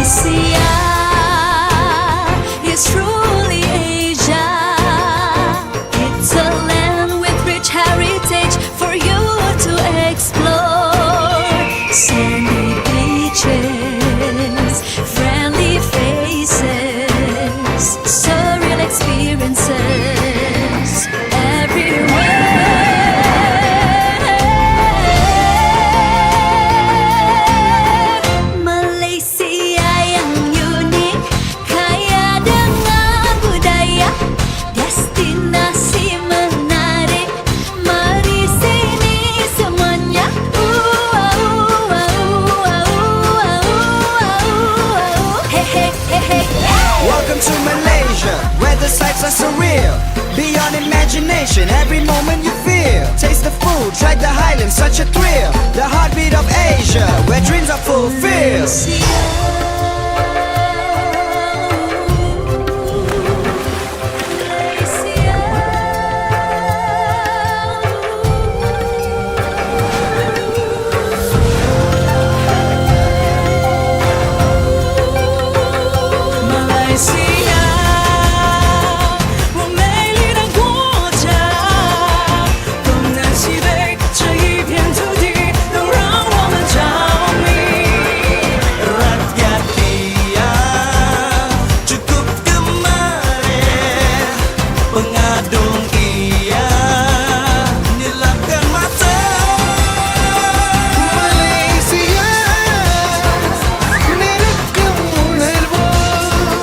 Malaysia is truly Asia. It's a land with rich heritage for you to explore. Sandy beaches, friendly faces, surreal experiences everywhere. Malaysia yang unik, kaya dengan budaya, destinasi menarik. Mari sini semuanya. Hey hey hey hey. Welcome to Malaysia, where the sights are surreal. Beyond imagination, every moment you feel. Taste the food, try the highlands, such a thrill. The heartbeat of Asia, where dreams are fulfilled. Malaysia，我美丽的国家，东南西北这一片土地都让我们着迷。Rakyat dia cukup kemarin, pengadung ia nyilapkan mata. Malaysia, milikku herbal,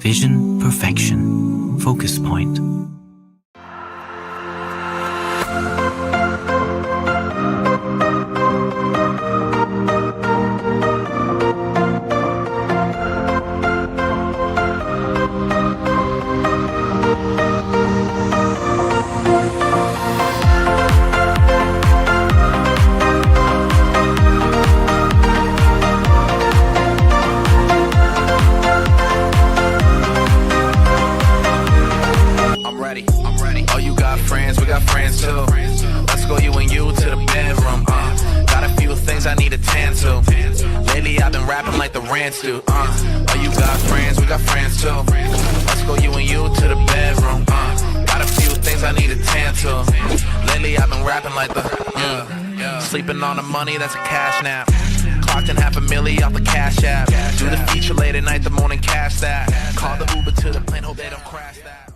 Vision perfection. Focus point. Oh, you got friends, we got friends too. Let's go, you and you, to the bedroom. Got a few things I need to tend to. Lately I've been rapping like the sleeping on the money, that's a cash nap. Clocked in $500,000 off the cash app. Do the feature late at night, the morning cash that. Call the Uber to the plane, hope they don't crash that.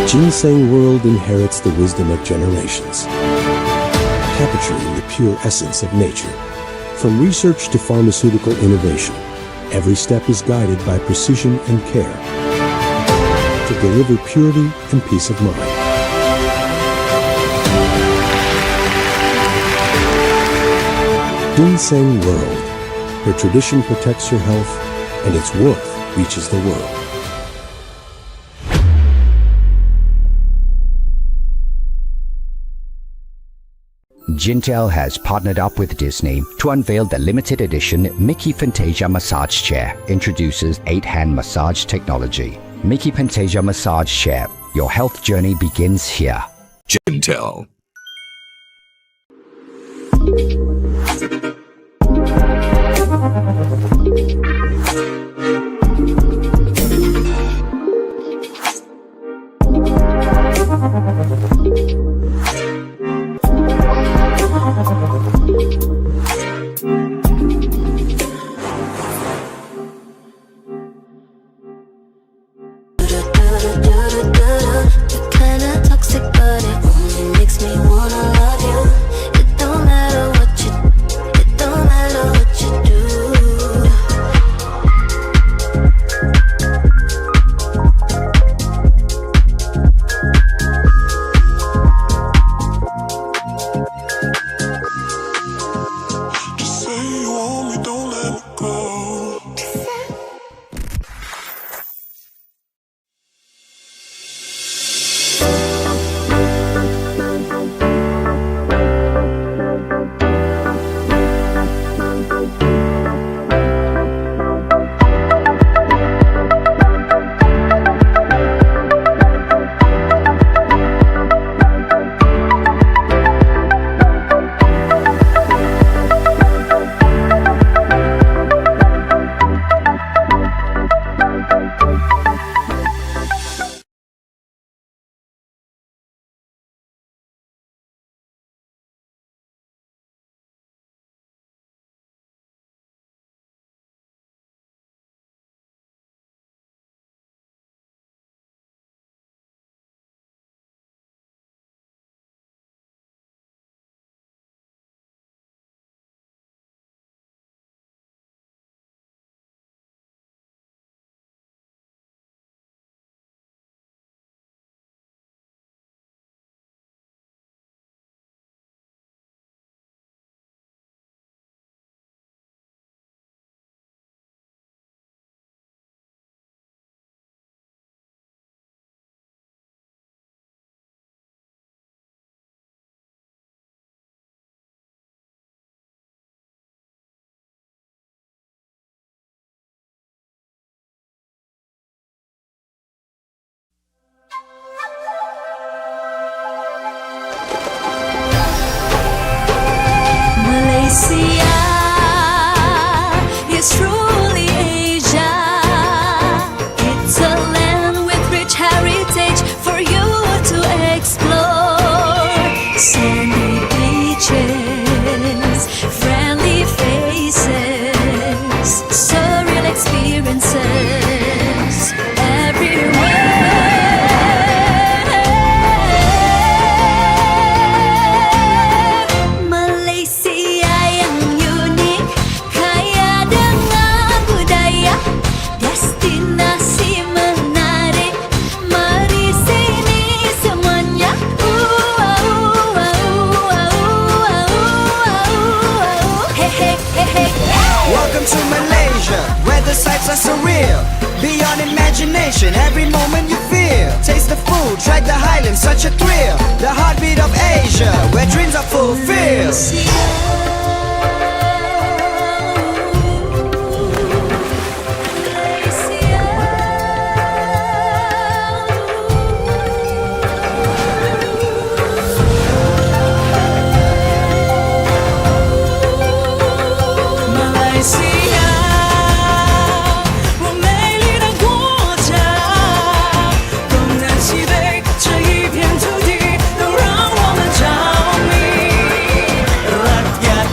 Ginseng World inherits the wisdom of generations, capturing the pure essence of nature. From research to pharmaceutical innovation, every step is guided by precision and care to deliver purity and peace of mind. Ginseng World, where tradition protects your health and its worth reaches the world. Gintel has partnered up with Disney to unveil the limited edition Mickey Fantasia Massage Chair. Introduces 8-hand massage technology. Mickey Fantasia Massage Chair. Your health journey begins here. Gintel. surreal, beyond imagination. Every moment you feel, taste the food, track the highlands, such a thrill. The heartbeat of Asia, where dreams are fulfilled. Rakyat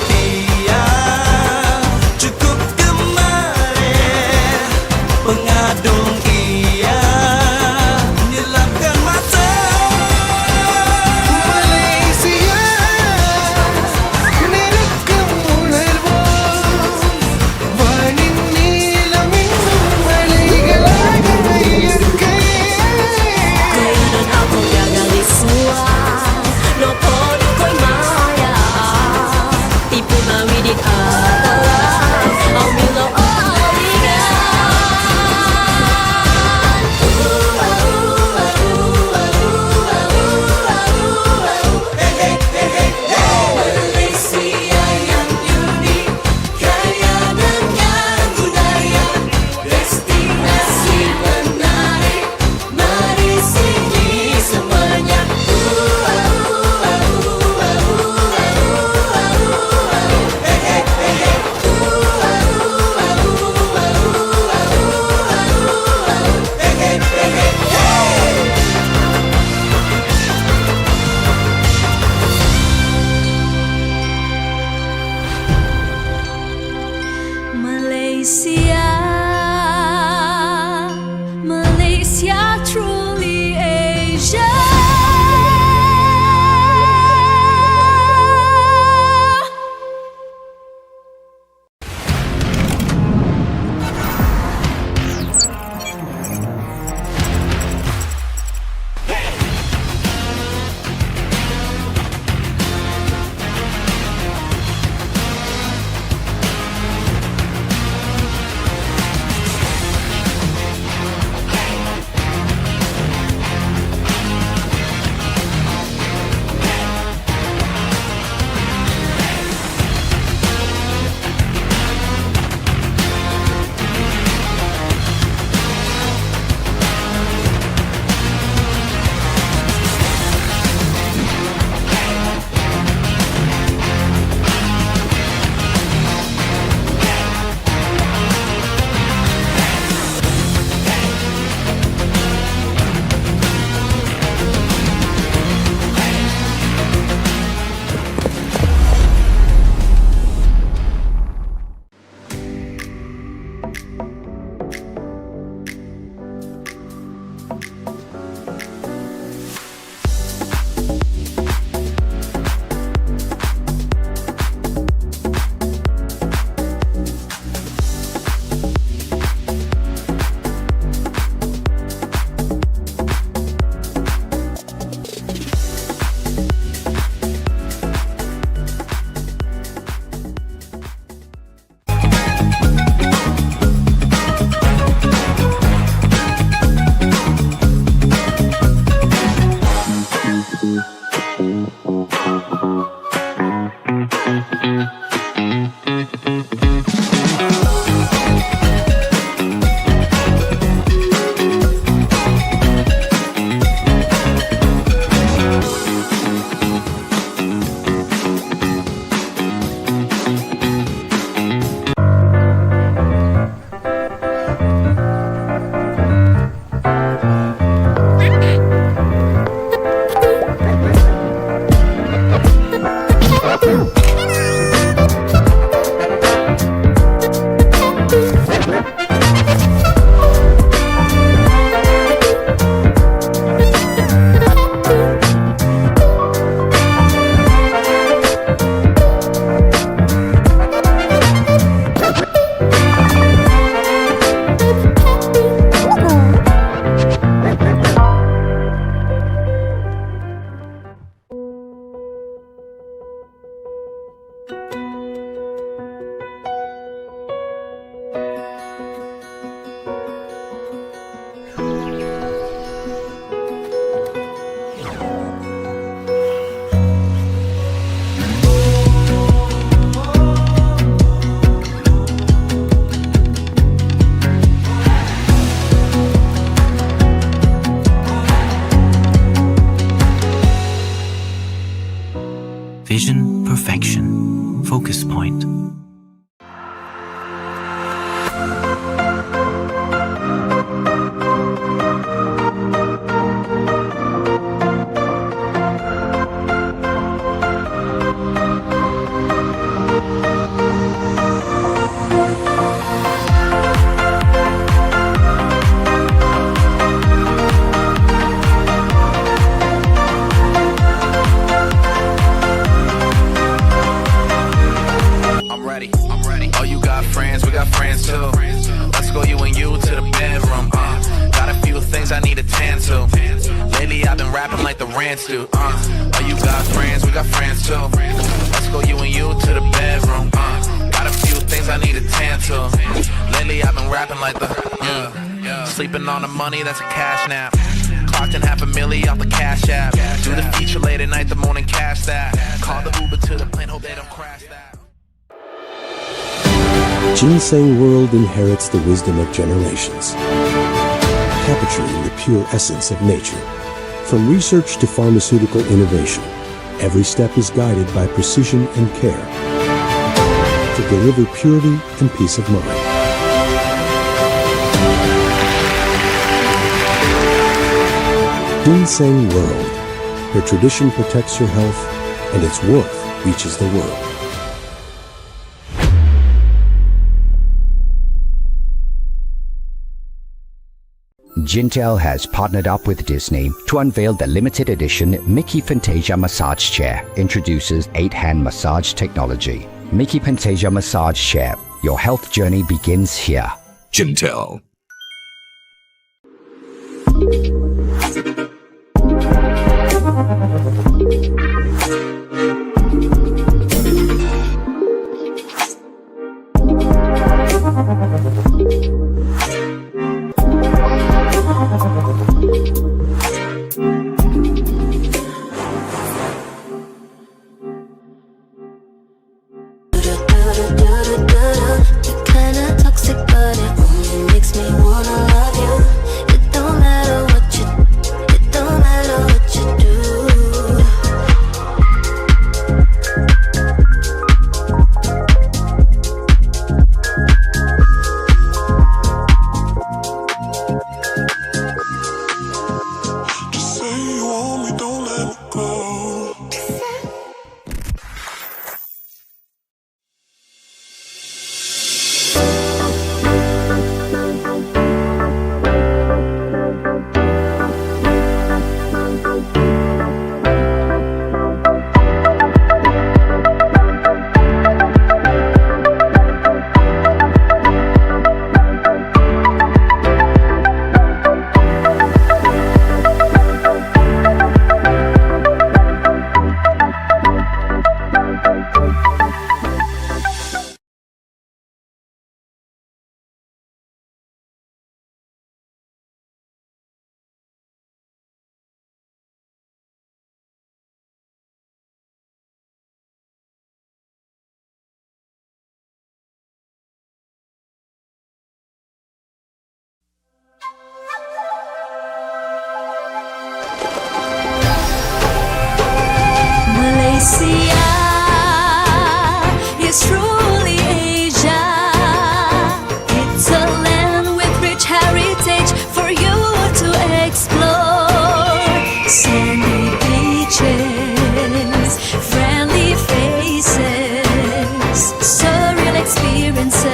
Vision, perfection, focus point. Do. Oh, you got friends, we got friends too. Let's go, you and you, to the bedroom. Got a few things I need to tend to. Lately I've been rapping like the sleeping on the money, that's a cash nap. Clocked in $500,000 off the cash app. Do the feature late at night, the morning cash that. Call the Uber to the plane, hope they don't crash that. Ginseng World inherits the wisdom of generations, capturing the pure essence of nature. From research to pharmaceutical innovation, every step is guided by precision and care to deliver purity and peace of mind. Ginseng World, where tradition protects your health and its worth reaches the world. Jintel has partnered up with Disney to unveil the limited edition Mickey Fantasia Massage Chair. Introduces 8-hand massage technology. Mickey Fantasia Massage Chair. Your health journey begins here. Jintel. Kinda toxic, but it only makes me wanna love you. It don't matter what you do. Just say you want me, don't let me go. Malaysia is truly Asia. It's a land with rich heritage for you to explore. Sandy beaches, friendly faces, surreal experiences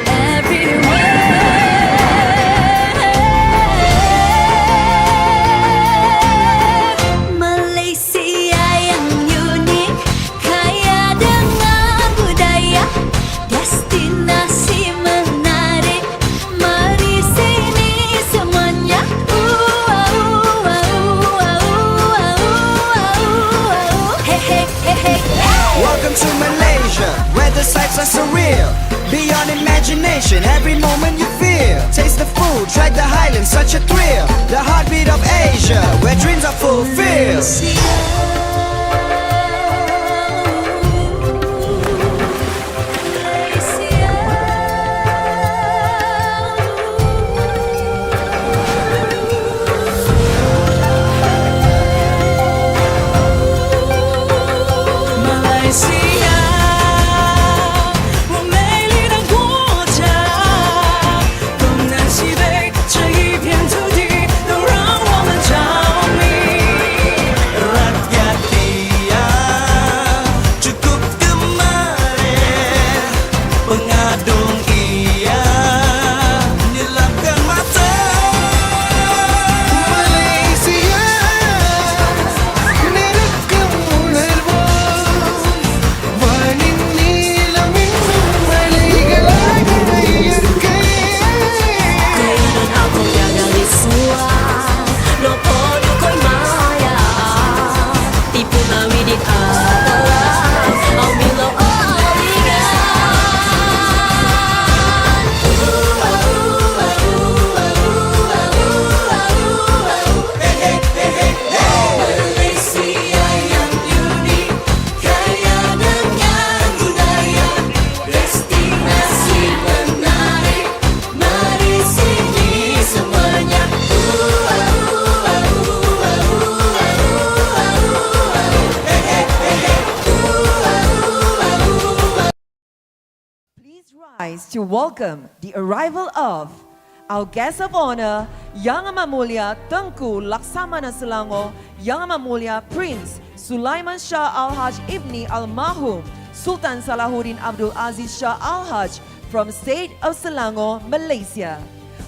everywhere. Malaysia yang unik, kaya dengan budaya, destinasi menarik. Mari sini semuanya. Hey hey hey hey. Welcome to Malaysia, where the sights are surreal. Beyond imagination, every moment you feel. Taste the food, try the highlands, such a thrill. The heartbeat of Asia, where dreams are fulfilled. welcome the arrival of our guest of honor, Yang Amat Mulia Tengku Laksamana Selangor, Yang Amat Mulia Prince Sulaiman Shah Al-Haj Ibni Almarhum Sultan Salahuddin Abdul Aziz Shah Al-Haj from State of Selangor, Malaysia,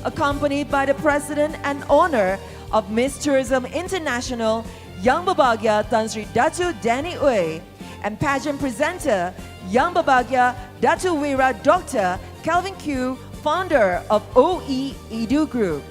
accompanied by the President and owner of Miss Tourism International, Yang Berbahagia Tan Sri Datu Danny Uy, and pageant presenter, Yang Berbahagia Datu Wira Dr. Calvin Q, founder of OE Edu Group.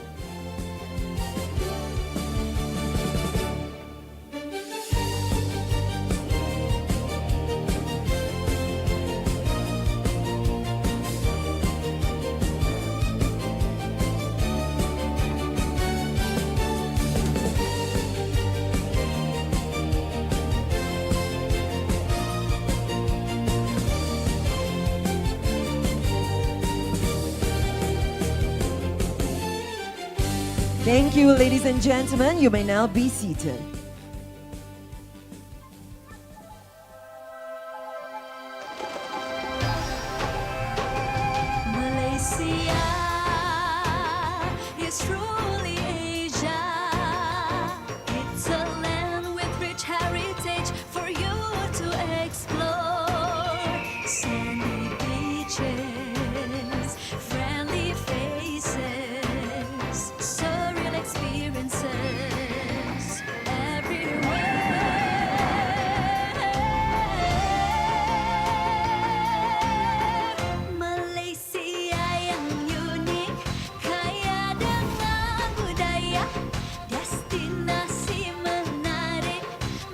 Thank you, ladies and gentlemen. You may now be seated. Malaysia is truly Asia. It's a land with rich heritage for you to explore. Sandy beaches, friendly faces, surreal experiences everywhere. Malaysia yang unik, kaya dengan budaya, destinasi menarik.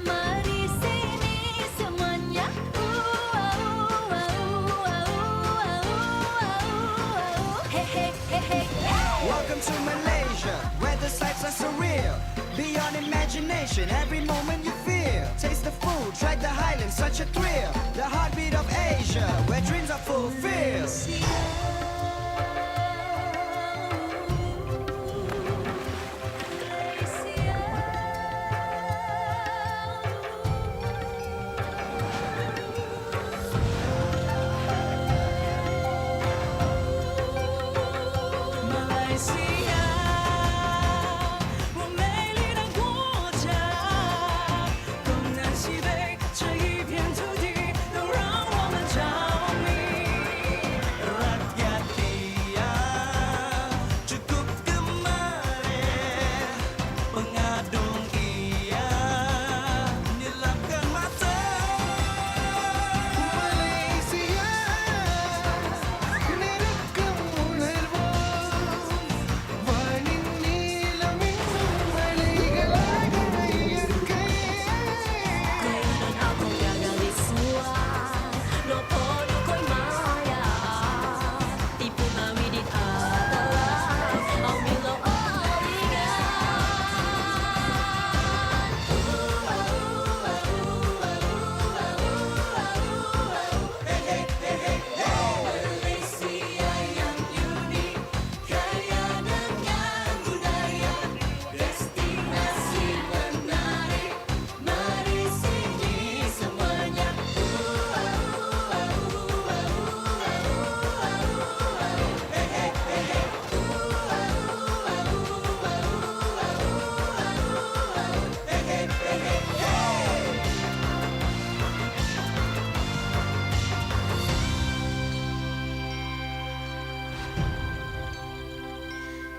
Mari sini semuanya. Hey hey hey hey. Welcome to Malaysia, where the sights are surreal. Beyond imagination, every moment you feel. Taste the food, track the highlands, such a thrill. The heartbeat of Asia, where dreams are fulfilled. Malaysia，我美丽的国家，东南西北这一片土地都让我们着迷。Rakyat dia cukup gemar, pengadung ia nyilapkan mata. Malaysia, milikku herbo.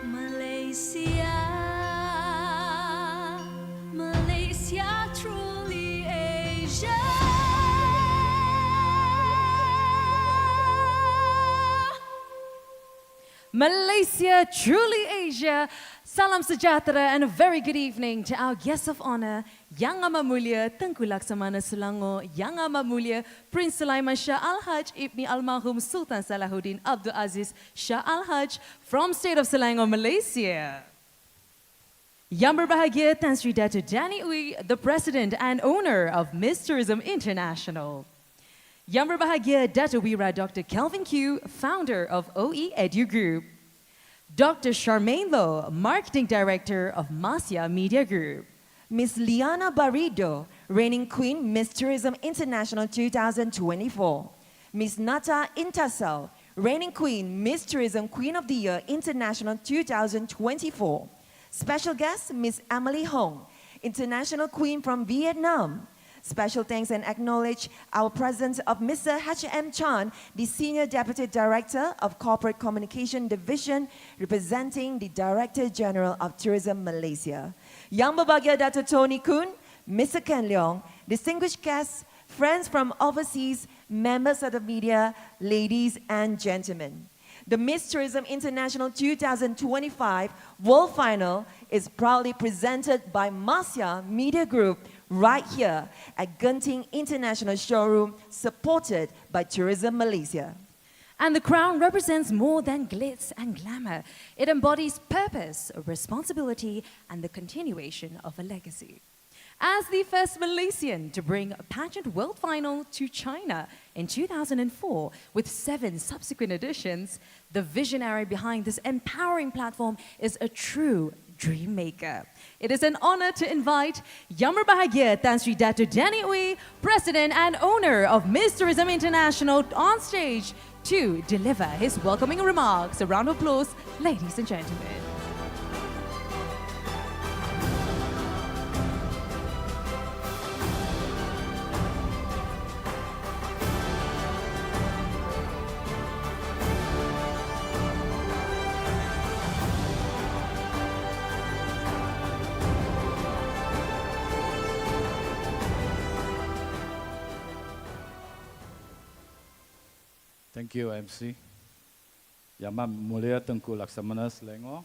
Malaysia, Malaysia truly Asia. Malaysia, truly Asia. Salam sejahtera and a very good evening to our guests of honor, Yang Amat Mulia Tengku Laksamana Selangor, Yang Amat Mulia Prince Sulaiman Shah Al-Haj Ibni Almarhum Sultan Salahuddin Abdul Aziz Shah Al-Haj from State of Selangor, Malaysia. Yang Berbahagia Tan Sri Datu Danny Uy, the President and owner of Miss Tourism International. Yang Berbahagia Datu Wira Dr. Calvin Q, founder of OE Edu Group. Dr. Charmaine Low, Marketing Director of Mahsia Media Group. Miss Liana Barrido, reigning Queen Miss Tourism International 2024. Miss Nata Intasal, Reigning Queen, Miss Tourism Queen of the Year International 2024. Special guest, Miss Emily Hong, International Queen from Vietnam. Special thanks and acknowledge our presence of Mr. H.M. Chan, the Senior Deputy Director of Corporate Communication Division, representing the Director General of Tourism Malaysia. Yang Berbahagia Dato' Tony Kun, Mr. Ken Leong, distinguished guests, friends from overseas, members of the media, ladies and gentlemen. The Miss Tourism International 2025 World Final is proudly presented by Mahsia Media Group right here at Genting International Showroom, supported by Tourism Malaysia. And the crown represents more than glitz and glamour. It embodies purpose, responsibility, and the continuation of a legacy. As the first Malaysian to bring a pageant world final to China in 2004 with 7 subsequent editions, the visionary behind this empowering platform is a true dream maker. It is an honor to invite Yang Berbahagia Tan Sri Dato' Danny Ooi, President and owner of Miss Tourism International, on stage to deliver his welcoming remarks. A round of applause, ladies and gentlemen. Thank you, MC. Yang Amat Mulia Tengku Laksamana Selangor,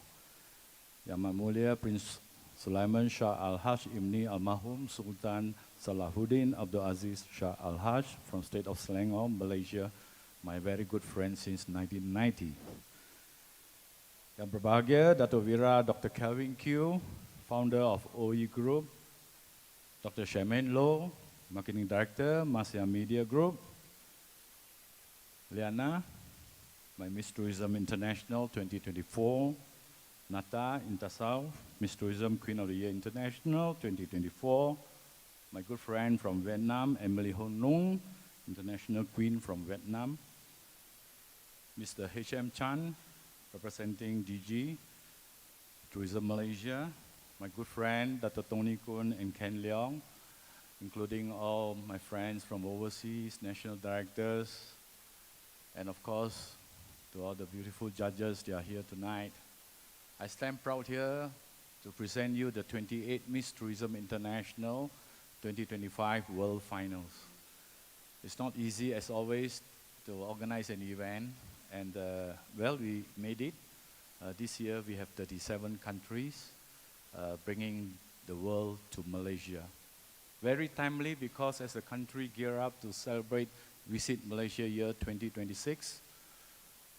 Yang Amat Mulia Prince Sulaiman Shah Al-Haj Ibni Almarhum Sultan Salahuddin Abdul Aziz Shah Al-Haj from State of Selangor, Malaysia, my very good friend since 1990. Yang Berbahagia Dato' Vira Dr. Kelvin Q, founder of OE Group, Dr. Charmaine Low, Marketing Director, Mahsia Media Group, Liana, my Miss Tourism International 2024, Nata Intasau, Miss Tourism Queen of the Year International 2024, my good friend from Vietnam, Emily Ho Nung, International Queen from Vietnam, Mr. H.M. Chan, representing DG, Tourism Malaysia, my good friend Dr. Tony Kun and Ken Leong, including all my friends from overseas, national directors, and of course, to all the beautiful judges, they are here tonight. I stand proud here to present you the 28th Miss Tourism International 2025 World Finals. It's not easy, as always, to organize an event, and well, we made it. This year, we have 37 countries, bringing the world to Malaysia. Very timely, because as the country gear up to celebrate Visit Malaysia year 2026.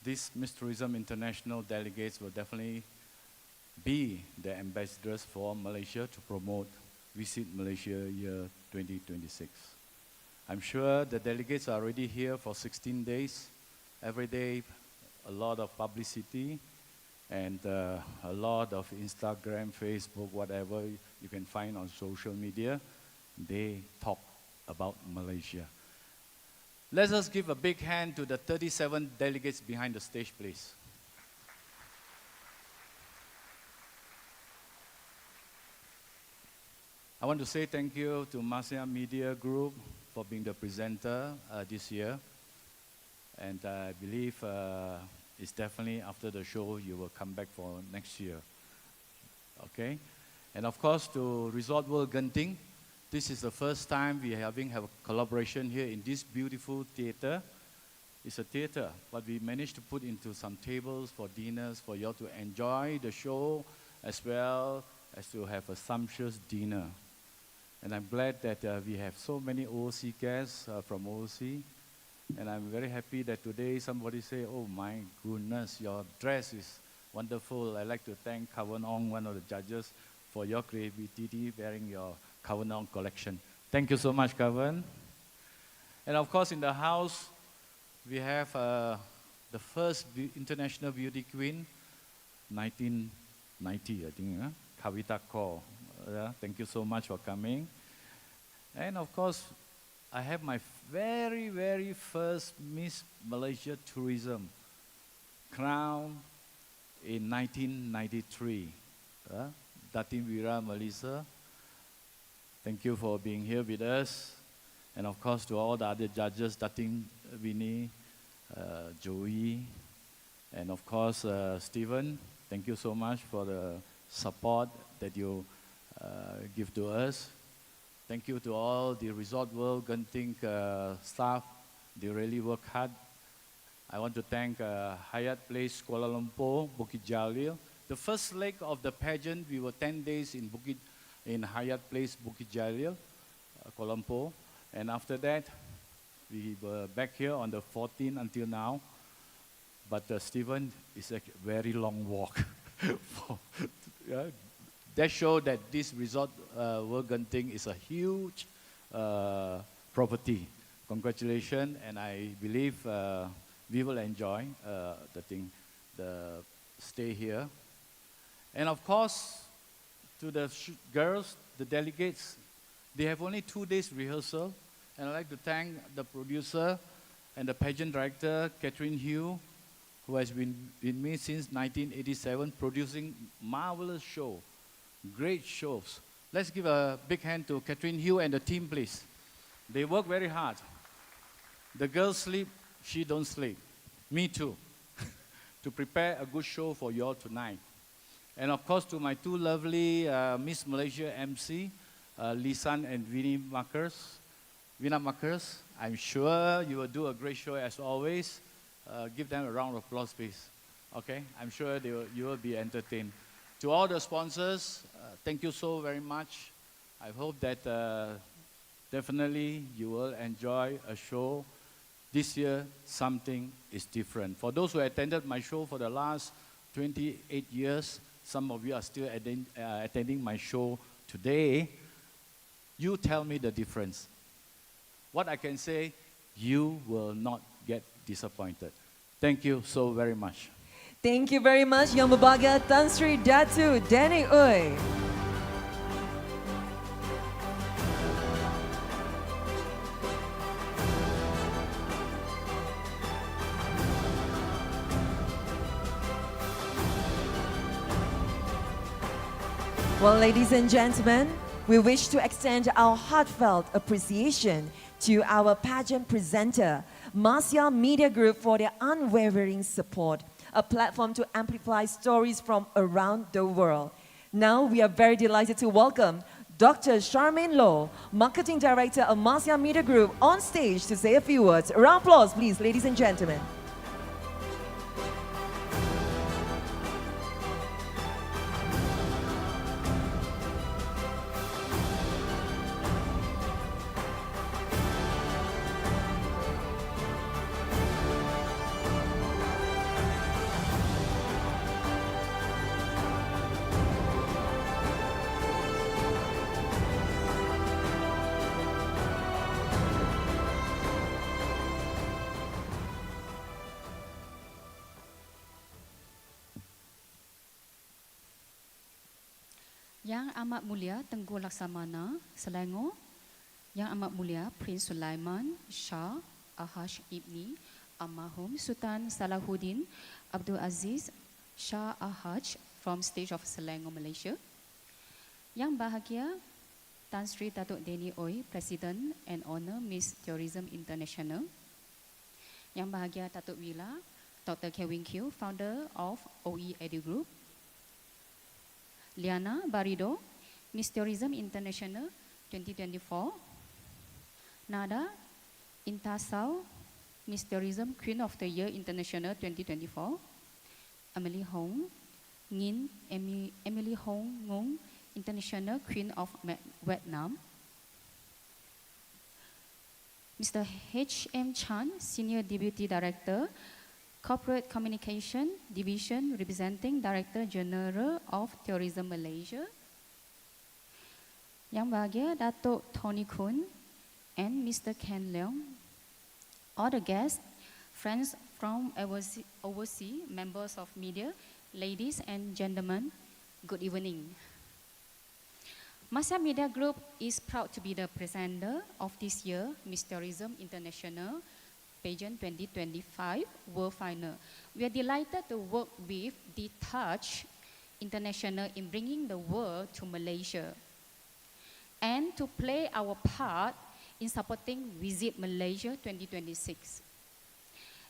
These Miss Tourism International delegates will definitely be the ambassadors for Malaysia to promote Visit Malaysia year 2026. I'm sure the delegates are already here for 16 days. Every day, a lot of publicity and a lot of Instagram, Facebook, whatever you can find on social media. They talk about Malaysia. Let us give a big hand to the 37 delegates behind the stage, please. I want to say thank you to Mahsia Media Group for being the presenter this year. And I believe it's definitely after the show you will come back for next year. Okay? And of course to Resort World Genting, this is the first time we have a collaboration here in this beautiful theater. It's a theater, but we managed to put into some tables for dinners for you all to enjoy the show as well as to have a sumptuous dinner. And I'm glad that we have so many overseas guests from overseas. And I'm very happy that today somebody say, oh my goodness, your dress is wonderful. I'd like to thank Kawan Ong, one of the judges, for your creativity wearing your Kawan Ong collection. Thank you so much, Kawan. And of course, in the house, we have the first international beauty queen, 1990, I think, Kavita Kaur. Thank you so much for coming. And of course, I have my very, very first Miss Malaysia Tourism crowned in 1993. Datin Vira Melissa, thank you for being here with us. And of course to all the other judges, Datin Vinny, Joey, and of course Stephen, thank you so much for the support that you give to us. Thank you to all the Resort World Genting staff. They really work hard. I want to thank Hyatt Place Kuala Lumpur, Bukit Jalil. The first leg of the pageant, we were 10 days in Hyatt Place, Bukit Jalil, Kuala Lumpur. And after that, we were back here on the 14th until now. But Stephen, it's a very long walk. That shows that this Resort World Genting is a huge property. Congratulations, and I believe we will enjoy the stay here. And of course, to the girls, the delegates, they have only 2 days rehearsal. And I'd like to thank the producer and the pageant director, Catherine Hugh, who has been with me since 1987, producing marvelous show, great shows. Let's give a big hand to Catherine Hugh and the team, please. They work very hard. The girls sleep, she don't sleep. Me too. To prepare a good show for you all tonight. And of course to my 2 lovely Miss Malaysia MC, Lisan and Vina Makers. I'm sure you will do a great show as always. Give them a round of applause, please. Okay, I'm sure you will be entertained. To all the sponsors, thank you so very much. I hope that definitely you will enjoy a show. This year, something is different. For those who attended my show for the last 28 years, some of you are still attending my show today. You tell me the difference. What I can say, you will not get disappointed. Thank you so very much. Thank you very much, Yang Berbahagia Tan Sri Datu Danny Uy. Well, ladies and gentlemen, we wish to extend our heartfelt appreciation to our pageant presenter, Mahsia Media Group, for their unwavering support, a platform to amplify stories from around the world. Now, we are very delighted to welcome Dr. Charmaine Loh, Marketing Director of Mahsia Media Group, on stage to say a few words. A round of applause, please, ladies and gentlemen. Yang Amat Mulia Tengku Laksamana Selangor, Yang Amat Mulia Prince Sulaiman Shah Al-Haj Ibni Almarhum Sultan Salahuddin Abdul Aziz Shah Al-Haj from stage of Selangor, Malaysia. Yang Bahagia Tan Sri Datuk Danny Uy, President and Owner Miss Tourism International. Yang Bahagia Datuk Wila Dr. Kevin Q, Founder of OE Edu Group. Liana Barido, Miss Tourism International 2024. Nada Intasau, Miss Tourism Queen of the Year International 2024. Emily Hong, Emily Hong Ngung, International Queen of Vietnam. Mr. H.M. Chan, Senior Deputy Director, Corporate Communication Division, representing Director General of Tourism Malaysia. Yang Bahagia Datuk Tony Kun and Mr. Ken Leong. All the guests, friends from overseas, members of media, ladies and gentlemen, good evening. Mahsia Media Group is proud to be the presenter of this year Miss Tourism International Pageant 2025 World Final. We are delighted to work with Touch International in bringing the world to Malaysia and to play our part in supporting Visit Malaysia 2026.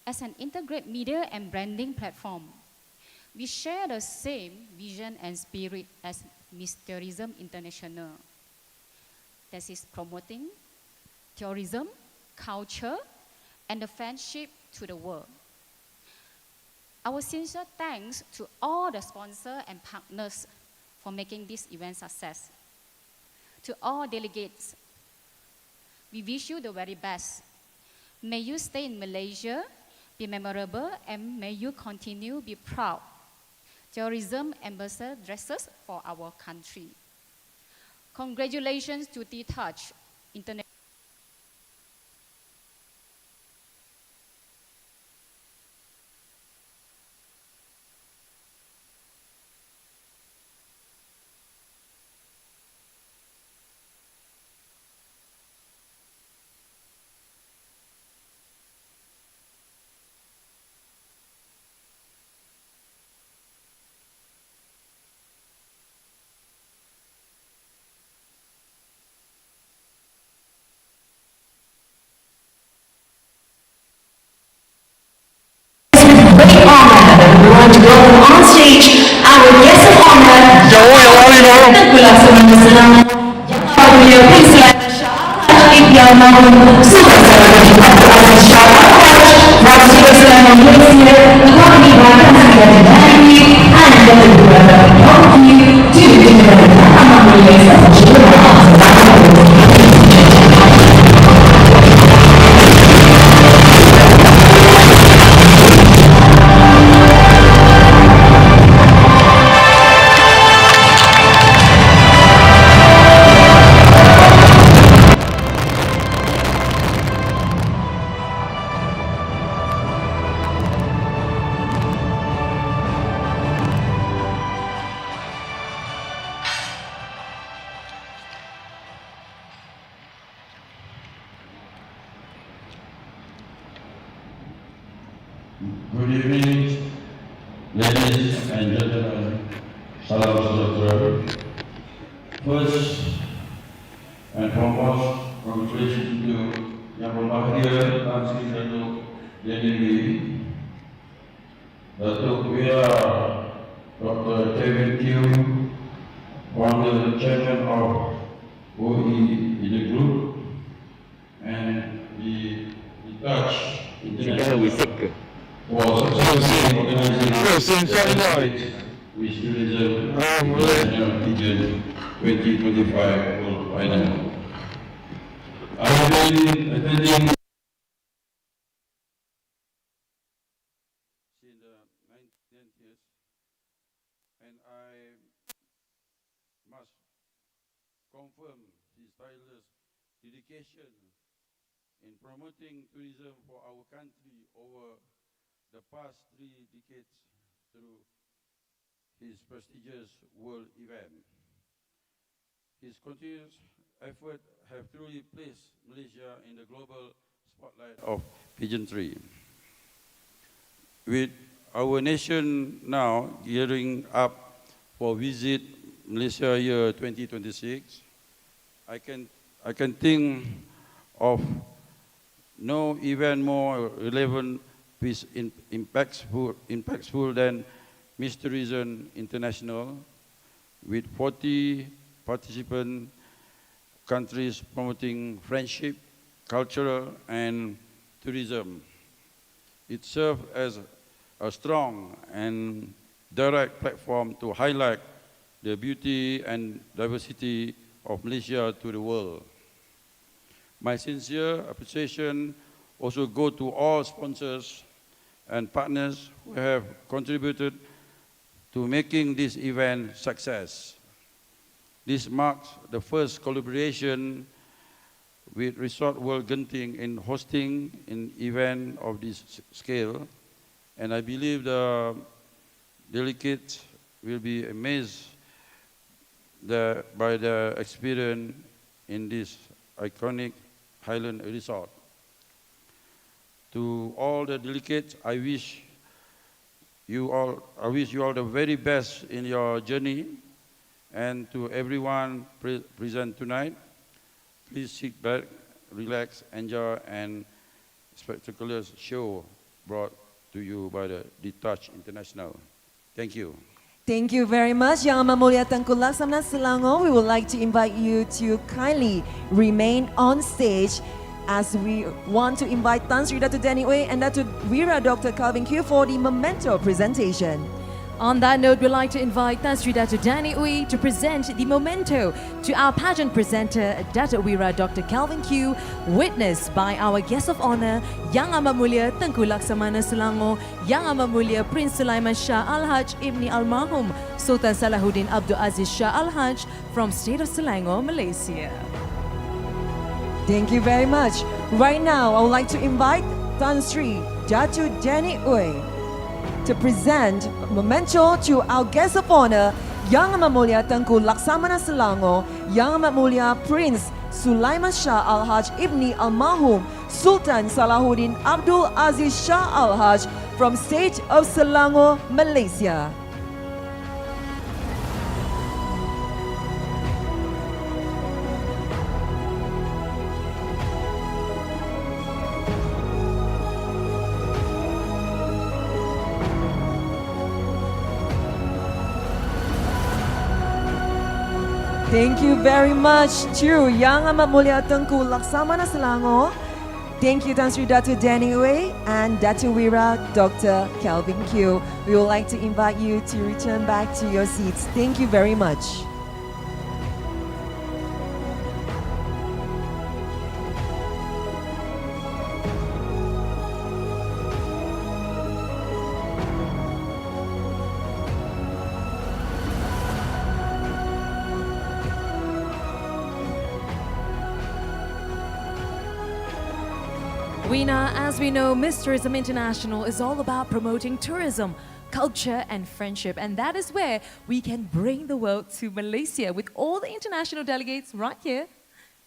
As an integrated media and branding platform, we share the same vision and spirit as Miss Tourism International. That is promoting tourism, culture, and the friendship to the world. Our sincere thanks to all the sponsors and partners for making this event success. To all delegates, we wish you the very best. May you stay in Malaysia, be memorable, and may you continue be proud tourism ambassadors for our country. Congratulations to Touch International. We want to welcome on stage our guest of honor, Tengku Laksamana Selangor, Yang Prince Sulaiman Shah Al Mahum Sultan Salahuddin Shah Al-Haj, Raja Sulaiman Malaysia, accompanied by President Nanti and the Director of you to the Ahmad Good evening, ladies and gentlemen. Salam sejahtera. First and foremost, congratulations to Yang Berbahagia Tan Sri Datuk Datuk Datuk Wira Dr. Kevin Q, founder chairman of OE Media Group, and the Touch International for successfully organizing with tourism International Pageant 2025 World Final. I have been attending since the 1990s, and I must confirm his tireless dedication in promoting tourism for our country over the past 3 decades through his prestigious world event. His continuous efforts have truly placed Malaysia in the global spotlight of pageantry. With our nation now gearing up for Visit Malaysia year 2026, I can think of no event more relevant, impactful than Miss Tourism International, with 40 participant countries promoting friendship, cultural, and tourism. It serves as a strong and direct platform to highlight the beauty and diversity of Malaysia to the world. My sincere appreciation also go to all sponsors and partners who have contributed to making this event success. This marks the first collaboration with Resort World Genting in hosting an event of this scale, and I believe the delegates will be amazed by the experience in this iconic Highland resort. To all the delegates, I wish you all the very best in your journey. And to everyone present tonight, please sit back, relax, enjoy, and spectacular show brought to you by the Detached International. Thank you. Thank you very much, Yang Amat Mulia Tengku Laksamana Selangor. We would like to invite you to kindly remain on stage as we want to invite Tan Sri Datu Danny Uy and Datu Wira Dr. Calvin Q for the Memento presentation. On that note, we'd like to invite Tan Sri Datu Danny Uy to present the Memento to our pageant presenter, Datu Wira Dr. Calvin Q, witnessed by our guest of honor, Yang Amat Mulia Tengku Laksamana Selangor, Yang Amat Mulia Prince Sulaiman Shah Al-Haj Ibni Almarhum Sultan Salahuddin Abdul Aziz Shah Al-Haj from State of Selangor, Malaysia. Thank you very much. Right now, I would like to invite Tan Sri Datu Danny Uy to present Memento to our guest of honor, Yang Amat Mulia Tengku Laksamana Selangor, Yang Amat Mulia Prince Sulaiman Shah Al-Haj Ibni Almarhum Sultan Salahuddin Abdul Aziz Shah Al-Haj from State of Selangor, Malaysia. Thank you very much to Yang Amat Mulia Tengku Laksamana Selangor. Thank you Tan Sri Datu Danny Uy and Datu Wira Dr. Calvin Q. We would like to invite you to return back to your seats. Thank you very much. Weena, as we know, Miss Tourism International is all about promoting tourism, culture and friendship, and that is where we can bring the world to Malaysia with all the international delegates right here.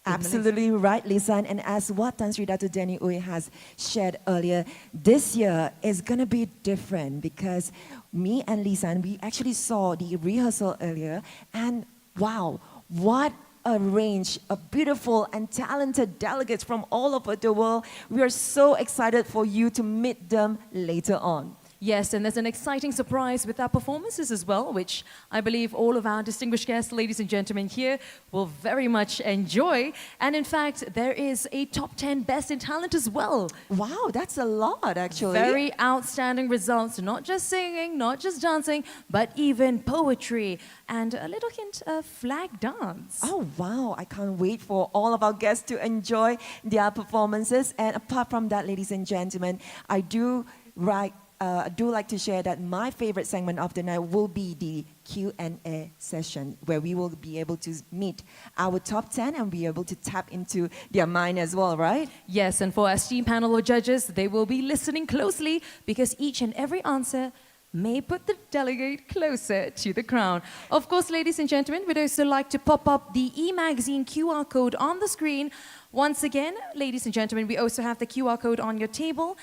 Absolutely right, Lisan. And as what Tan Sri Datu Danny Uy has shared earlier, this year is going to be different because me and Lisan, we actually saw the rehearsal earlier, and wow, what a range of beautiful and talented delegates from all over the world. We are so excited for you to meet them later on. Yes, and there's an exciting surprise with our performances as well, which I believe all of our distinguished guests, ladies and gentlemen here, will very much enjoy. And in fact, there is a top 10 best in talent as well. Wow, that's a lot actually. Very outstanding results, not just singing, not just dancing, but even poetry and a little hint of flag dance. Oh wow, I can't wait for all of our guests to enjoy their performances. And apart from that, ladies and gentlemen, I do like to share that my favorite segment of the night will be the Q&A session, where we will be able to meet our top 10 and be able to tap into their mind as well, right? Yes, and for our esteemed panel of judges, they will be listening closely because each and every answer may put the delegate closer to the crown. Of course, ladies and gentlemen, we'd also like to pop up the e-magazine QR code on the screen. Once again, ladies and gentlemen, we also have the QR code on your table.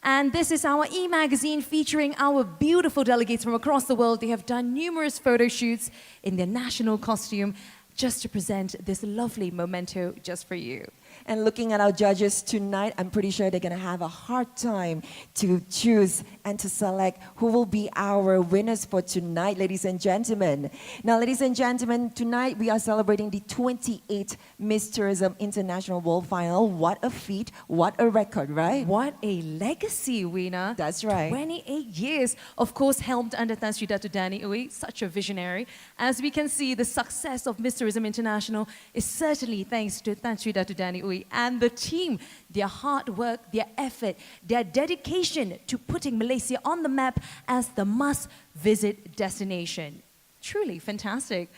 And this is our e-magazine featuring our beautiful delegates from across the world. They have done numerous photo shoots in their national costume just to present this lovely memento just for you. And looking at our judges tonight, I'm pretty sure they're going to have a hard time to choose and to select who will be our winners for tonight, ladies and gentlemen. Now, ladies and gentlemen, tonight we are celebrating the 28th Miss Tourism International World Final. What a feat, what a record, right? What a legacy, Weena. That's right. 28 years, of course, helmed under Tan Sri Datu Danny Uy, such a visionary. As we can see, the success of Miss Tourism International is certainly thanks to Tan Sri Datu Danny Uy and the team, their hard work, their effort, their dedication to putting Malaysia on the map as the must-visit destination. Truly fantastic.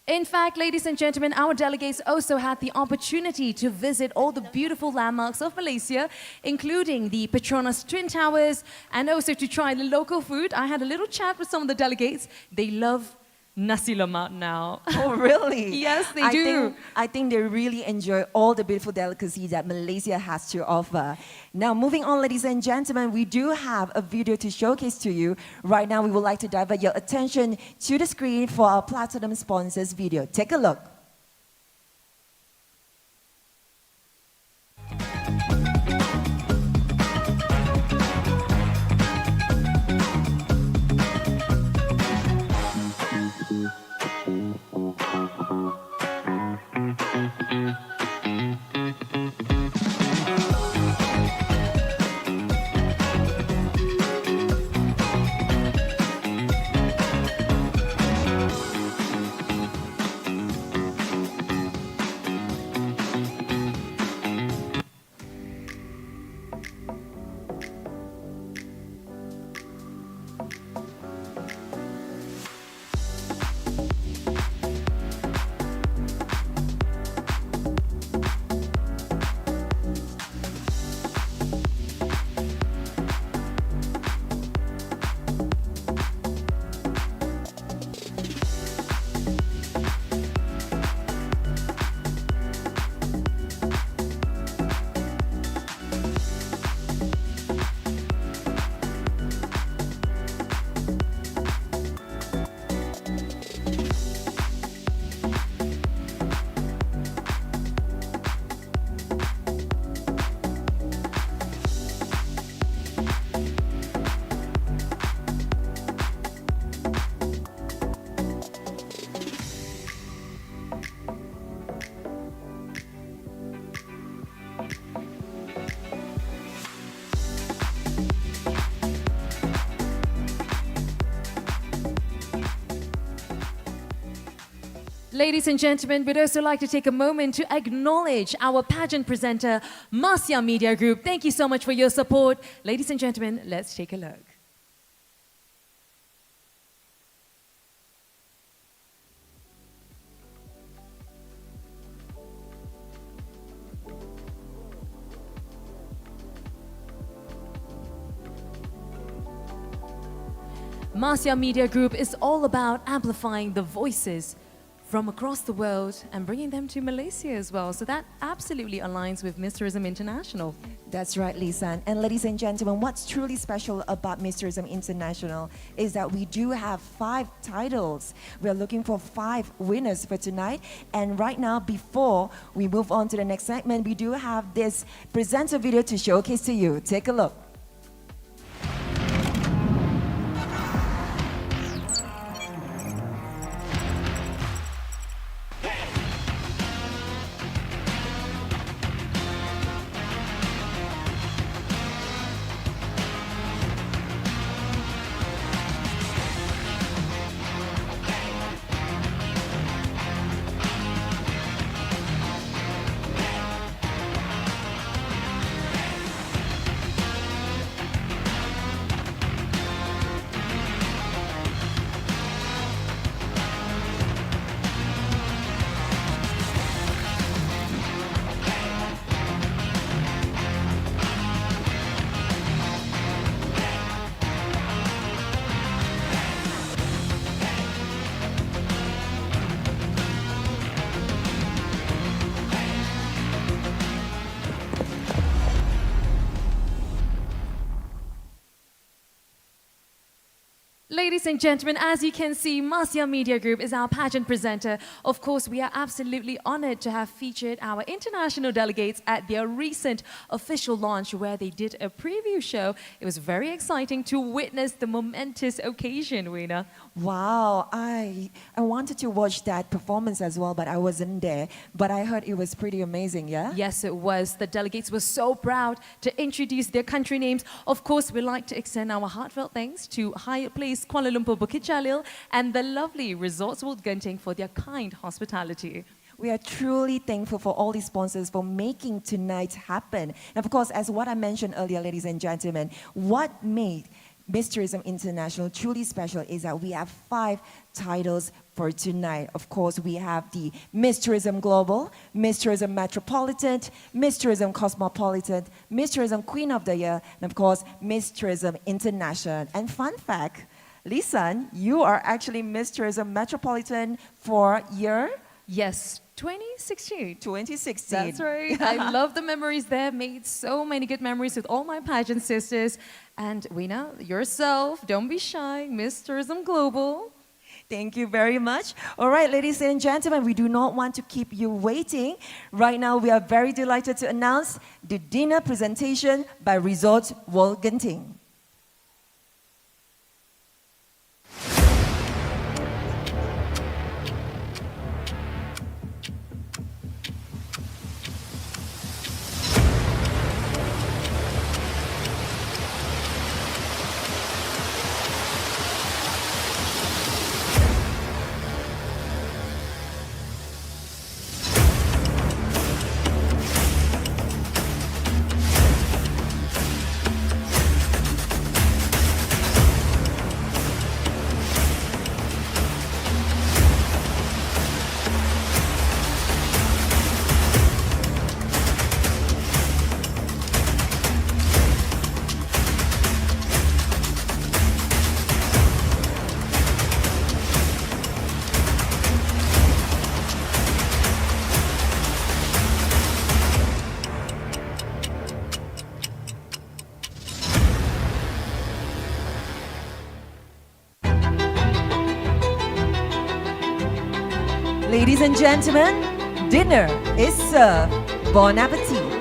In fact, ladies and gentlemen, our delegates also had the opportunity to visit all the beautiful landmarks of Malaysia, including the Petronas Twin Towers, and also to try the local food. I had a little chat with some of the delegates. They love nasi lemak now. Oh, really? Yes, they do. I think they really enjoy all the beautiful delicacies that Malaysia has to offer. Now, moving on, ladies and gentlemen, we do have a video to showcase to you. Right now, we would like to divert your attention to the screen for our Platinum sponsors video. Take a look. Ladies and gentlemen, we'd also like to take a moment to acknowledge our pageant presenter, Mahsia Media Group. Thank you so much for your support. Ladies and gentlemen, let's take a look. Mahsia Media Group is all about amplifying the voices from across the world and bringing them to Malaysia as well. So that absolutely aligns with Miss Tourism International. That's right, Lisa. And ladies and gentlemen, what's truly special about Miss Tourism International is that we do have 5 titles. We're looking for 5 winners for tonight. And right now, before we move on to the next segment, we do have this presenter video to showcase to you. Take a look. Ladies and gentlemen, as you can see, Mahsia Media Group is our pageant presenter. Of course, we are absolutely honored to have featured our international delegates at their recent official launch where they did a preview show. It was very exciting to witness the momentous occasion, Weena. Wow, I wanted to watch that performance as well, but I wasn't there. But I heard it was pretty amazing, yeah? Yes, it was. The delegates were so proud to introduce their country names. Of course, we'd like to extend our heartfelt thanks to Hyatt Place Kuala Lumpur Bukit Jalil and the lovely Resorts World Genting for their kind hospitality. We are truly thankful for all these sponsors for making tonight happen. And of course, as what I mentioned earlier, ladies and gentlemen, what made Miss Tourism International truly special is that we have 5 titles for tonight. Of course, we have the Miss Tourism Global, Miss Tourism Metropolitan, Miss Tourism Cosmopolitan, Miss Tourism Queen of the Year, and of course, Miss Tourism International. And fun fact, Lisan, you are actually Miss Tourism Metropolitan for year? Yes, 2016. 2016. That's right. I love the memories there. Made so many good memories with all my pageant sisters. And Weena, yourself, don't be shy, Miss Tourism Global. Thank you very much. All right, ladies and gentlemen, we do not want to keep you waiting. Right now, we are very delighted to announce the dinner presentation by Resort World Genting. Ladies and gentlemen, dinner is served. Bon appetit.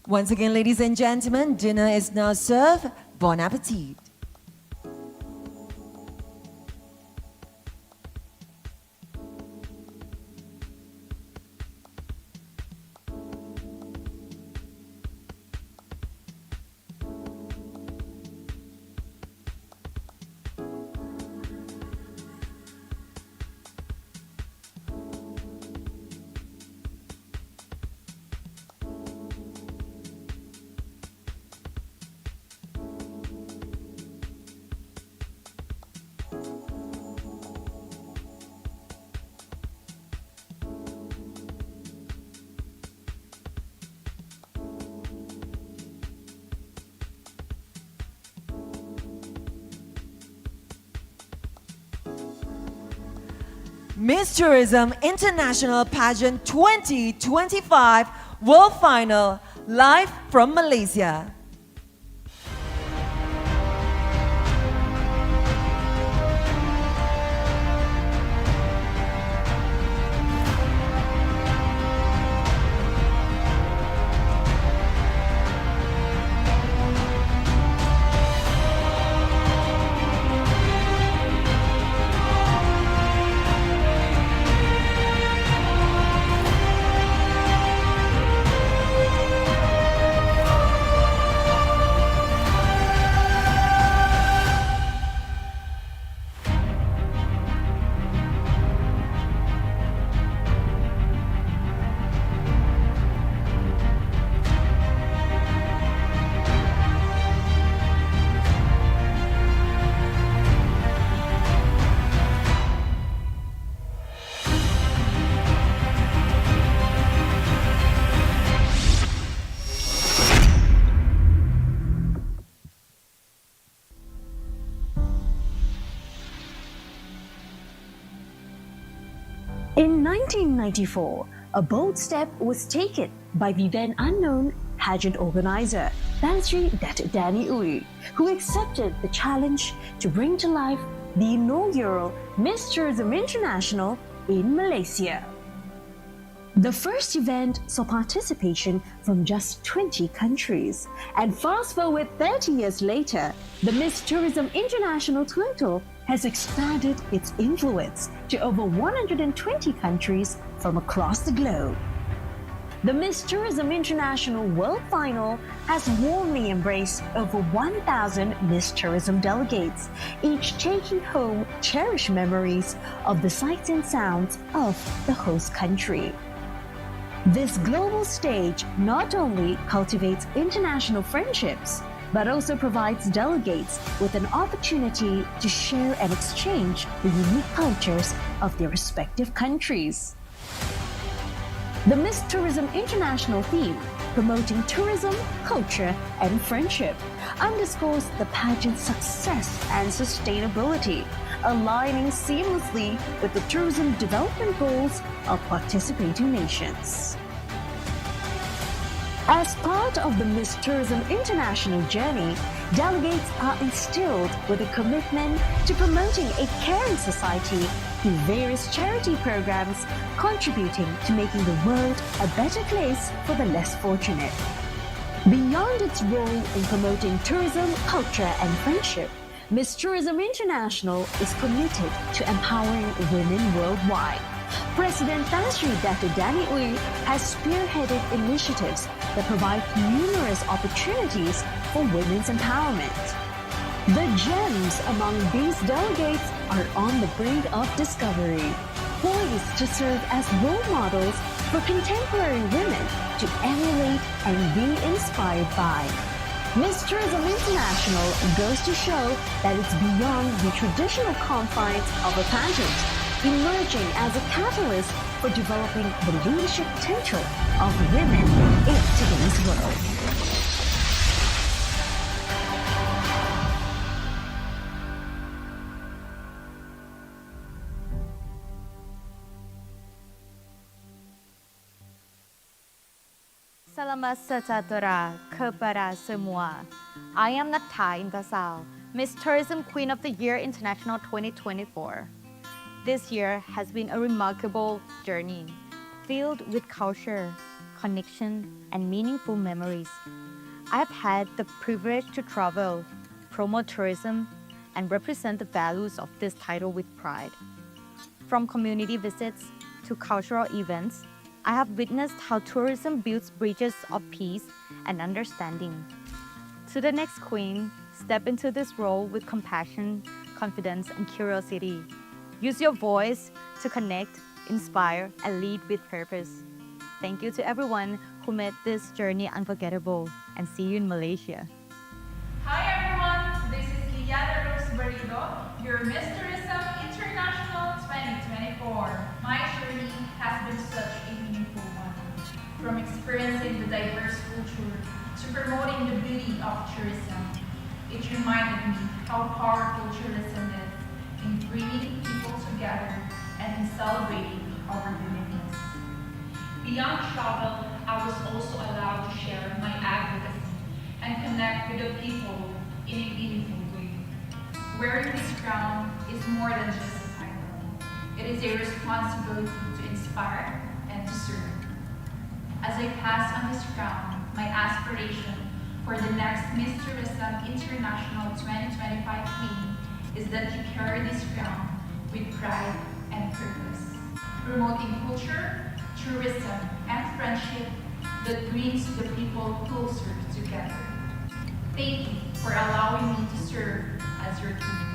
Once again, ladies and gentlemen, dinner is now served. Bon appetit. Miss Tourism International Pageant 2025 World Final, live from Malaysia. 1994, a bold step was taken by the then unknown pageant organizer, Tan Sri Datuk Danny Ooi, who accepted the challenge to bring to life the inaugural Miss Tourism International in Malaysia. The first event saw participation from just 20 countries, and fast forward 30 years later, the Miss Tourism International title has expanded its influence to over 120 countries from across the globe. The Miss Tourism International World Final has warmly embraced over 1,000 Miss Tourism delegates, each taking home cherished memories of the sights and sounds of the host country. This global stage not only cultivates international friendships, but also provides delegates with an opportunity to share and exchange the unique cultures of their respective countries. The Miss Tourism International theme, promoting tourism, culture, and friendship, underscores the pageant's success and sustainability, aligning seamlessly with the tourism development goals of participating nations. As part of the Miss Tourism International journey, delegates are instilled with a commitment to promoting a caring society through various charity programs, contributing to making the world a better place for the less fortunate. Beyond its role in promoting tourism, culture, and friendship, Miss Tourism International is committed to empowering women worldwide. President Tan Sri Datuk Danny Ooi has spearheaded initiatives that provide numerous opportunities for women's empowerment. The gems among these delegates are on the brink of discovery, poised to serve as role models for contemporary women to emulate and be inspired by. Miss Tourism International goes to show that it's beyond the traditional confines of a pageant, emerging as a catalyst for developing the leadership potential of women in today's world. Selamat sejahtera kepada semua. I am Nata Intasal, Miss Tourism Queen of the Year International 2024. This year has been a remarkable journey, filled with culture, connection, and meaningful memories. I have had the privilege to travel, promote tourism, and represent the values of this title with pride. From community visits to cultural events, I have witnessed how tourism builds bridges of peace and understanding. To the next queen, step into this role with compassion, confidence, and curiosity. Use your voice to connect, inspire, and lead with purpose. Thank you to everyone who made this journey unforgettable, and see you in Malaysia. Hi everyone, this is Liliana Rose Barrido, your Miss Tourism International 2024. My journey has been such a meaningful one. From experiencing the diverse culture to promoting the beauty of tourism, it reminded me how powerful tourism is in bringing people together and in celebrating our uniqueness. Beyond travel, I was also allowed to share my advocacy and connect with the people in a meaningful way. Wearing this crown is more than just a title. It is a responsibility to inspire and to serve. As I pass on this crown, my aspiration for the next Miss Tourism International 2025 Queen is that you carry this crown with pride and purpose, promoting culture, tourism, and friendship that brings the people closer together. Thank you for allowing me to serve as your queen.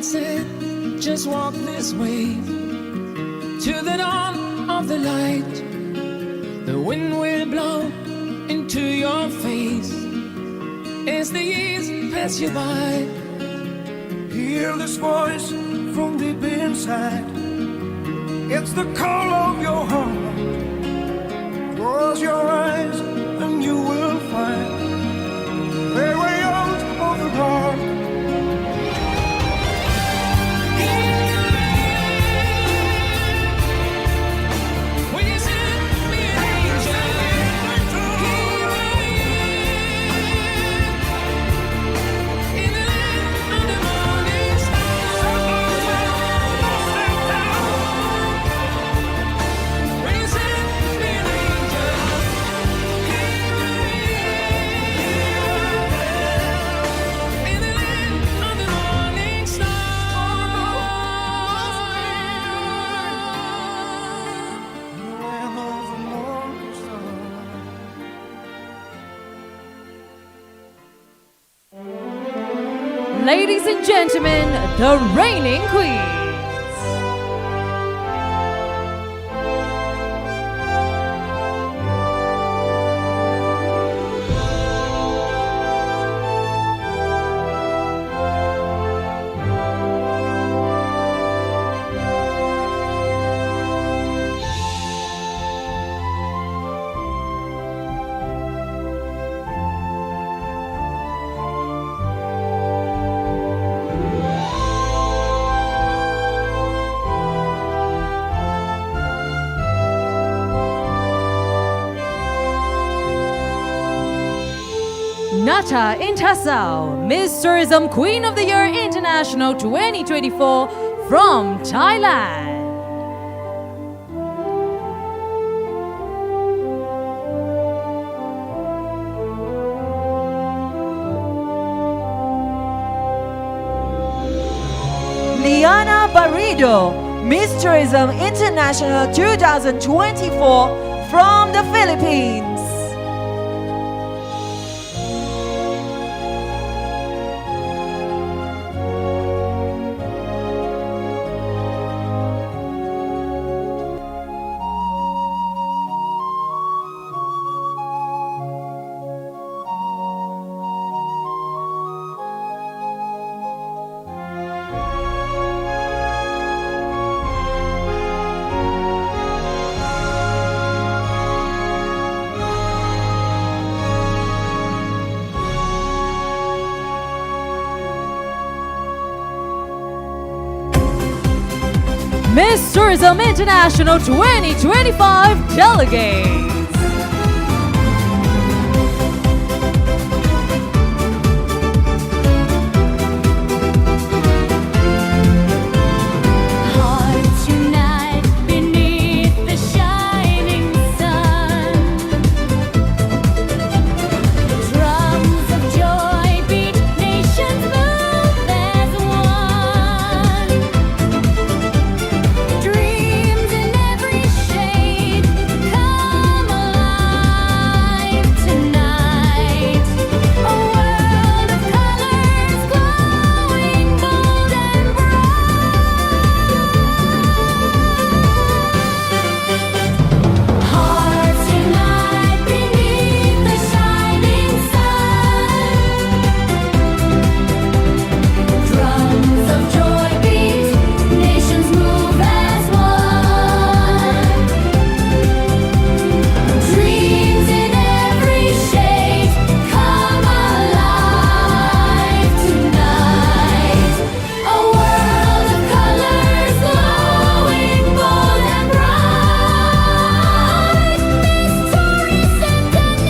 That's it, just walk this way to the dawn of the light. The wind will blow into your face as the years pass you by. Hear this voice from deep inside. It's the call of your heart. Close your eyes and you will find their way out of the dark. Ladies and gentlemen, the reigning queens. Nata Intasao, Miss Tourism Queen of the Year International 2024 from Thailand. Liana Barrido, Miss Tourism International 2024 from the Philippines. Miss Tourism International 2025 delegates. Hearts unite beneath the shining sun. Drums of joy beat, nations move as one. Dreams in every shade come alive tonight. A world of colors glowing bold and hearts unite beneath the shining sun. Drums of joy beat, nations move as one. Dreams in every shade come alive tonight. A world of colors glowing bold and bright. Miss Tourist International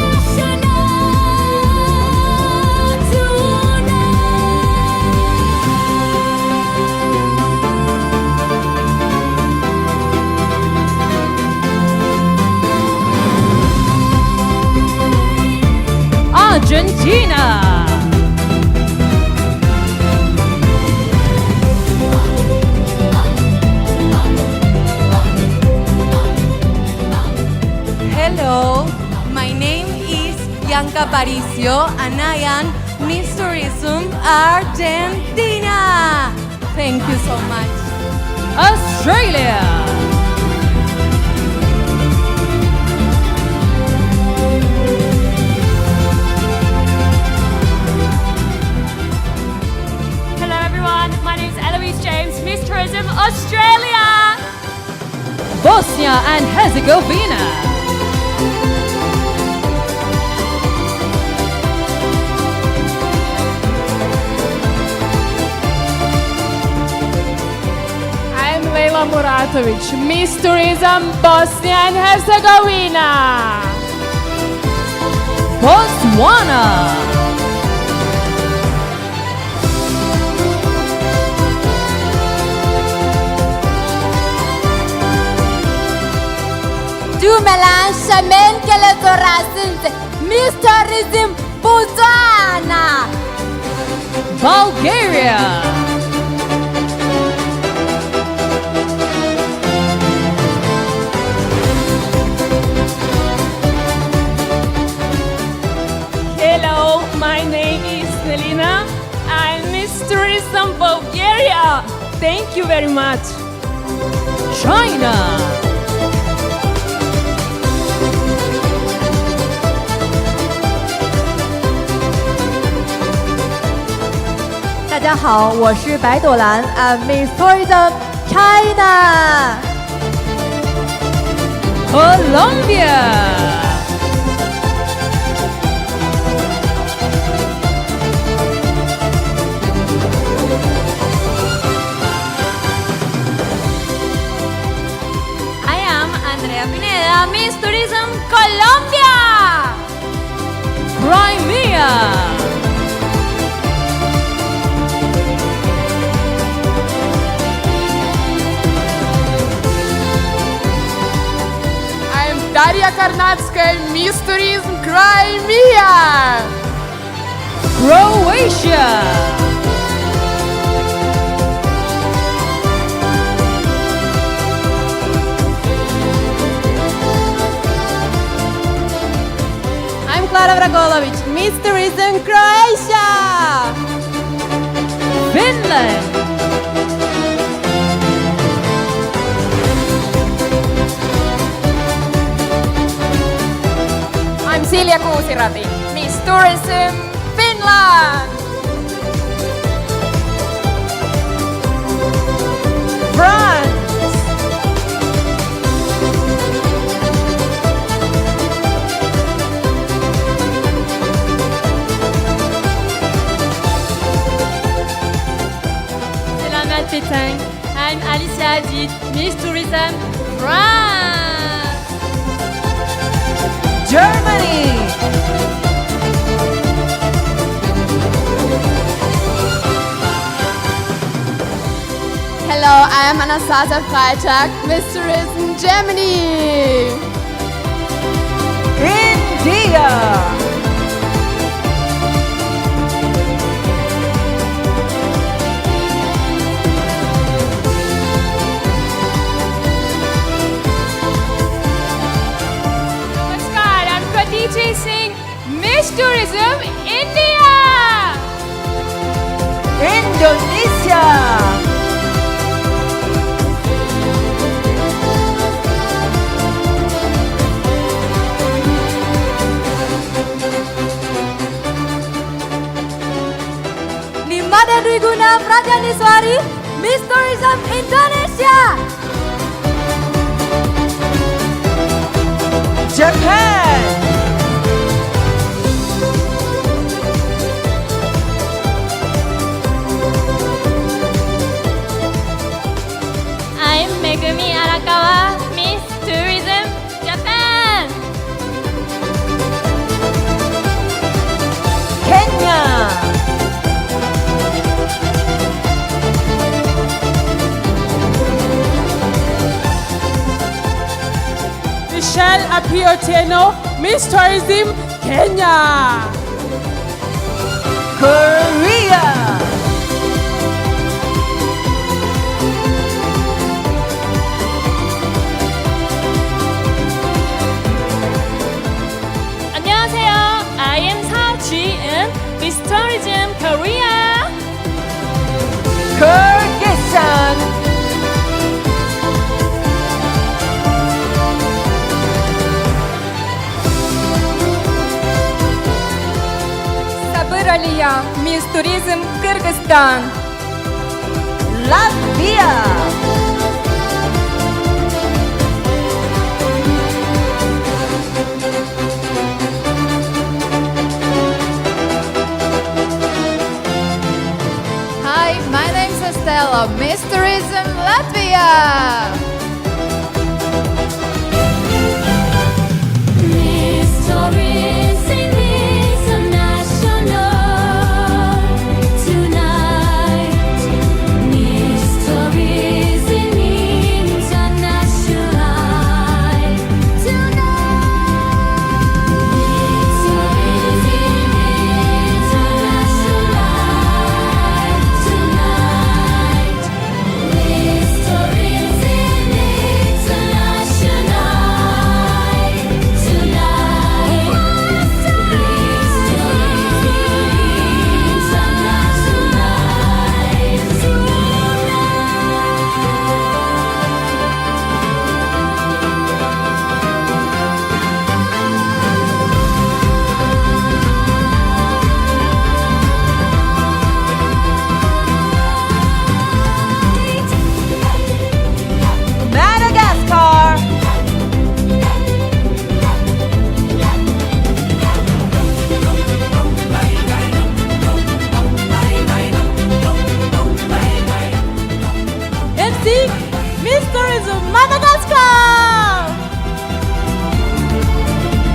Argentina. Hello, my name is Bianca Paricio and I am Miss Tourism Argentina. Thank you so much. Australia. Hello everyone, my name is Eloise James, Miss Tourism Australia. Bosnia and Herzegovina. I'm Leila Muratovic, Miss Tourism Bosnia and Herzegovina. Botswana. Du melange semaine que le Torasins, Miss Tourism Botswana. Bulgaria. 'Hello, my name is Selina. I'm Miss Tourism Bulgaria. Thank you very much. China. 大家好，我是白朵兰 ，I'm Miss Tourism China. Colombia. I am Andrea Pineda, Miss Tourism Colombia. Crimea. I'm Daria Karnatskaya, Miss Tourism Crimea. Croatia. I'm Clara Vragolovic, Miss Tourism Croatia. Finland. I'm Silja Kuusirati, Miss Tourism Finland. France. Selamat petang. I'm Alicia Hadid, Miss Tourism France. Germany. Hello, I am Anastasia Freitag, Miss Tourism Germany. India. Namaskar, I'm Khadija Singh, Miss Tourism India. Indonesia. Nimada Dwiguna Prajaniswari, Miss Tourism Indonesia. Japan. I'm Megumi Arakawa, Miss Tourism Japan. Kenya. Michelle Apiotieno, Miss Tourism Kenya. Korea. 안녕하세요. I am Seo Ji-eun, Miss Tourism Korea. Kyrgyz. Malaysia, Miss Tourism Kyrgyzstan. Latvia. Hi, my name is Estella, Miss Tourism Latvia.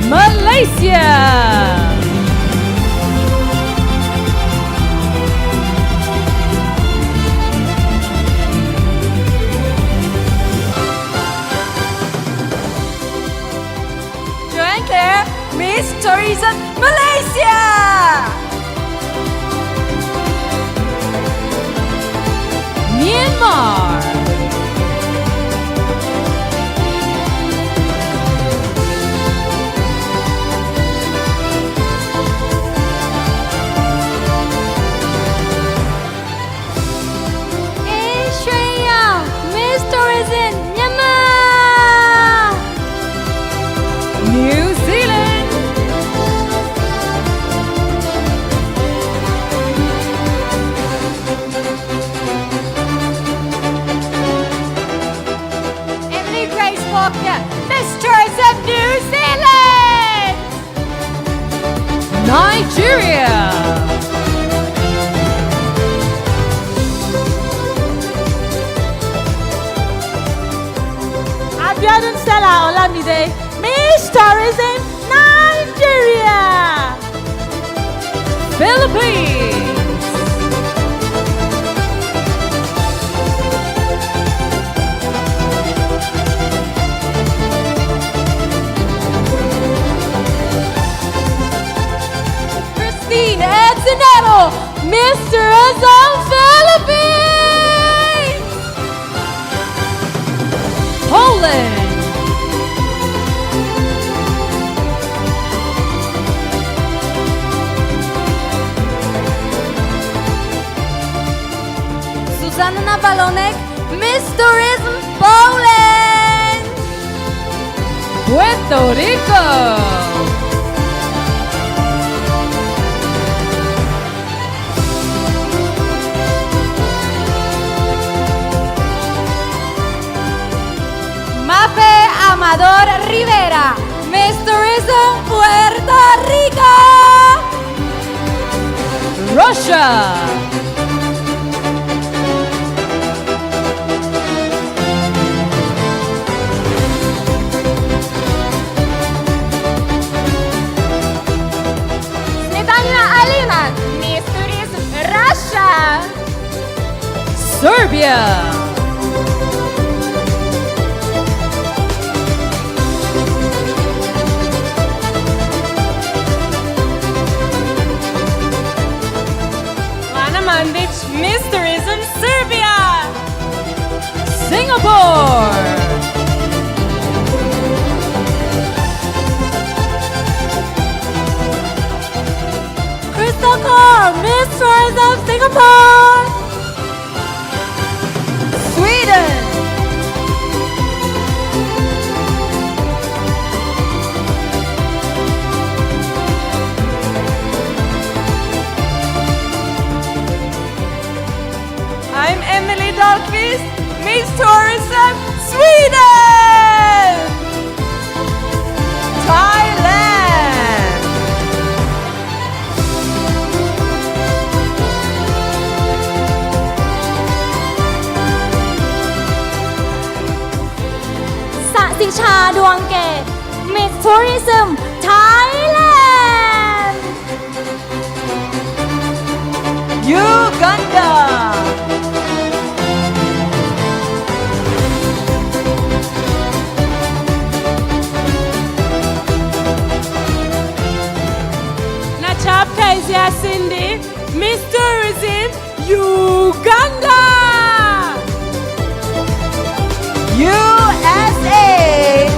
Malaysia. Joanne Claire, Miss Tourism Malaysia. Myanmar. New Zealand. Emily Grace Walker, Mistress of New Zealand. Nigeria. Abiodun Stella Olamide, Miss Tourism Nigeria. Philippines. Christine Edzinero, Miss Tourism Philippines. Poland. Susanna Nawalonek, Miss Tourism Poland. Puerto Rico. Mafe Amador Rivera, Miss Tourism Puerto Rico. Russia. Smetana Alina, Miss Tourism Russia. Serbia. Lana Mandic, Miss Tourism Serbia. Singapore. Crystal Core, Miss Tourism Singapore. Sweden. ดวงเกต Miss Tourism Thailand Uganda Nachapkaizia Cindy, Miss Tourism Uganda USA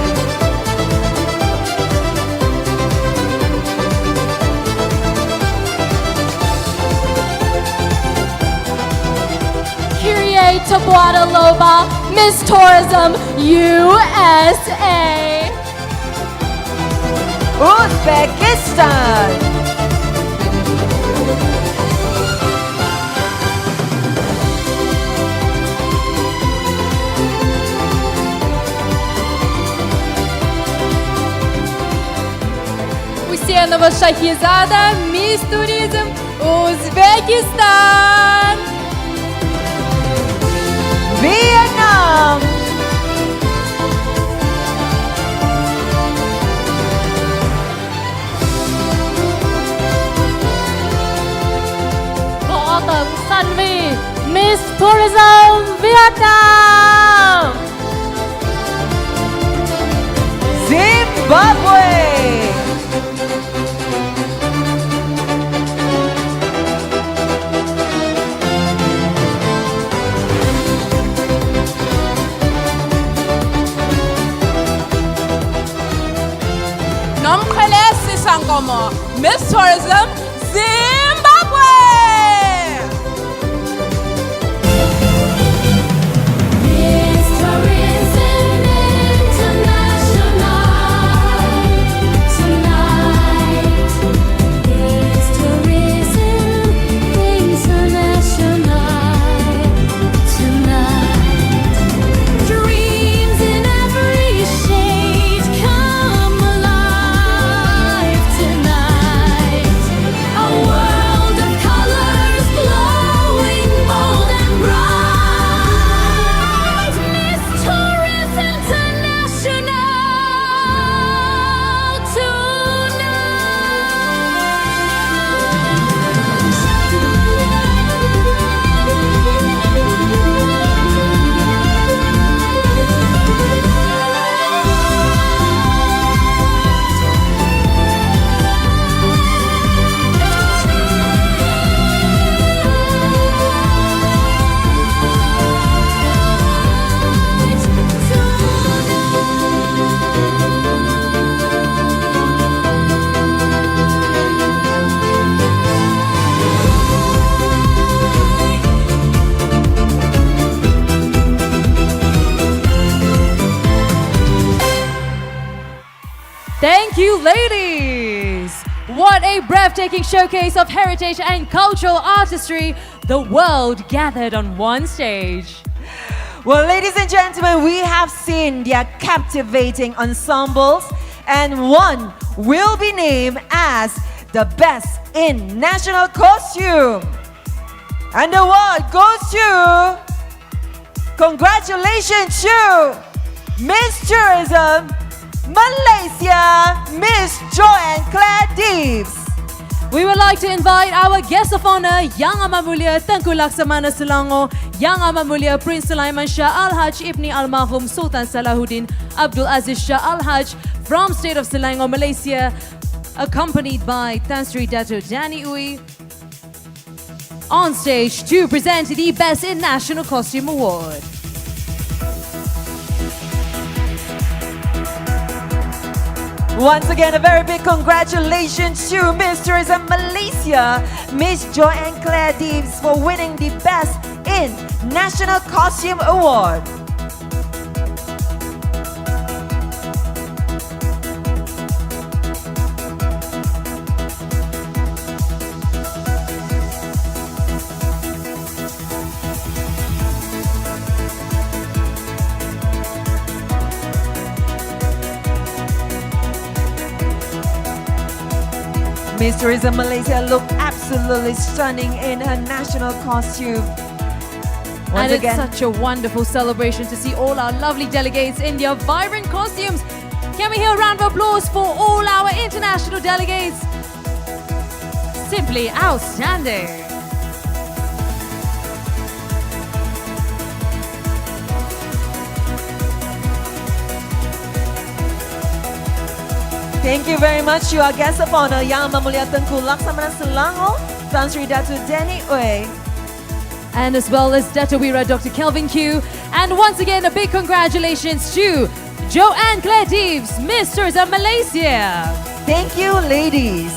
Kyrie Tabuadaloba, Miss Tourism USA Uzbekistan Huseynova Shahizada, Miss Tourism Uzbekistan Vietnam Võ Tấn Sunvi, Miss Tourism Vietnam Zimbabwe Nomkhele Sisangomo, Miss Tourism Zimbabwe Miss Tourism International tonight. Miss Tourism International tonight. Dreams in every shade come alive tonight. A world of colors glowing bold and bright. Miss Tourism International Thank you, ladies! What a breathtaking showcase of heritage and cultural artistry, the world gathered on one stage. Well, ladies and gentlemen, we have seen their captivating ensembles, and one will be named as the best in national costume. And the award goes to, congratulations to Miss Tourism Malaysia, Miss Joanne Claire Deeves. We would like to invite our guest of honor, Yang Amat Mulia Tengku Laksamana Selangor, Yang Amat Mulia Prince Sulaiman Shah Al-Haj Ibni Almarhum Sultan Salahuddin Abdul Aziz Shah Al-Haj from State of Selangor, Malaysia, accompanied by Tan Sri Dato Danny Uy, on stage to present the Best in National Costume Award. Once again, a very big congratulations to Miss Tourism Malaysia, Miss Joanne Claire Deeves, for winning the Best in National Costume Award. Miss Tourism Malaysia looked absolutely stunning in her national costume. And it's such a wonderful celebration to see all our lovely delegates in their vibrant costumes Can we hear a round of applause for all our international delegates? Simply outstanding. Thank you very much to our guest of honor, Yang Amat Tengku Laksamana Selangor, Tan Sri Datu Danny Ooi, and as well as Datawira Dr. Kelvin Q. And once again, a big congratulations to Joanne Claire Deeves, Miss Tourism Malaysia. Thank you, ladies.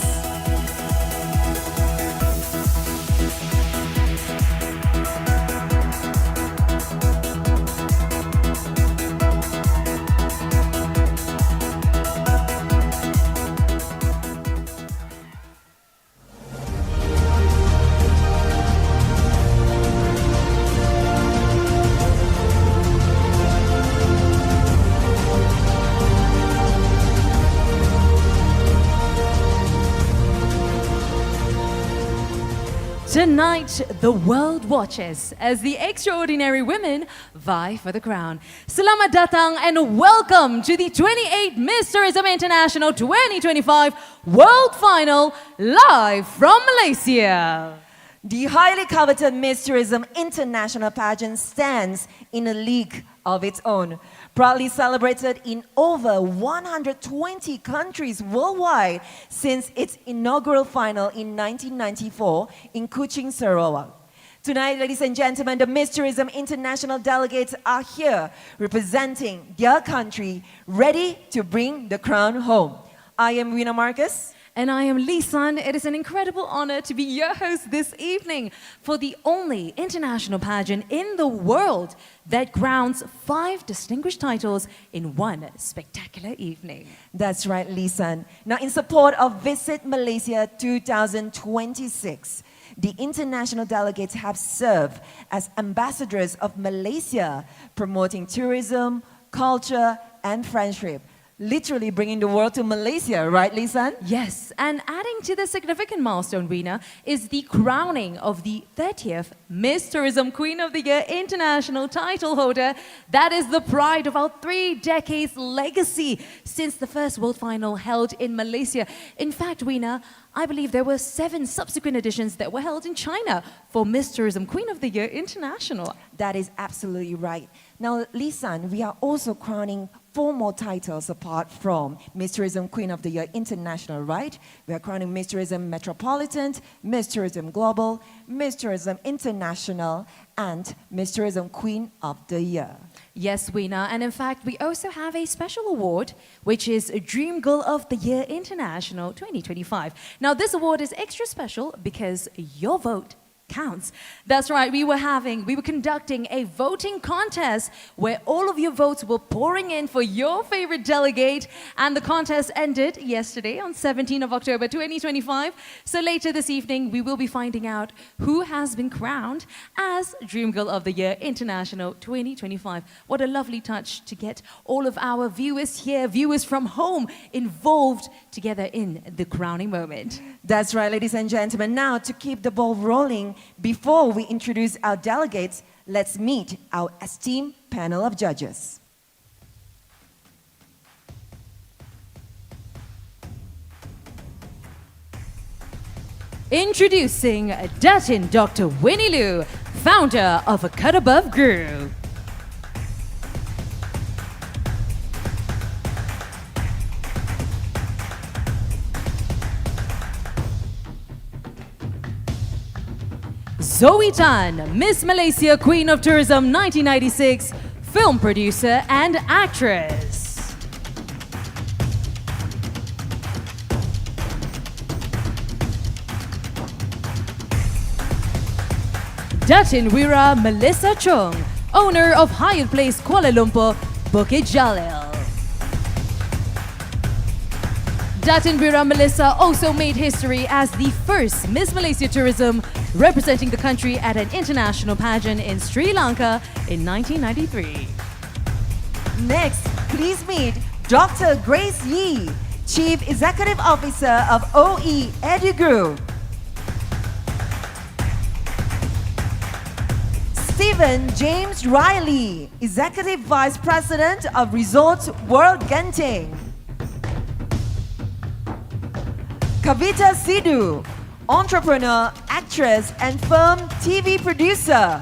Tonight, the world watches as the extraordinary women vie for the crown. Selamat datang and welcome to the 28th Miss Tourism International 2025 World Final, live from Malaysia. The highly coveted Miss Tourism International Pageant stands in a league of its own, proudly celebrated in over 120 countries worldwide since its inaugural final in 1994 in Kuching, Sarawak. Tonight, ladies and gentlemen, the Miss Tourism International delegates are here representing their country, ready to bring the crown home. I am Rina Marcus. And I am Lee Sun. It is an incredible honor to be your host this evening for the only international pageant in the world that crowns 5 distinguished titles in one spectacular evening. That's right, Lee Sun. Now, in support of Visit Malaysia 2026, the international delegates have served as ambassadors of Malaysia, promoting tourism, culture, and friendship. Literally bringing the world to Malaysia, right, Lisan? Yes, and adding to the significant milestone, Rina, is the crowning of the 30th Miss Tourism Queen of the Year International title holder. That is the pride of our 3 decades legacy since the first World Final held in Malaysia. In fact, Rina, I believe there were 7 subsequent editions that were held in China for Miss Tourism Queen of the Year International. That is absolutely right. Now, Lisan, we are also crowning 4 more titles apart from Miss Tourism Queen of the Year International, right? We are crowning Miss Tourism Metropolitan, Miss Tourism Global, Miss Tourism International, and Miss Tourism Queen of the Year. Yes, Weena, and in fact, we also have a special award, which is Dream Girl of the Year International 2025. Now, this award is extra special because your vote counts. That's right, we were conducting a voting contest where all of your votes were pouring in for your favorite delegate, and the contest ended yesterday on 17th of October 2025. So later this evening, we will be finding out who has been crowned as Dream Girl of the Year International 2025. What a lovely touch to get all of our viewers here, viewers from home, involved together in the crowning moment. That's right, ladies and gentlemen. Now, to keep the ball rolling, before we introduce our delegates, let's meet our esteemed panel of judges. Introducing Datin Dr. Winnie Liu, founder of A Cut Above Group. Zoe Tan, Miss Malaysia Queen of Tourism 1996, film producer and actress. Datin Wira Melissa Chung, owner of Hyatt Place Kuala Lumpur, Bukit Jalil. Datin Wira Melissa also made history as the first Miss Malaysia Tourism, representing the country at an international pageant in Sri Lanka in 1993. Next, please meet Dr. Grace Yee, Chief Executive Officer of OE Edu Group. Stephen James Riley, Executive Vice President of Resorts World Genting. Kavita Sidhu, entrepreneur, actress, and film TV producer.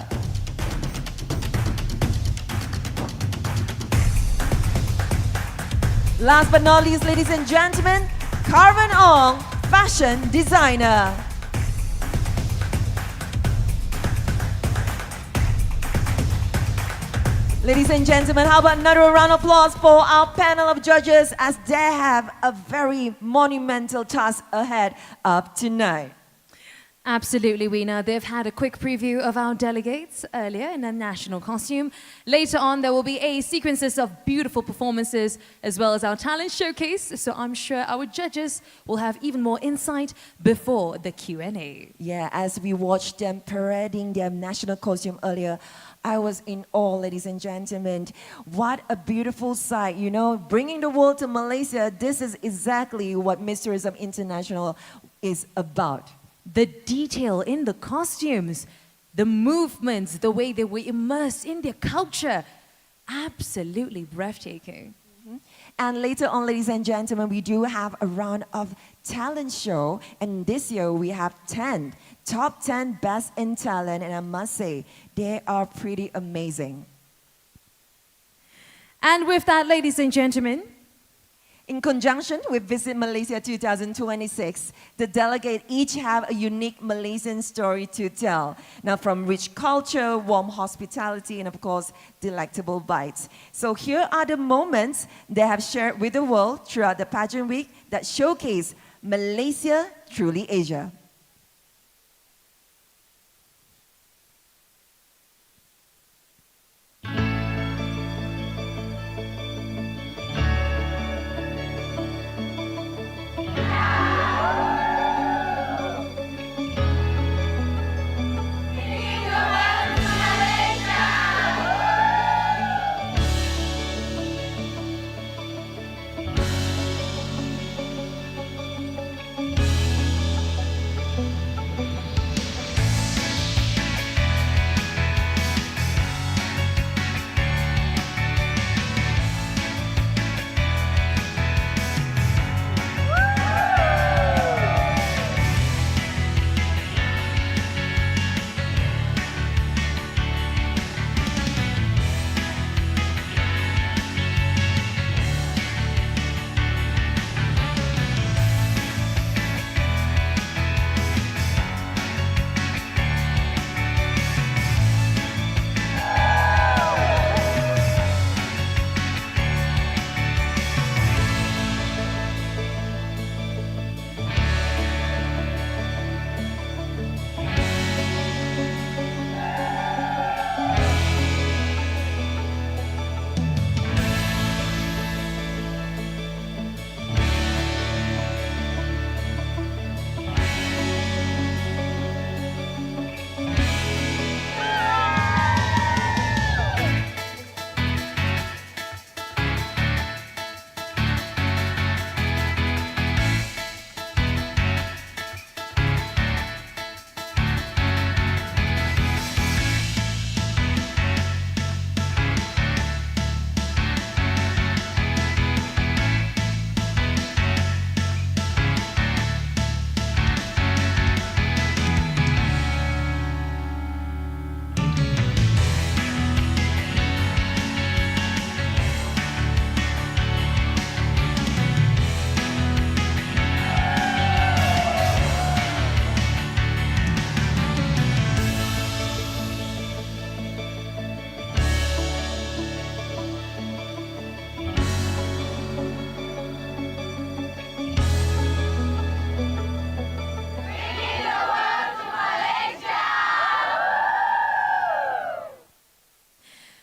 Last but not least, ladies and gentlemen, Carmen Ong, fashion designer. Ladies and gentlemen, how about another round of applause for our panel of judges as they have a very monumental task ahead of tonight. Absolutely, Weena. They've had a quick preview of our delegates earlier in their national costume. Later on, there will be a sequences of beautiful performances as well as our talent showcase. So I'm sure our judges will have even more insight before the Q&A. Yeah, as we watched them parading their national costume earlier, I was in awe, ladies and gentlemen. What a beautiful sight, you know, bringing the world to Malaysia. This is exactly what Miss Tourism International is about. The detail in the costumes, the movements, the way they were immersed in their culture, absolutely breathtaking. And later on, ladies and gentlemen, we do have a round of talent show. And this year we have top 10 best in talent. And I must say, they are pretty amazing. And with that, ladies and gentlemen, in conjunction with Visit Malaysia 2026, the delegates each have a unique Malaysian story to tell. Now, from rich culture, warm hospitality, and of course, delectable bites. So here are the moments they have shared with the world throughout the pageant week that showcase Malaysia, truly Asia.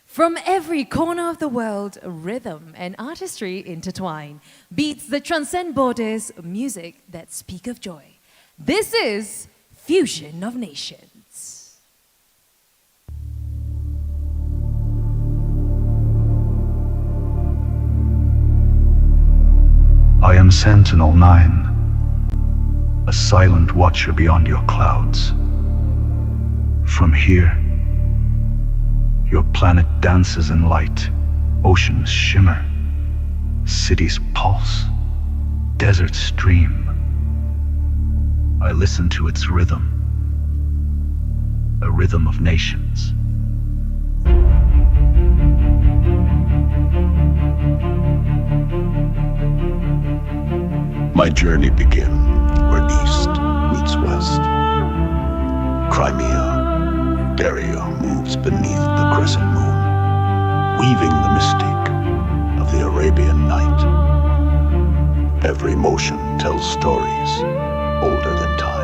From every corner of the world, rhythm and artistry intertwine. Beats that transcend borders, music that speak of joy. This is Fusion of Nations. I am Sentinel-9, a silent watcher beyond your clouds. From here, your planet dances in light, oceans shimmer, cities pulse, deserts stream, I listen to its rhythm, a rhythm of nations. My journey begins where east meets west. Crimea, Daria moves beneath the crescent moon, weaving the mystique of the Arabian night. Every motion tells stories older than time.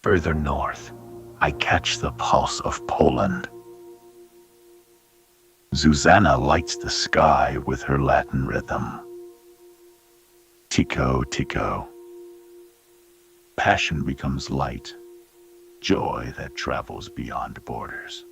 Further north, I catch the pulse of Poland. Zuzanna lights the sky with her Latin rhythm. Tico, tico. Passion becomes light, joy that travels beyond borders.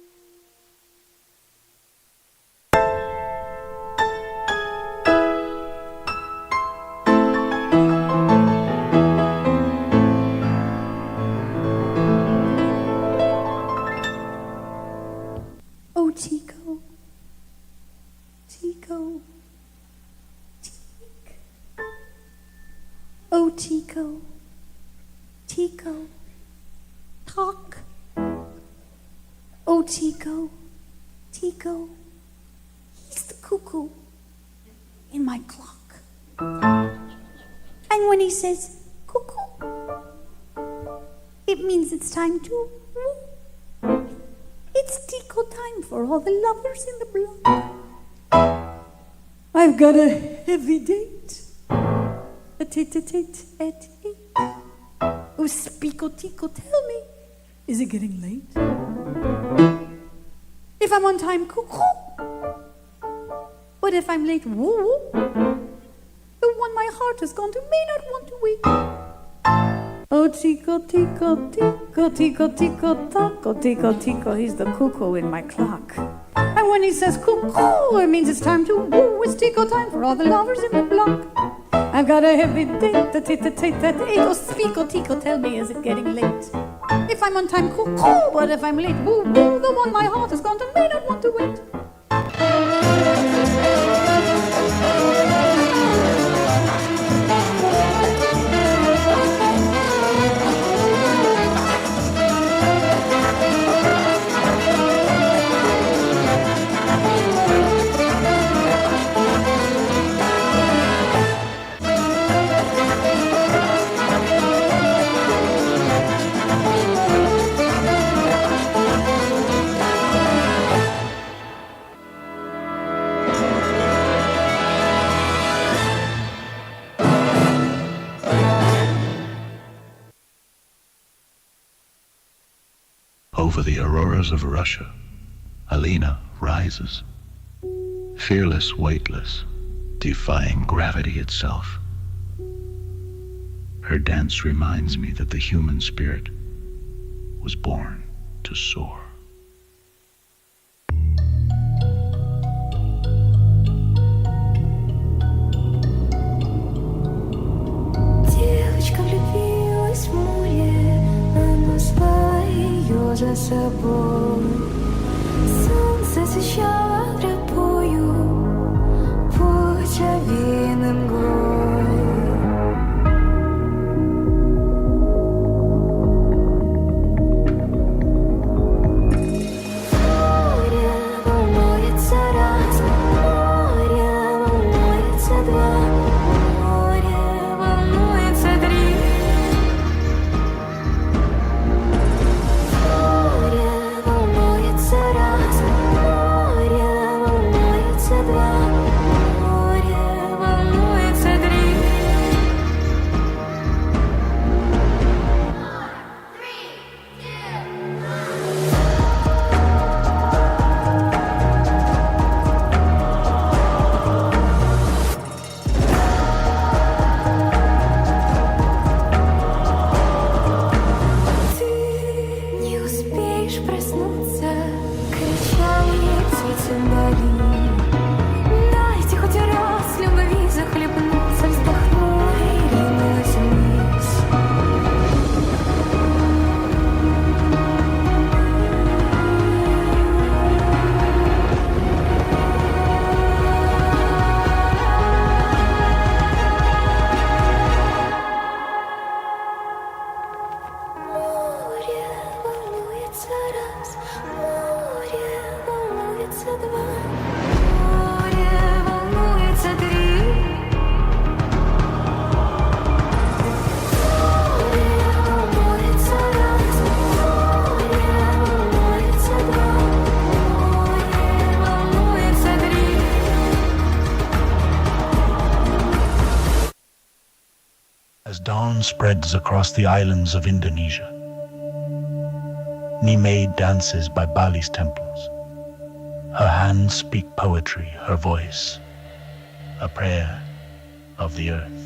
Oh, Tico, Tico, Tico. Oh, Tico, Tico, talk. Oh, Tico, Tico, he's the cuckoo in my clock. And when he says cuckoo, it means it's time to woo. It's Tico time for all the lovers in the block. I've got a heavy date. A tete-a-tete at 8. Oh, Spico Tico, tell me, is it getting late? If I'm on time, cuckoo. But if I'm late, woo woo. The one my heart has gone to may not want to wait. Oh, Tico, Tico, Tico, Tico, Tico, Taco, Tico, Tico, he's the cuckoo in my clock. And when he says cuckoo, it means it's time to woo. It's Tico time for all the lovers in the block. I've got a heavy date, the tit-a-tate at 8. Oh, Spico, Tico, tell me, is it getting late? If I'm on time, cuckoo, but if I'm late, woo, woo, the one my heart has gone to may not want to wait. Over the auroras of Russia, Alina rises, fearless, weightless, defying gravity itself. Her dance reminds me that the human spirit was born to soar. Девочка влюбилась в море, она звала ее за собой. Солнце освещало тропою, путь овеян мглой. Море волнуется раз, море волнуется два, море волнуется три. Море волнуется раз, море волнуется два, море волнуется три. Ты не успеешь проснуться, кричали птицы вдали. Дайте хоть раз любви захлебнуться, вздохнула и ринулась вниз. Море волнуется раз, море волнуется два, море волнуется три. Море волнуется раз, море волнуется два, море волнуется три. As dawn spreads across the islands of Indonesia, Nimei dances by Bali's temples. Her hands speak poetry, her voice, a prayer of the earth.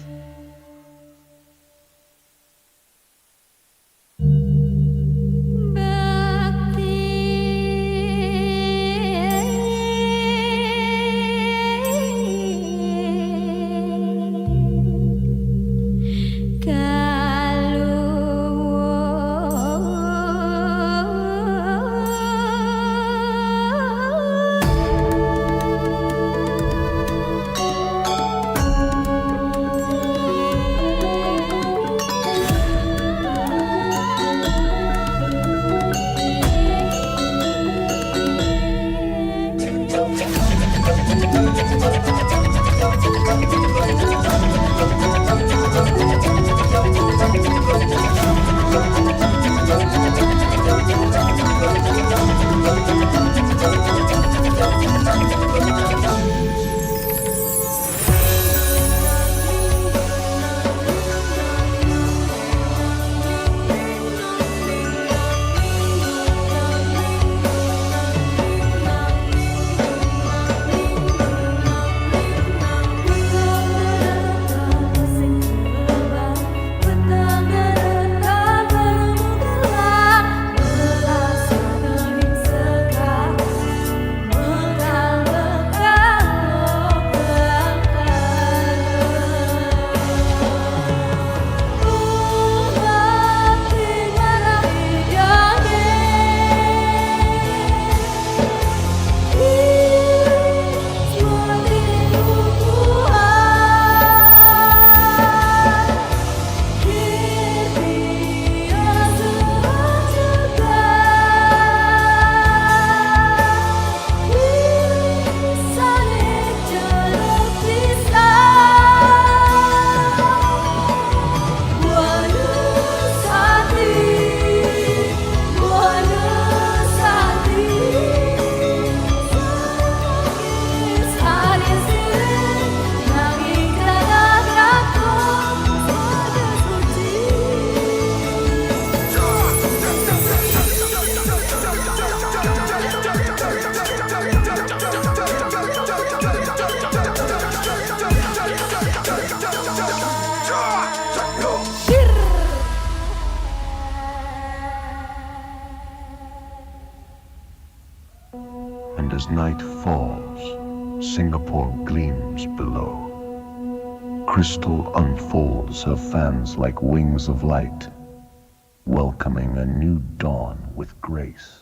And as night falls, Singapore gleams below. Crystal unfolds her fans like wings of light, welcoming a new dawn with grace.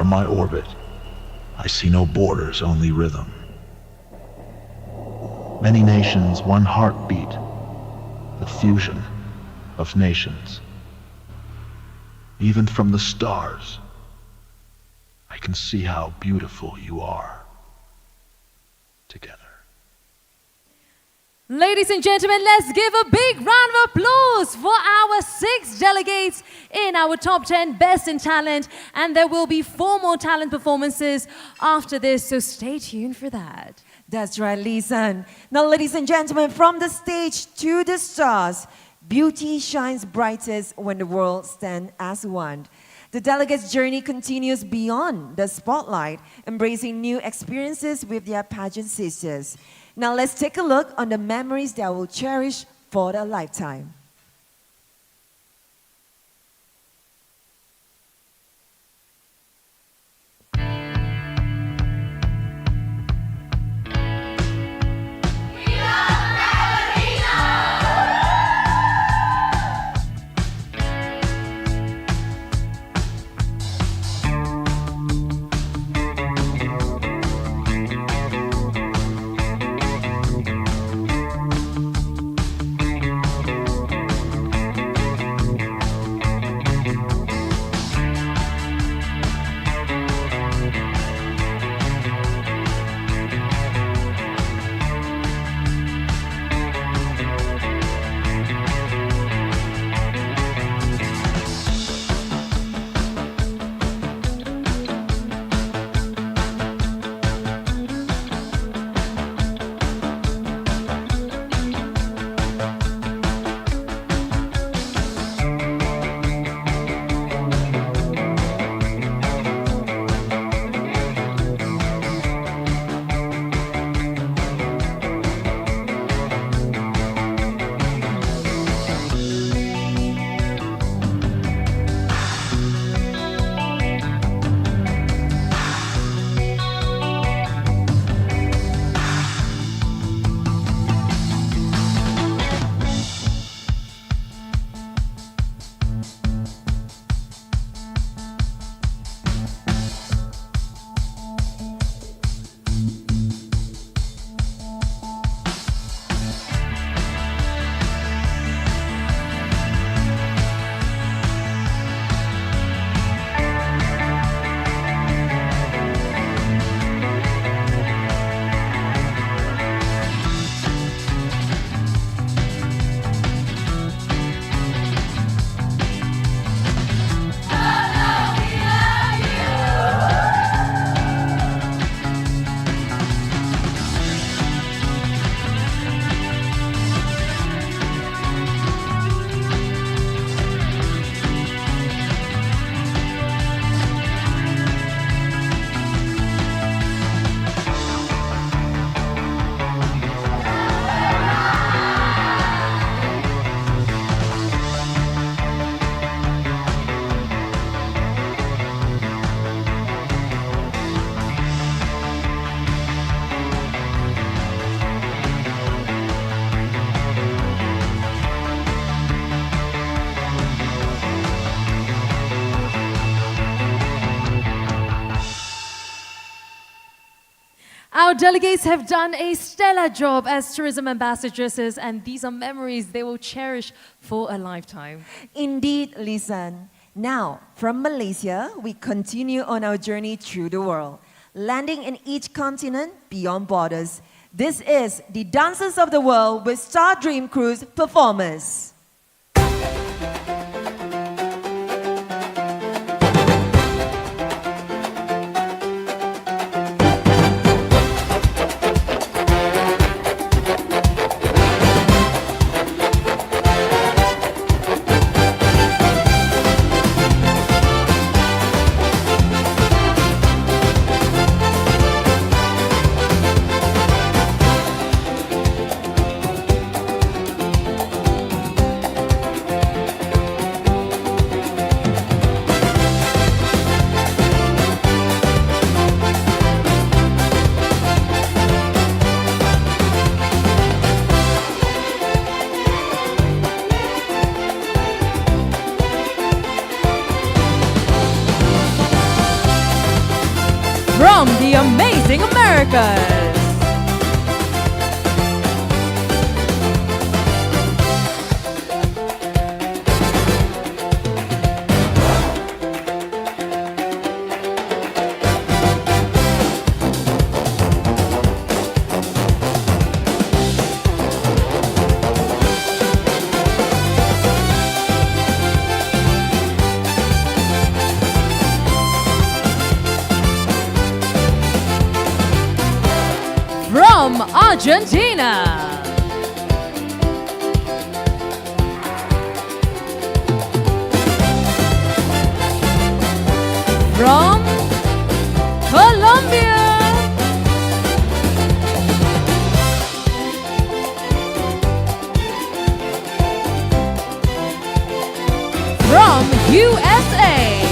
from my orbit, I see no borders, only rhythm. Many nations, one heartbeat, the fusion of nations. Even from the stars, I can see how beautiful you are together. Ladies and gentlemen, let's give a big round of applause for our 6 delegates in our top 10 Best in Talent. And there will be 4 more talent performances after this, so stay tuned for that. That's right, Lisan. Now, ladies and gentlemen, from the stage to the stars, beauty shines brightest when the world stands as one. The delegates' journey continues beyond the spotlight, embracing new experiences with their pageant sisters. Now let's take a look on the memories they will cherish for their lifetime. Our delegates have done a stellar job as tourism ambassadresses, and these are memories they will cherish for a lifetime. Indeed, Lisan. Now, from Malaysia, we continue on our journey through the world, landing in each continent beyond borders. This is the Dancers of the World with Star Dream Cruise performers. Amazing Americas. From Argentina. From Colombia. From USA.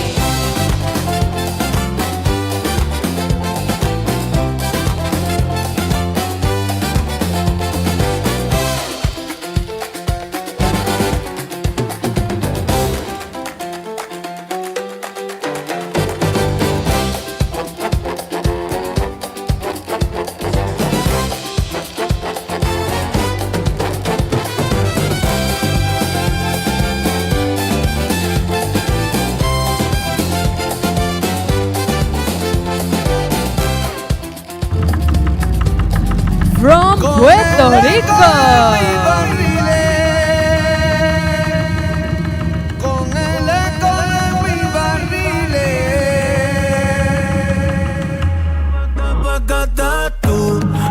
From Puerto Rico.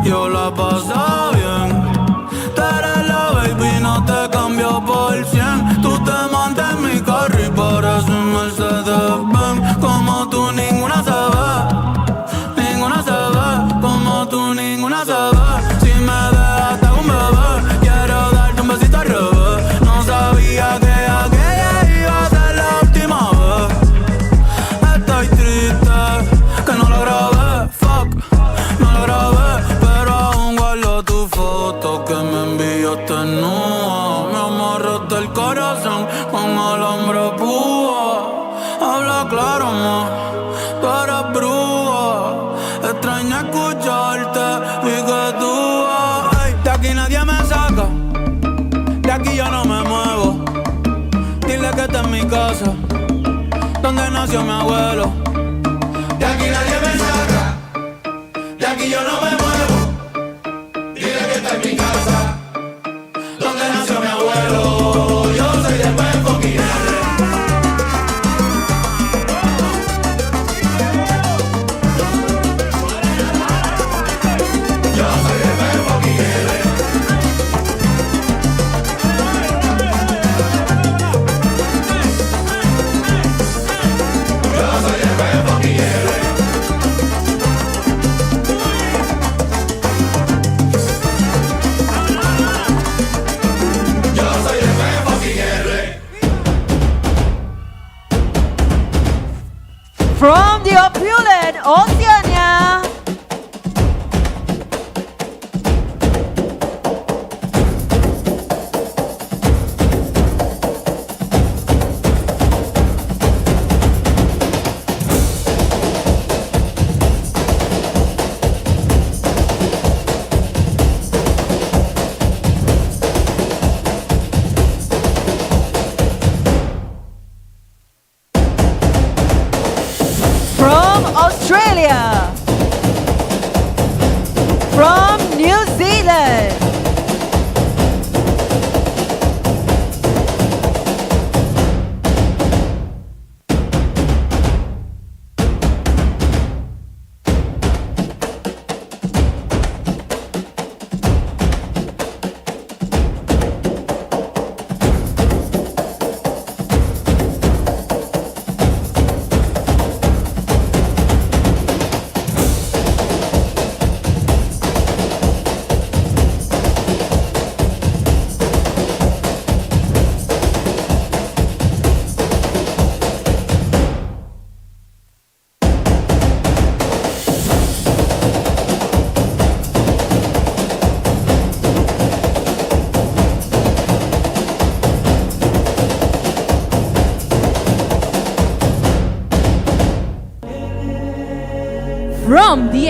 Yo la paso bien. Tú eres la baby, no te cambio por 100. Tú te montas en mi carro y pareces un Mercedes-Benz. Como tú ninguna se ve, ninguna se ve. Como tú ninguna se ve. Si me dejas te hago un bebé. Quiero darte un besito al revés. No sabía que aquella iba a ser la última vez. Estoy triste que no lo grabé, fuck, no lo grabé. Pero aún guardo tu foto que me enviaste nua. Me amarraste el corazón con alambre púa. Habla claro, ma, tú eres bruja. Extraño escucharte y que tú ay, de aquí nadie me saca, de aquí yo no me muevo. Dile que esta es mi casa, donde nació mi abuelo. De aquí nadie me saca, de aquí yo no me muevo. Dile que esta es mi casa, donde nació mi abuelo. Yo soy de Memento. From the opulent Oceania. From Australia.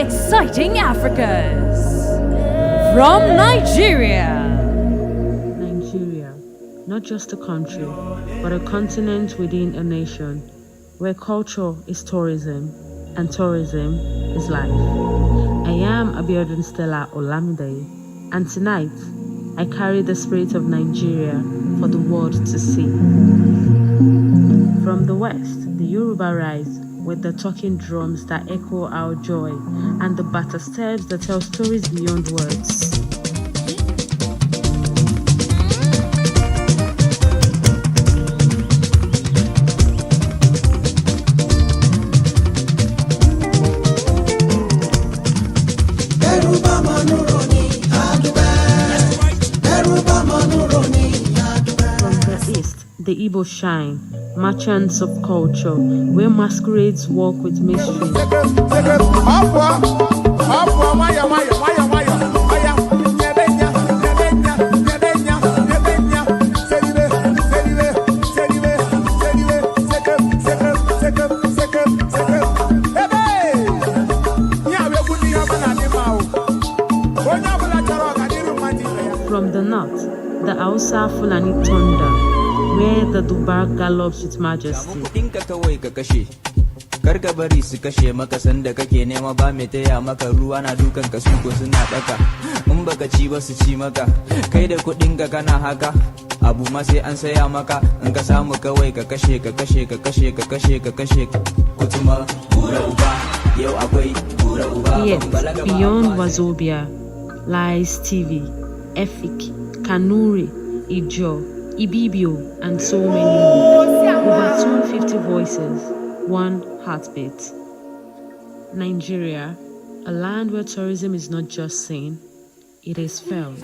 exciting Africas. From Nigeria. Nigeria, not just a country, but a continent within a nation, where culture is tourism and tourism is life. I am Abiodun Stella Olamide, and tonight I carry the spirit of Nigeria for the world to see. From the west, the Yoruba rise with the talking drums that echo our joy and the batter steps that tell stories beyond words. The Igbo shine, merchants of culture, where masquerades walk with mystery. From the north, the Hausa Fulani thunder, where the Dubar gallops with majesty. Karka bari su kashe maka sanda kake nema ba mai taya maka ruwa na dukan ka suko suna daka in baka ci ba su ci maka kai da kudin ka kana haka abu ma sai an saya maka in ka samu kawai ka kashe ka kashe ka kashe ka kashe ka kashe kutuma gura uba yau akwai gura uba. Yet beyond Wazobia lies TV, Efik, Kanuri, Ijo, Ibibio, and so many more. Over 250 voices, one heartbeat. Nigeria, a land where tourism is not just seen, it is felt.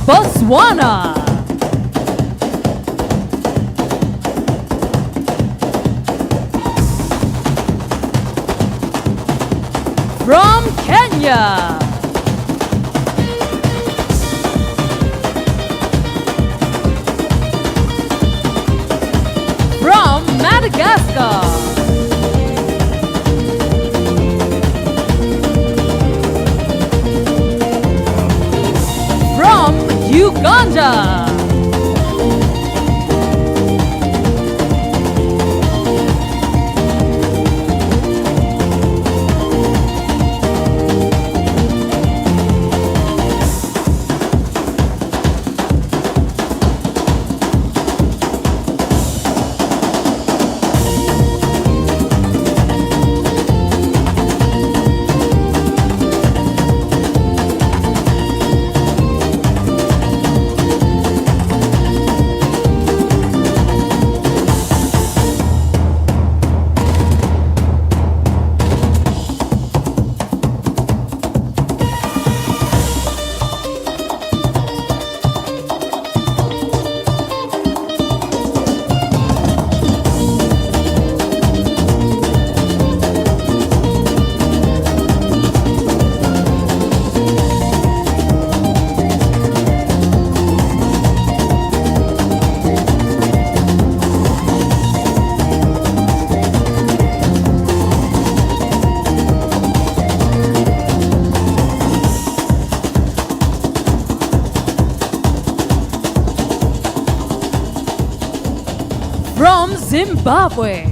Botswana. From Kenya. From Madagascar. Uganda. From Zimbabwe.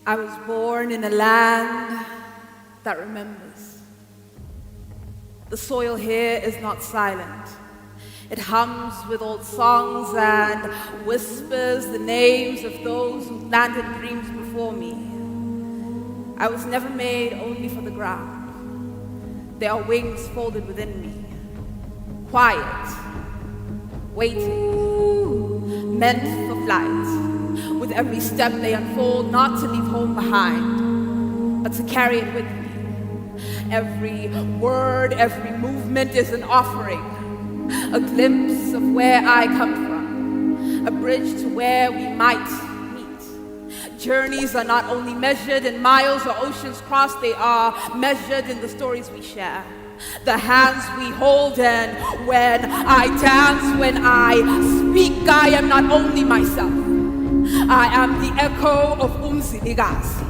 I was born in a land that remembers. The soil here is not silent. It hums with old songs and whispers the names of those who planted dreams before me. I was never made only for the ground. There are wings folded within me, quiet, waiting, meant for flight. With every step they unfold, not to leave home behind, but to carry it with me. Every word, every movement is an offering, a glimpse of where I come from, a bridge to where we might meet. Journeys are not only measured in miles or oceans crossed, they are measured in the stories we share, the hands we hold, and when I dance, when I speak, I am not only myself. I am the echo of Umziligazi,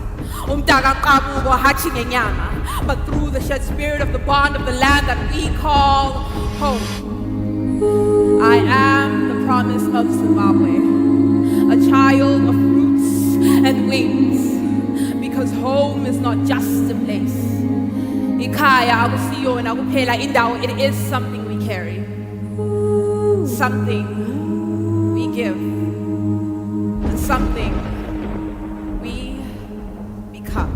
but through the shed spirit of the bond of the land that we call home. I am the promise of Zimbabwe, a child of roots and wings, because home is not just a place. Ikaya, akusiyo and akuphela indawo, it is something we carry, something we give, and something we become.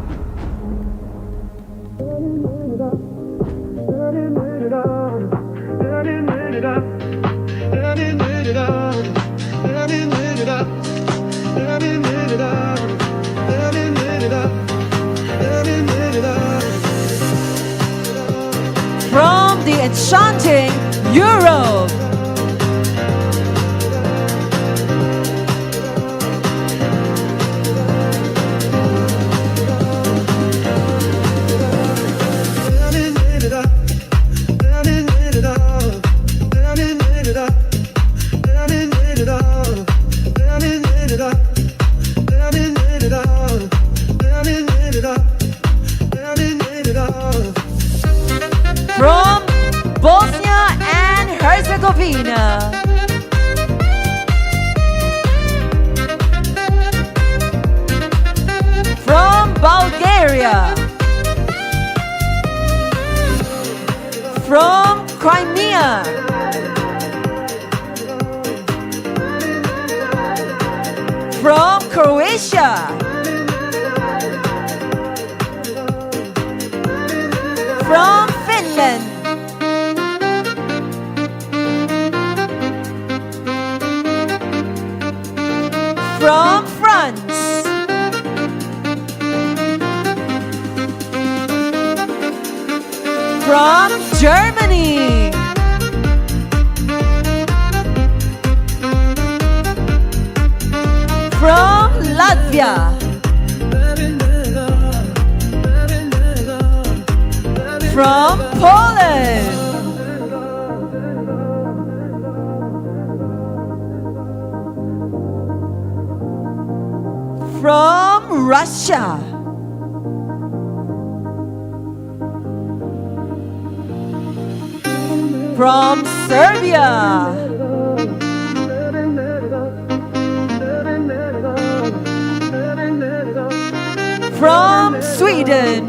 From the enchanting Europe, from Bosnia and Herzegovina, from Bulgaria, from Crimea, from Croatia, from Finland, from France, from Germany, from Latvia, from Poland, from Russia, from Serbia, from Sweden,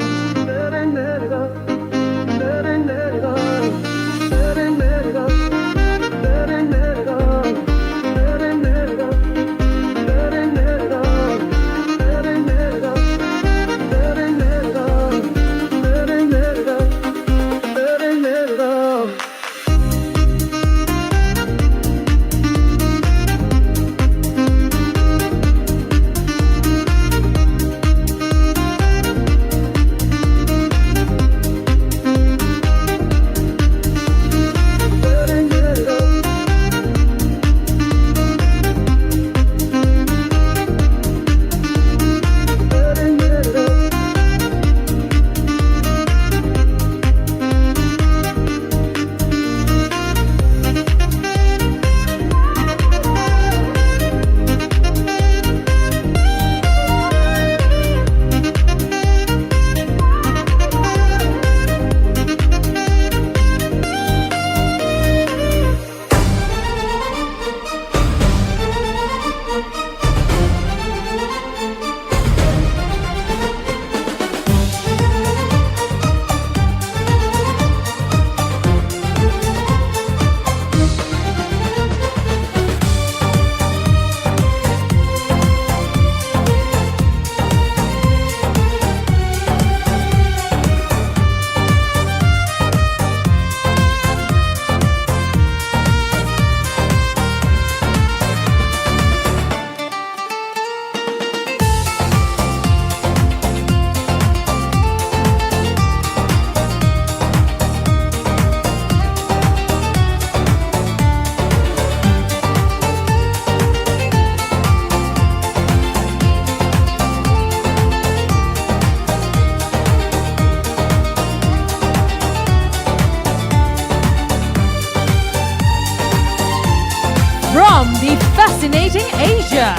Asia.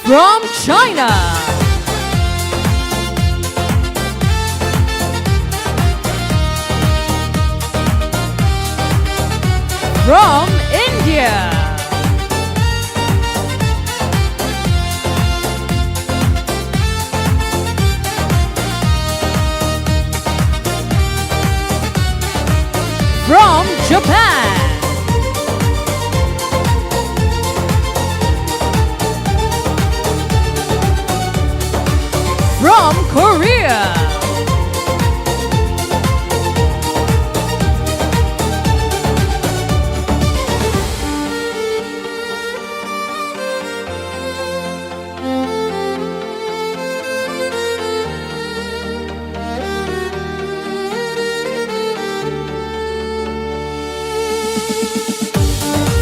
From China. From India. From Japan. From Korea.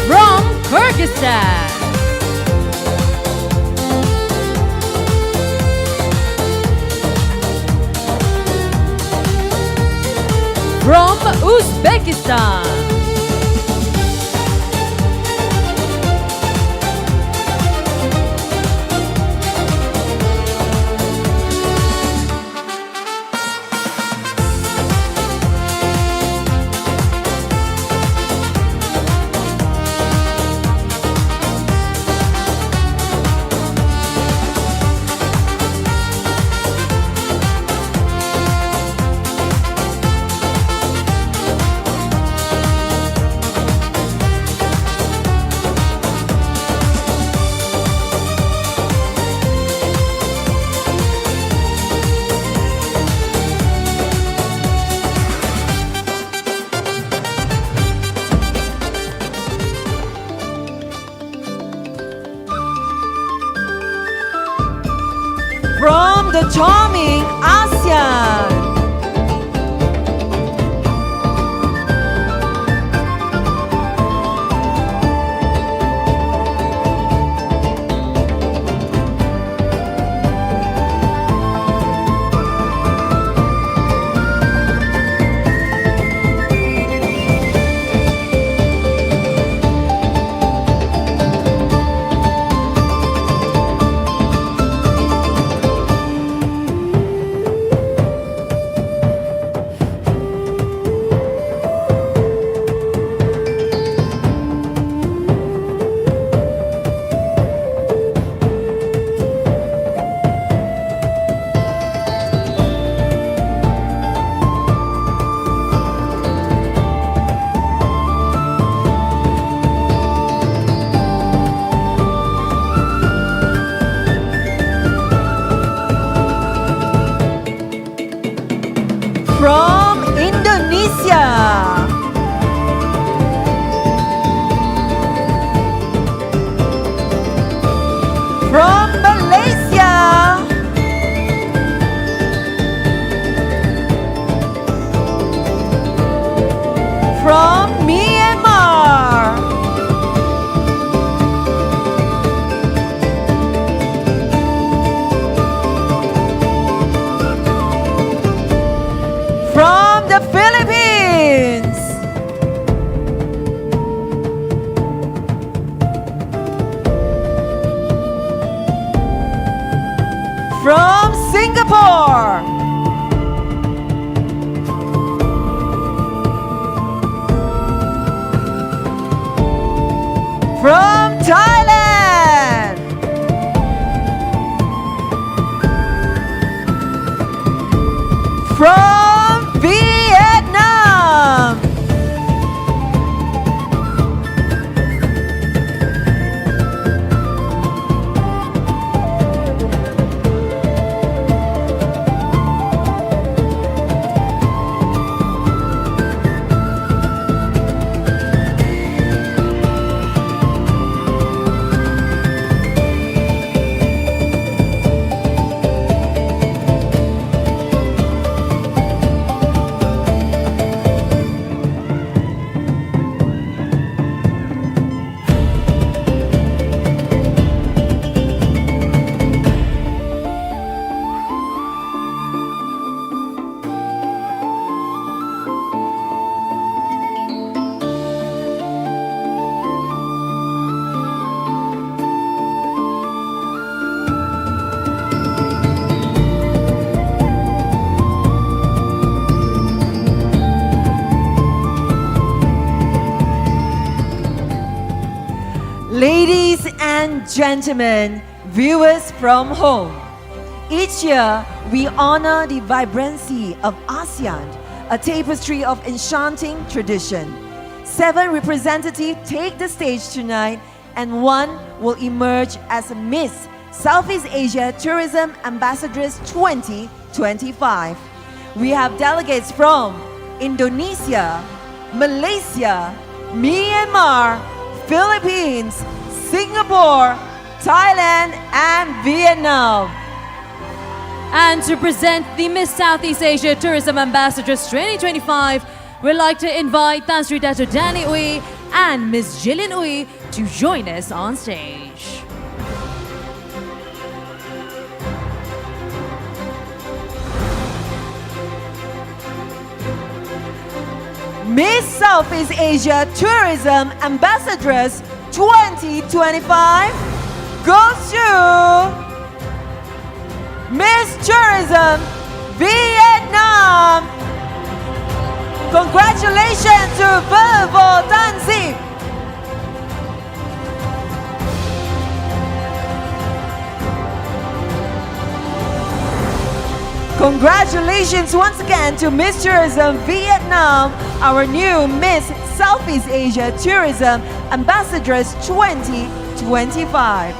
From Kyrgyzstan. From Uzbekistan. From the charming ASEAN. From Indonesia. From Malaysia. From Myanmar. From the Philippines. From Singapore. From Thailand. From Vietnam. Ladies and gentlemen, viewers from home, each year we honor the vibrancy of ASEAN, a tapestry of enchanting tradition. 7 representatives take the stage tonight, and 1 will emerge as Miss Southeast Asia Tourism Ambassadress 2025. We have delegates from Indonesia, Malaysia, Myanmar, Philippines, Singapore, Thailand, and Vietnam. And to present the Miss Southeast Asia Tourism Ambassadress 2025, we'd like to invite Tan Sri Dato Danny Uy and Miss Jillian Uy to join us on stage. Miss Southeast Asia Tourism Ambassadress 2025 goes to Miss Tourism Vietnam. Congratulations to Velvo Tanzi. Congratulations once again to Miss Tourism Vietnam, our new Miss Southeast Asia Tourism Ambassadress 2025.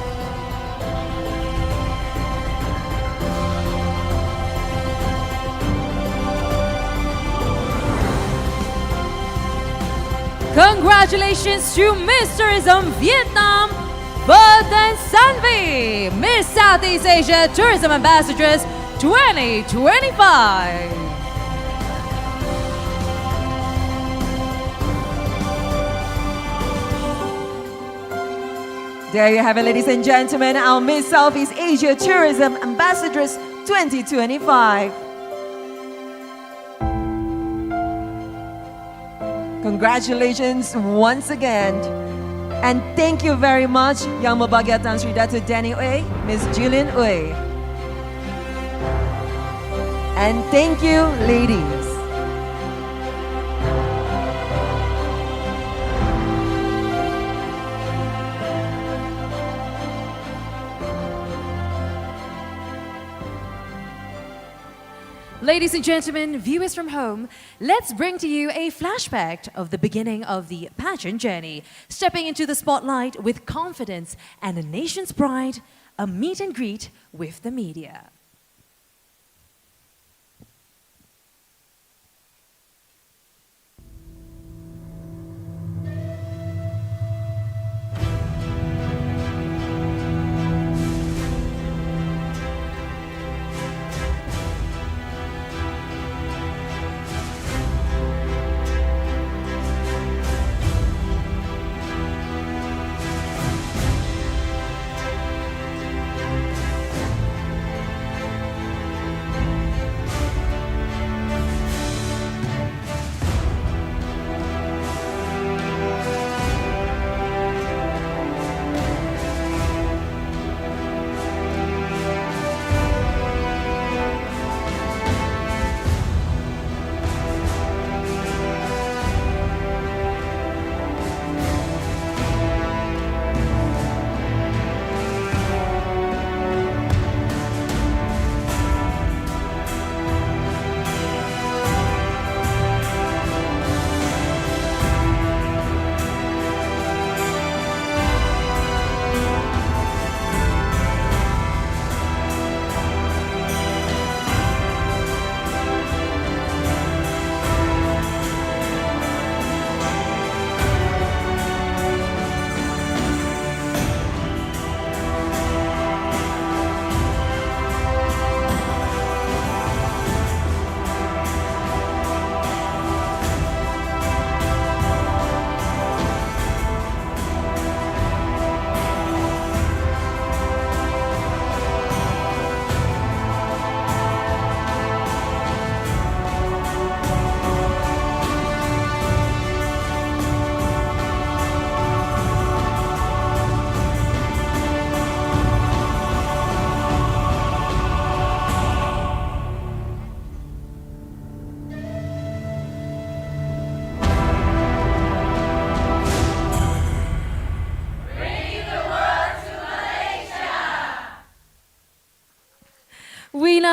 Congratulations to Miss Tourism Vietnam, Bhutan Sanvi, Miss Southeast Asia Tourism Ambassadress 2025. There you have it, ladies and gentlemen, our Miss Southeast Asia Tourism Ambassadress 2025. Congratulations once again. And thank you very much, Yang Mabagyat Tan Sri Dato Danny Uy, Miss Jillian Uy. And thank you, ladies. Ladies and gentlemen, viewers from home, let's bring to you a flashback of the beginning of the pageant journey. Stepping into the spotlight with confidence and a nation's pride, a meet and greet with the media.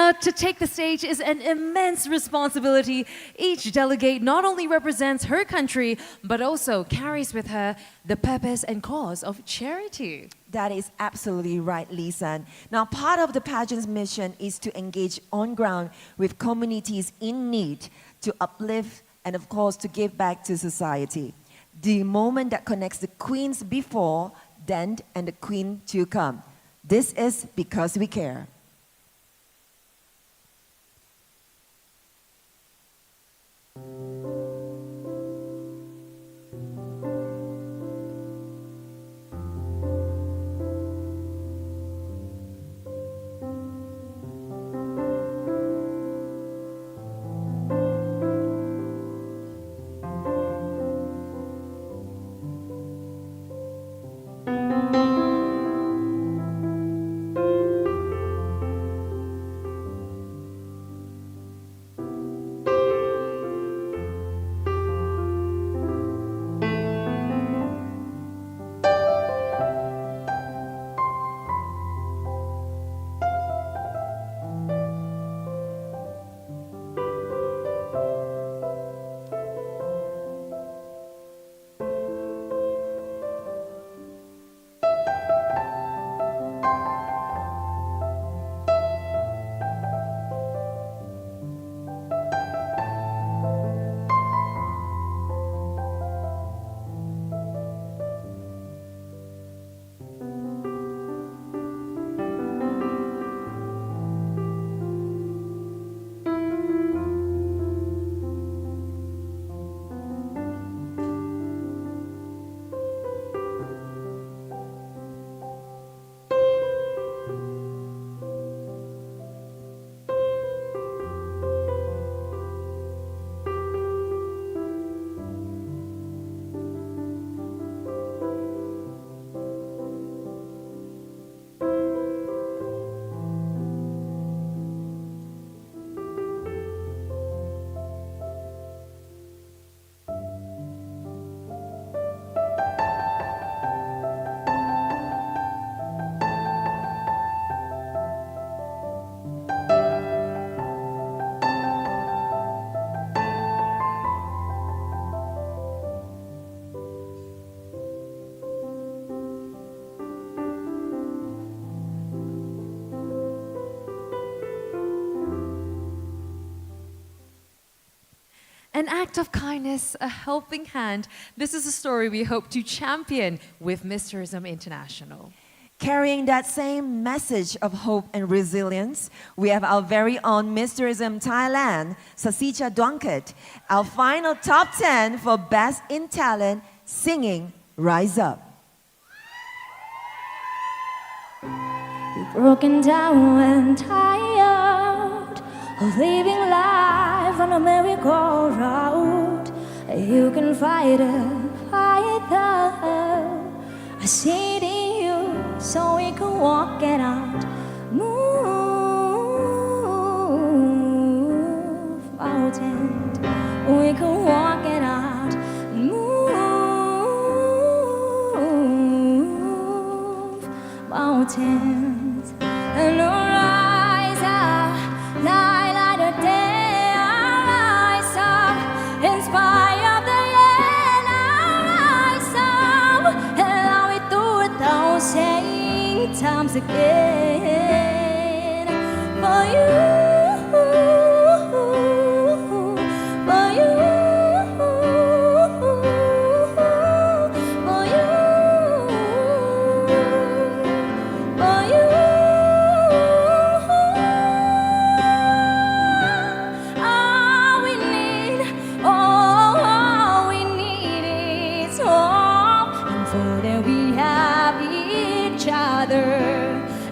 Now, to take the stage is an immense responsibility. Each delegate not only represents her country, but also carries with her the purpose and cause of charity. That is absolutely right, Lisa. Now, part of the pageant's mission is to engage on ground with communities in need, to uplift and, of course, to give back to society. The moment that connects the queens before, then, and the queen to come. This is because we care. An act of kindness, a helping hand. This is a story we hope to champion with Miss Tourism International. Carrying that same message of hope and resilience, we have our very own Miss Tourism Thailand, Sasicha Dwanket, our final top 10 for Best in Talent, Singing Rise Up. You're broken down and tired of living life on a merry-go-round. You can fight it, I see it in you, so we can walk it out. Move mountains, we can walk it out. Move mountains, and rise up, light the day, rise up, inspire the end, rise up, and now we do it 1,000 times again for you.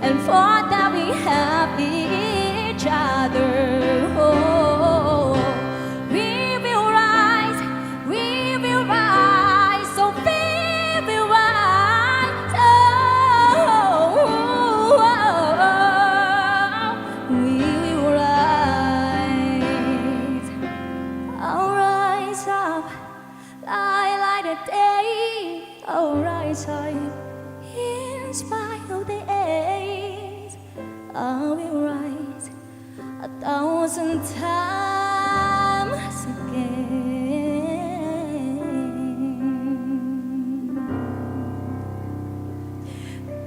And for that we have each other. Oh, we will rise, so we will rise. Oh, we will rise. I'll rise up, light the day. I'll rise up. In spite of the age, I will rise. 1,000 times again.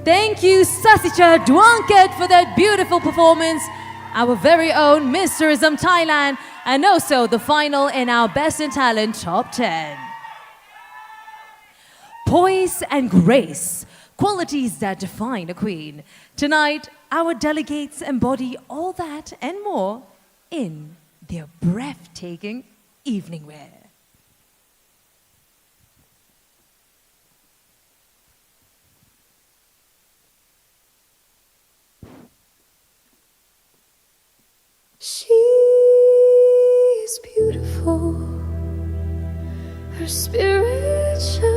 Thank you, Sasicha Dwanket, for that beautiful performance. Our very own Miss Tourism Thailand, and also the final in our Best in Talent Top 10. Poise and grace, qualities that define a queen. Tonight, our delegates embody all that and more in their breathtaking evening wear. She's beautiful, her spirit shines,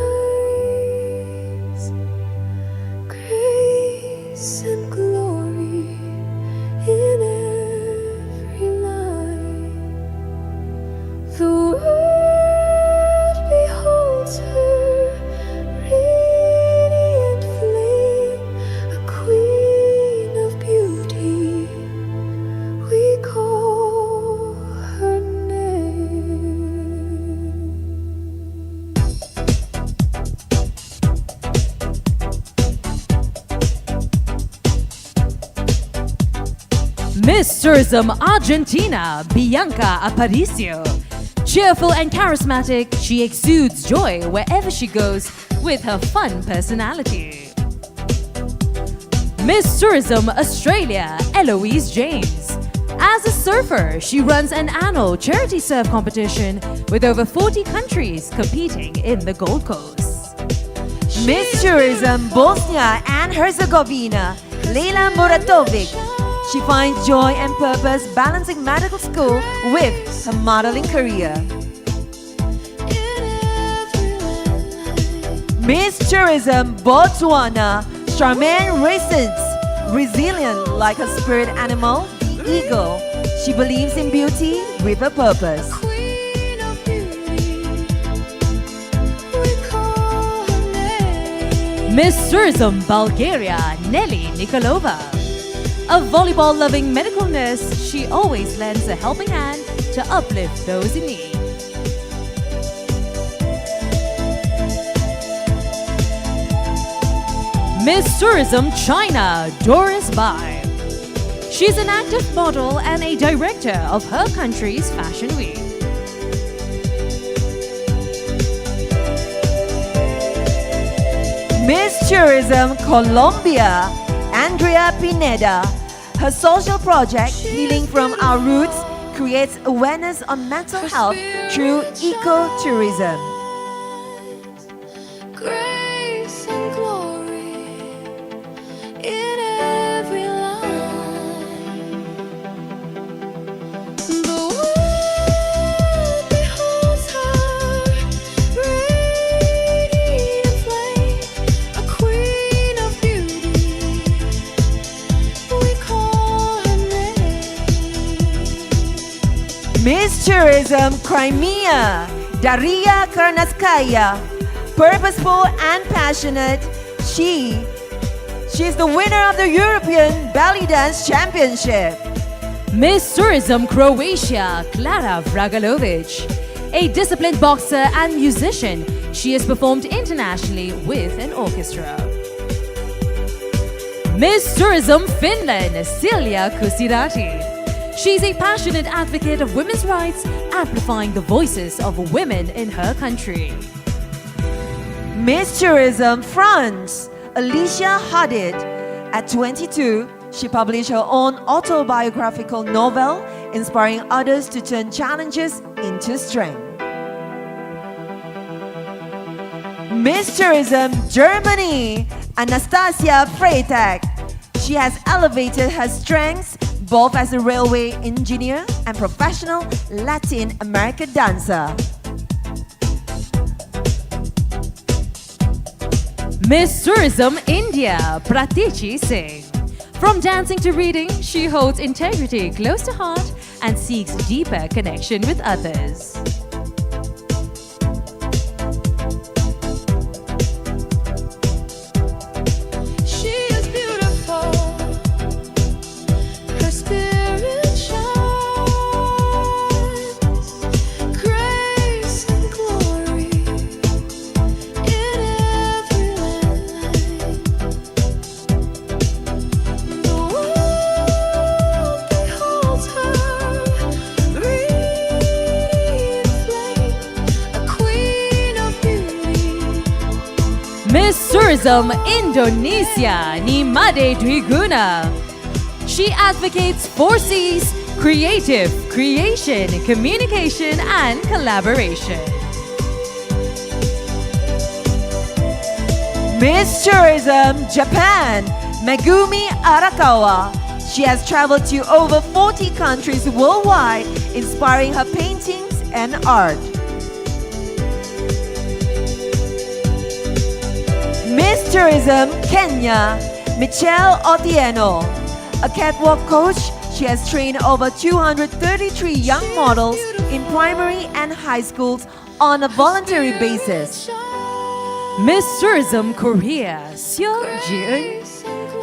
grace and glory in every line. The world beholds her radiant flame, a queen of beauty. We call her name. Miss Tourism Argentina, Bianca Aparicio. Cheerful and charismatic, she exudes joy wherever she goes with her fun personality. Miss Tourism Australia, Eloise James. As a surfer, she runs an annual charity surf competition with over 40 countries competing in the Gold Coast. Miss Tourism Bosnia and Herzegovina, Leila Muratovic. She finds joy and purpose balancing medical school with her modeling career. Miss Tourism Botswana, Charmaine Raisins. Resilient like her spirit animal, the eagle. She believes in beauty with a purpose. Miss Tourism Bulgaria, Nelly Nikolova. A volleyball-loving medical nurse, she always lends a helping hand to uplift those in need. Miss Tourism China, Doris Bai. She's an active model and a director of her country's Fashion Week. Miss Tourism Colombia, Andrea Pineda. Her social project, Healing from Our Roots, creates awareness on mental health through ecotourism. Grace and glory in every line. The world beholds her radiant flame, a queen of beauty. We call her name. Miss Tourism Crimea, Daria Karnaskaya. Purposeful and passionate, she's the winner of the European Belly Dance Championship. Miss Tourism Croatia, Klara Vragalovic. A disciplined boxer and musician, she has performed internationally with an orchestra. Miss Tourism Finland, Silja Kusirati. She's a passionate advocate of women's rights, amplifying the voices of women in her country. Miss Tourism France, Alicia Hadid. At 22, she published her own autobiographical novel, inspiring others to turn challenges into strength. Miss Tourism Germany, Anastasia Freitag. She has elevated her strengths both as a railway engineer and professional Latin American dancer. Miss Tourism India, Pratichi Singh. From dancing to reading, she holds integrity close to heart and seeks deeper connection with others. She is beautiful, her spirit shines. Miss Tourism Indonesia ni Made Dwiguna. She advocates 4 C's: creative, creation, communication, and collaboration. Miss Tourism Japan, Megumi Arakawa. She has traveled to over 40 countries worldwide, inspiring her paintings and art. Miss Tourism Kenya, Michelle Otieno. A catwalk coach, she has trained over 233 young models in primary and high schools on a voluntary basis. Miss Tourism Korea, Seo Ji-eun.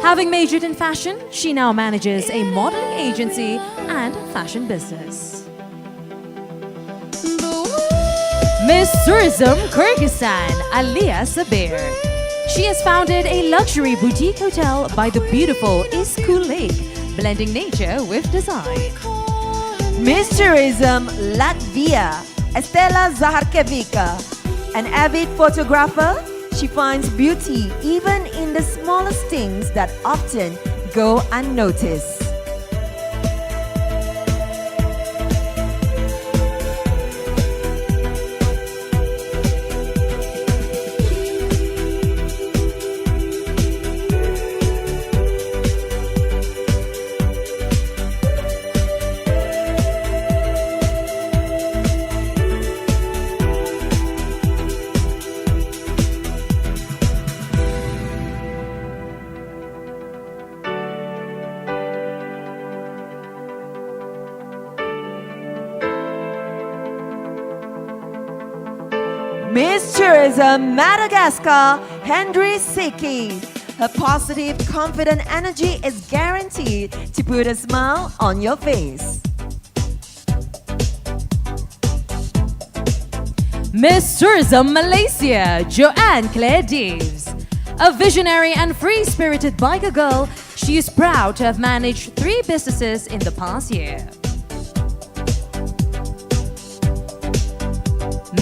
Having majored in fashion, she now manages a modeling agency and fashion business. Miss Tourism Kyrgyzstan, Alia Sabir. She has founded a luxury boutique hotel by the beautiful Iskul Lake, blending nature with design. Miss Tourism Latvia, Estela Zaharkevica. An avid photographer, she finds beauty even in the smallest things that often go unnoticed. Miss Tourism Madagascar, Hendry Siki. Her positive, confident energy is guaranteed to put a smile on your face. Miss Tourism Malaysia, Joanne Claire Deves. A visionary and free-spirited biker girl, she is proud to have managed 3 businesses in the past year.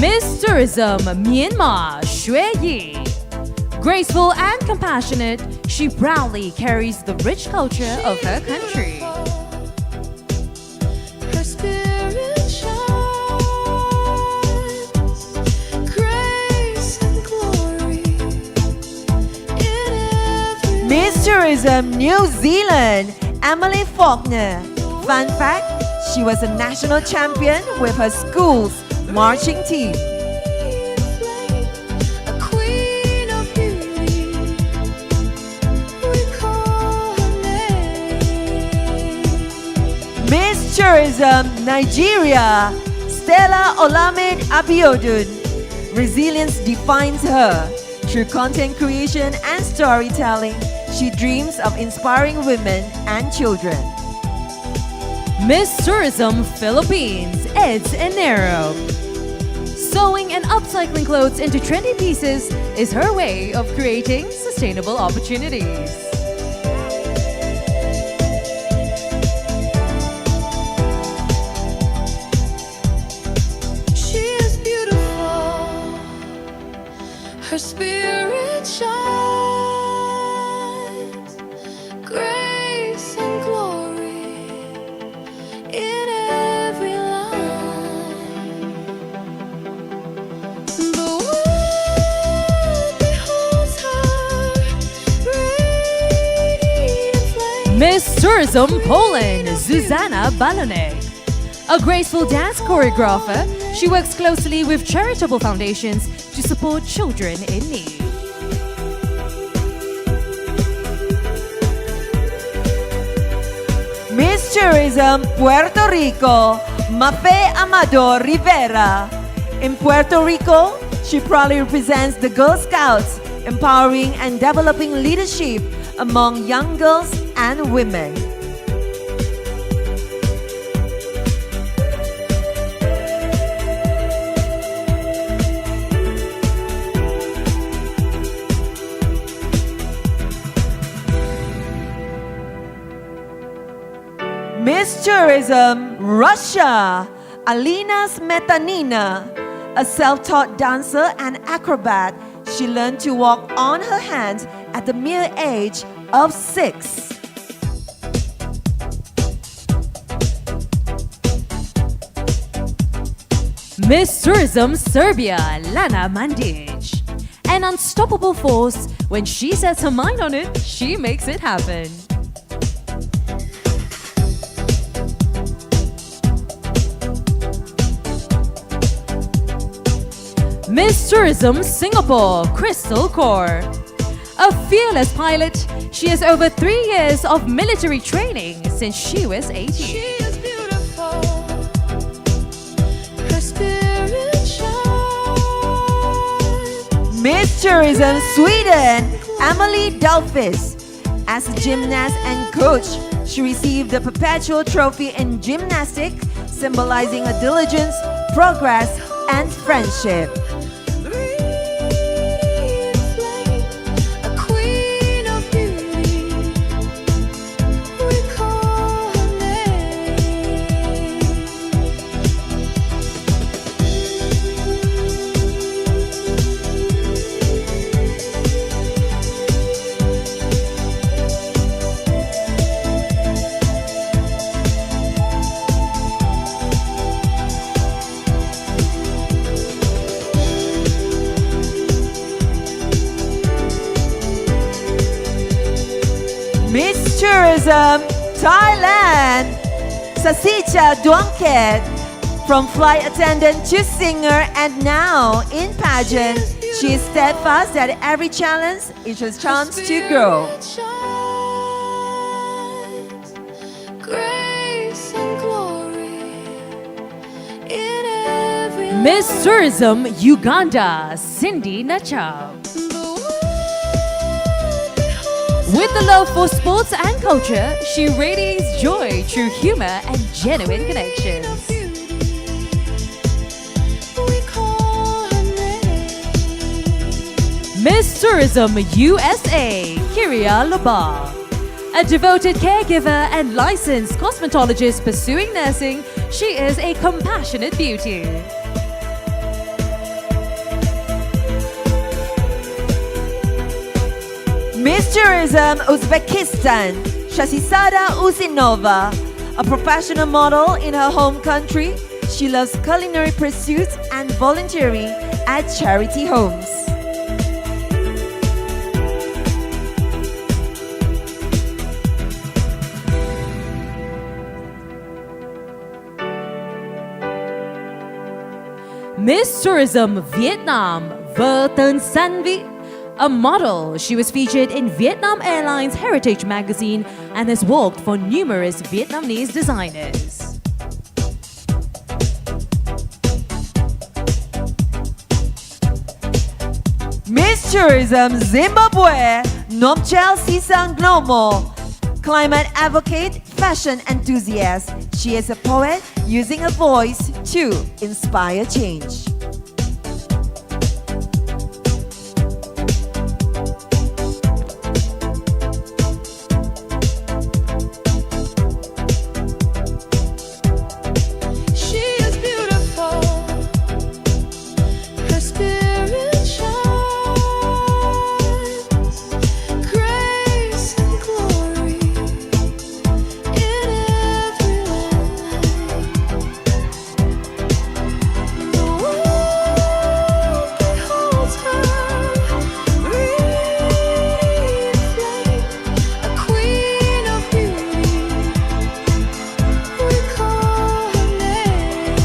Miss Tourism Myanmar, Xue Yi. Graceful and compassionate, she proudly carries the rich culture of her country. Her spirit shines, grace and glory in every Miss Tourism New Zealand, Emily Faulkner. Fun fact, she was a national champion with her school's marching team. a queen of beauty. We call her name. Miss Tourism Nigeria, Stella Olamide Abiodun. Resilience defines her. Through content creation and storytelling, she dreams of inspiring women and children. Miss Tourism Philippines, Eds Enero. Sewing and upcycling clothes into trendy pieces is her way of creating sustainable opportunities. She is beautiful. Her spirit shines, grace and glory in every line. The world beholds her radiant flame. Miss Tourism Poland, Zuzanna Balonek. A graceful dance choreographer, she works closely with charitable foundations to support children in need. Miss Tourism Puerto Rico, Mafe Amador Rivera. In Puerto Rico, she proudly represents the Girl Scouts, empowering and developing leadership among young girls and women. Miss Tourism Russia, Alina Smetanina. A self-taught dancer and acrobat, she learned to walk on her hands at the mere age of 6. Miss Tourism Serbia, Lana Mandic. An unstoppable force. When she sets her mind on it, she makes it happen. Miss Tourism Singapore, Crystal Kaur. A fearless pilot, she has over 3 years of military training since she was 18. She is beautiful. Her spirit shines. Miss Tourism Sweden, Emily Delphis. As a gymnast and coach, she received the perpetual trophy in gymnastics, symbolizing her diligence, progress, and friendship. Miss Tourism Thailand, Sasicha Duangket. From flight attendant to singer and now in pageant, she is steadfast that every challenge is a chance to grow. Grace and glory in every Miss Tourism Uganda, Cindy Nachau. With the love for sports and culture, she radiates joy through humor and genuine connections. Miss Tourism USA, Kiria Labar. A devoted caregiver and licensed cosmetologist pursuing nursing, she is a compassionate beauty. Miss Tourism Uzbekistan, Shasisada Usinova. A professional model in her home country, she loves culinary pursuits and volunteering at charity homes. Miss Tourism Vietnam, Vợ Tân San Vi. A model, she was featured in Vietnam Airlines Heritage magazine and has worked for numerous Vietnamese designers. Miss Tourism Zimbabwe, Nomchel Sisang Glomo. Climate advocate, fashion enthusiast, she is a poet using her voice to inspire change. She is beautiful. Her spirit shines. Grace and glory in every line. The world beholds her, radiant flame, a queen of beauty. We call her name.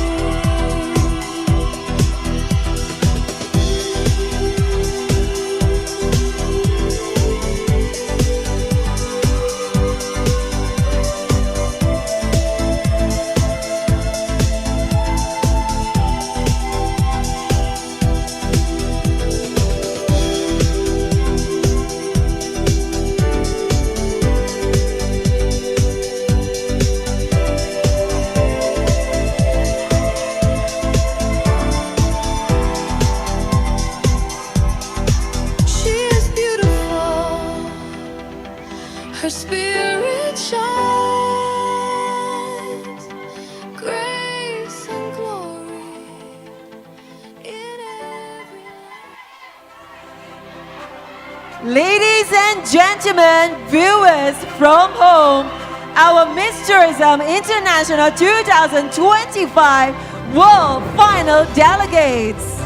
She is beautiful. Her spirit shines. Grace and glory in every Ladies and gentlemen, viewers from home, our Miss Tourism International 2025 World Final Delegates.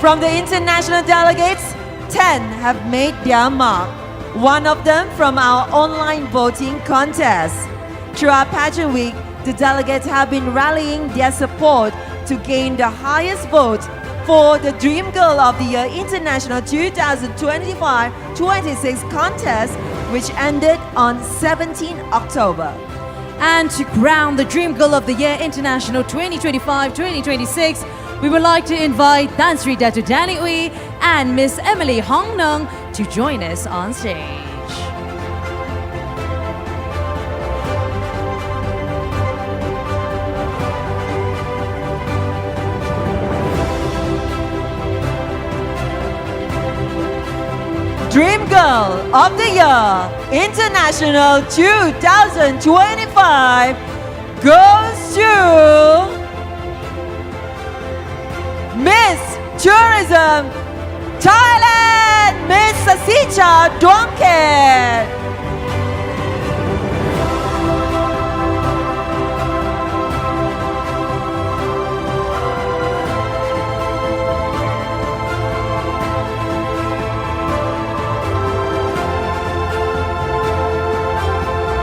From the international delegates, 10 have made their mark. One of them from our online voting contest. Throughout Pageant Week, the delegates have been rallying their support to gain the highest vote for the Dream Girl of the Year International 2025-26 contest, which ended on 17 October. And to crown the Dream Girl of the Year International 2025-2026, we would like to invite Tan Sri Datu Danny Uy and Miss Emily Hong Nung to join us on stage. Dream Girl of the Year International 2025 goes to Miss Tourism Thailand, Miss Sasicha Dwangket.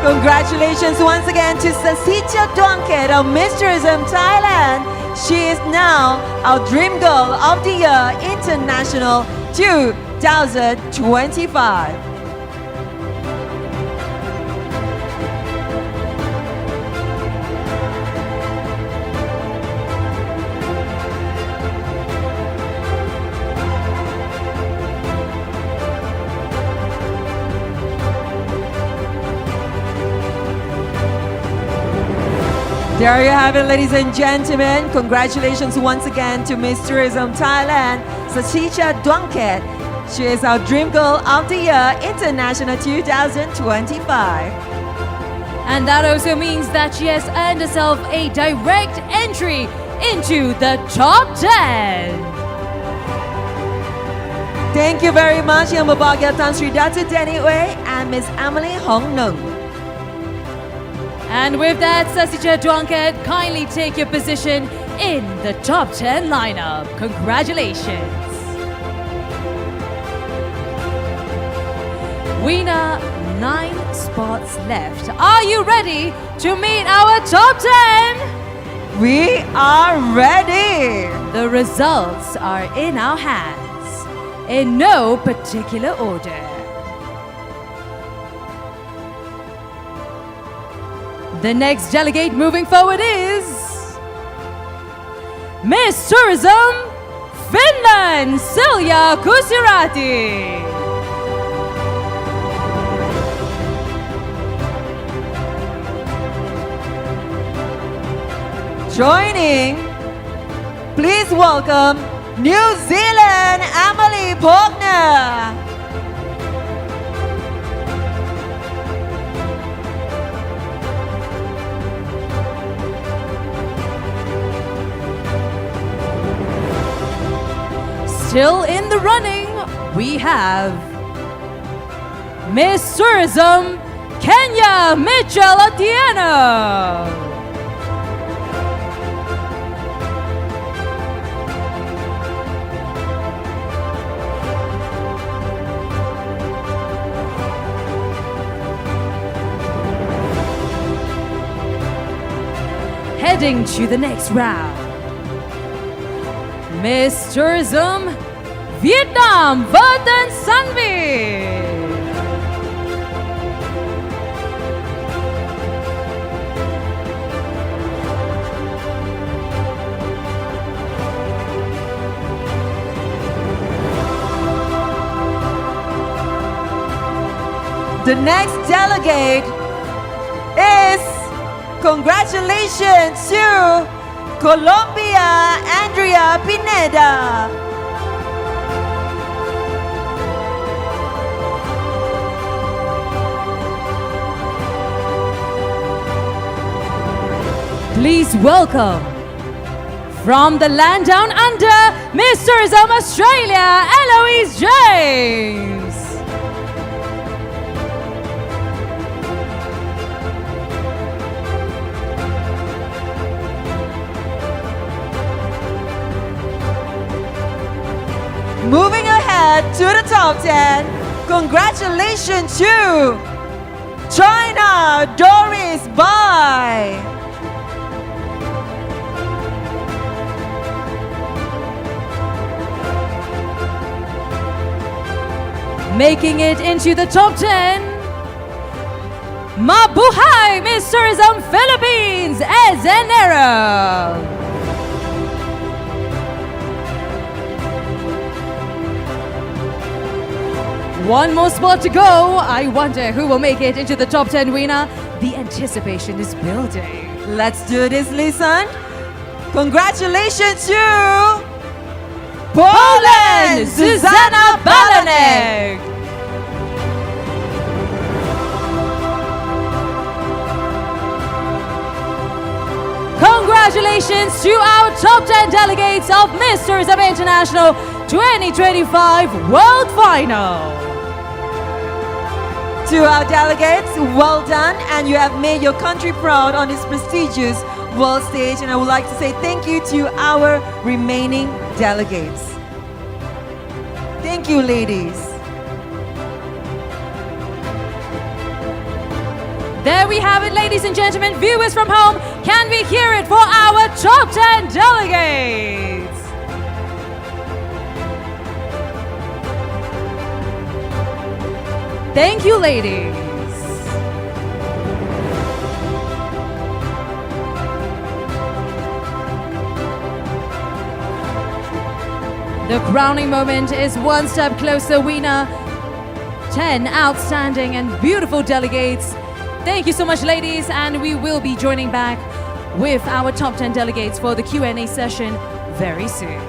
Congratulations once again to Sasicha Dwangket of Miss Tourism Thailand. She is now our Dream Girl of the Year International 2025. There you have it, ladies and gentlemen. Congratulations once again to Miss Tourism Thailand, Sasicha Dwangket. She is our Dream Girl of the Year International 2025. And that also means that she has earned herself a direct entry into the top 10. Thank you very much, Yang Berbahagia Tan Sri Datu Danny Uy and Miss Emily Hong Nung. And with that, Sasicha Dwangket, kindly take your position in the top 10 lineup. Congratulations. Winner, 9 spots left. Are you ready to meet our top 10? We are ready. The results are in our hands, in no particular order. The next delegate moving forward is Miss Tourism Finland, Silja Kusirati. Joining, please welcome New Zealand, Emily Pogner. Still in the running, we have Miss Tourism Kenya, Mitchell Atieno. Heading to the next round, Miss Tourism Vietnam, Verden Sangvi. The next delegate is, congratulations to Colombia, Andrea Pineda. Please welcome, from the land down under, Miss Tourism Australia, Eloise J. moving ahead to the top 10, congratulations to China Doris Bai. Making it into the top 10, Mabuhay Miss Tourism Philippines as Enero. One more spot to go. I wonder who will make it into the top 10 winner. The anticipation is building. Let's do this, listen. Congratulations to Poland, Susanna Balanek. Congratulations to our top 10 delegates of Miss Tourism International 2025 World Final. To our delegates, well done, and you have made your country proud on this prestigious world stage, and I would like to say thank you to our remaining delegates. Thank you, ladies. There we have it, ladies and gentlemen, viewers from home. Can we hear it for our top 10 delegates? Thank you, ladies. The crowning moment is one step closer, winner. 10 outstanding and beautiful delegates. Thank you so much, ladies, and we will be joining back with our top 10 delegates for the Q&A session very soon.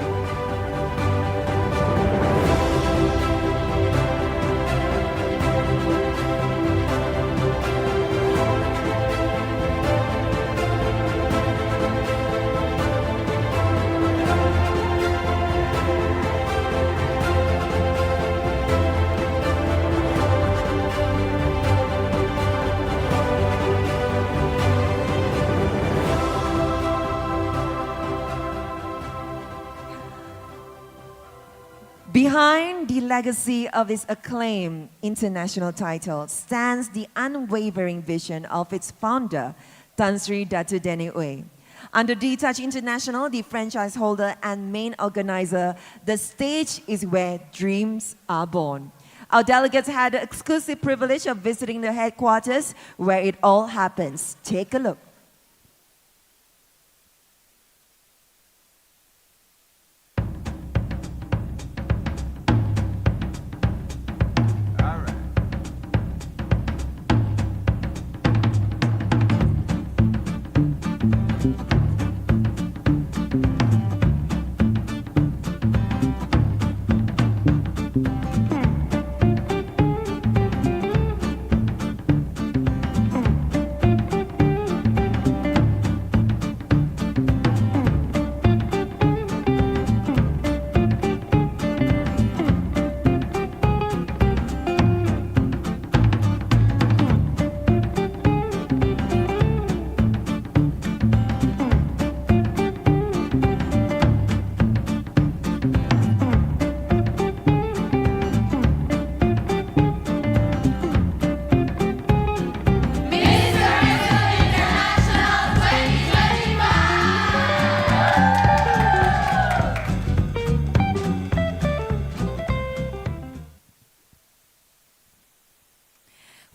Behind the legacy of this acclaimed international title stands the unwavering vision of its founder, Tan Sri Datu Deni Uy. Under D-Touch International, the franchise holder and main organizer, the stage is where dreams are born. Our delegates had the exclusive privilege of visiting the headquarters where it all happens. Take a look.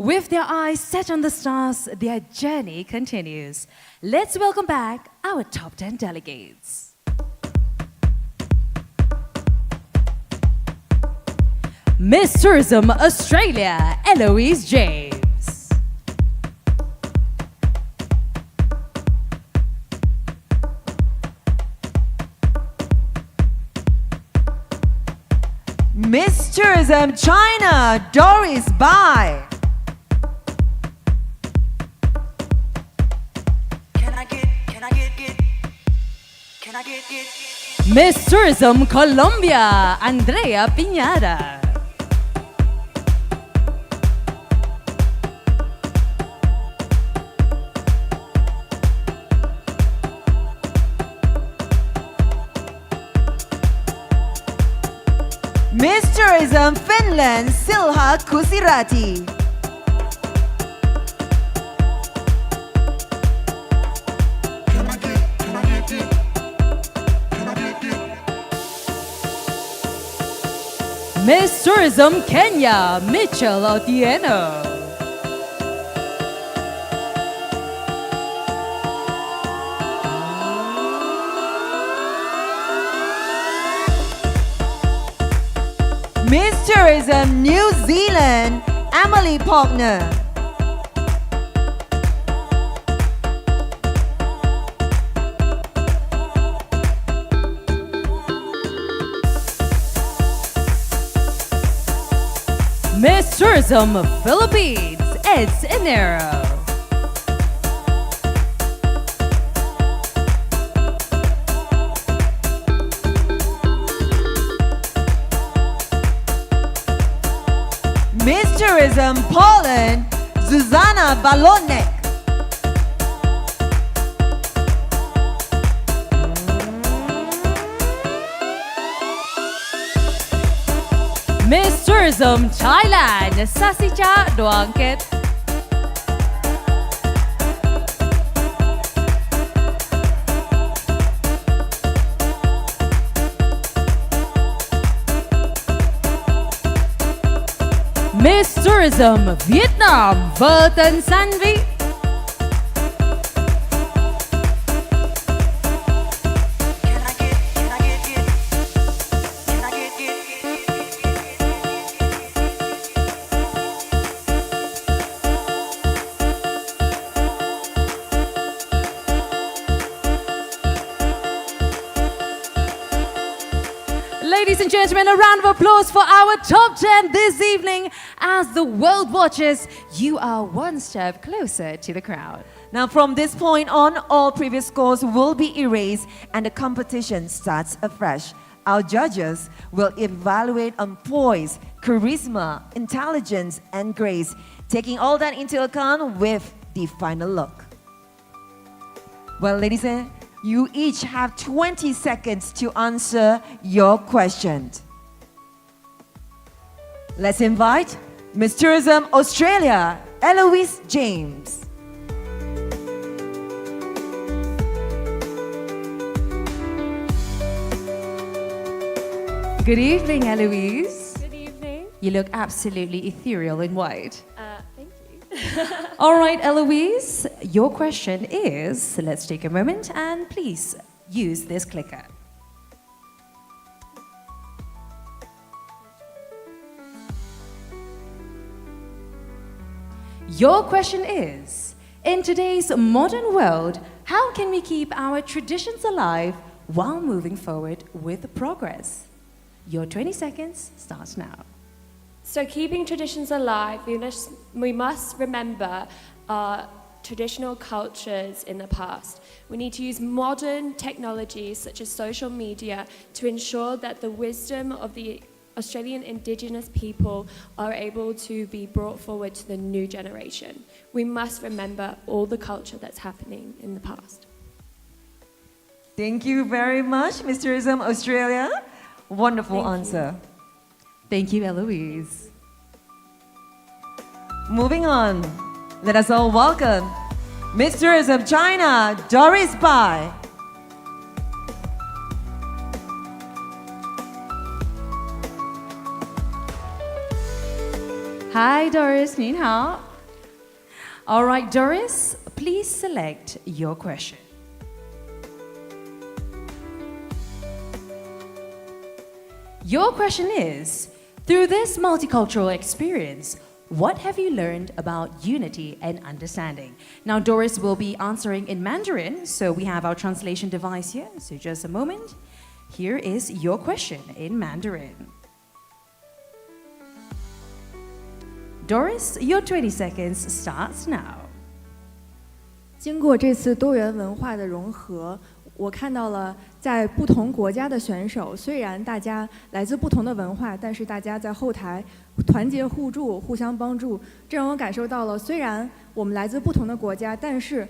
With their eyes set on the stars, their journey continues. Let's welcome back our top 10 delegates. Miss Tourism Australia, Eloise James. Miss Tourism China, Doris Bai. Miss Tourism Colombia, Andrea Piñada. Miss Tourism Finland Silha Kusirati. Miss Tourism Kenya, Mitchell Otieno. Miss Tourism New Zealand, Emily Faulkner. Miss Tourism Philippines, Eds Enero. Miss Tourism Poland, Zuzana Balonek. Miss Tourism Thailand, Sasicha Duangket. Miss Tourism Vietnam, Verton Sanvi. Ladies and gentlemen, a round of applause for our top 10 this evening. As the world watches, you are one step closer to the crowd. Now from this point on, all previous scores will be erased and the competition starts afresh. Our judges will evaluate on poise, charisma, intelligence, and grace, taking all that into account with the final look. Well, ladies and you each have 20 seconds to answer your question. Let's invite Miss Tourism Australia, Eloise James. Good evening, Eloise. Good evening. You look absolutely ethereal in white. Thank you. All right, Eloise, your question is, let's take a moment and please use this clicker. Your question is, in today's modern world, how can we keep our traditions alive while moving forward with progress? Your 20 seconds starts now. So keeping traditions alive, we must remember our traditional cultures in the past. We need to use modern technologies such as social media to ensure that the wisdom of the Australian Indigenous people are able to be brought forward to the new generation. We must remember all the culture that's happening in the past. Thank you very much, Miss Tourism Australia. Wonderful answer. Thank you, Eloise. Moving on, let us all welcome Miss Tourism China, Doris Bai. Hi, Doris. 您好. All right, Doris, please select your question. Your question is, through this multicultural experience, what have you learned about unity and understanding? Now, Doris will be answering in Mandarin, so we have our translation device here. So just a moment. Here is your question in Mandarin. Doris, your 20 seconds starts now. 经过这次多元文化的融合，我看到了在不同国家的选手，虽然大家来自不同的文化，但是大家在后台团结互助、互相帮助，这让我感受到了，虽然我们来自不同的国家，但是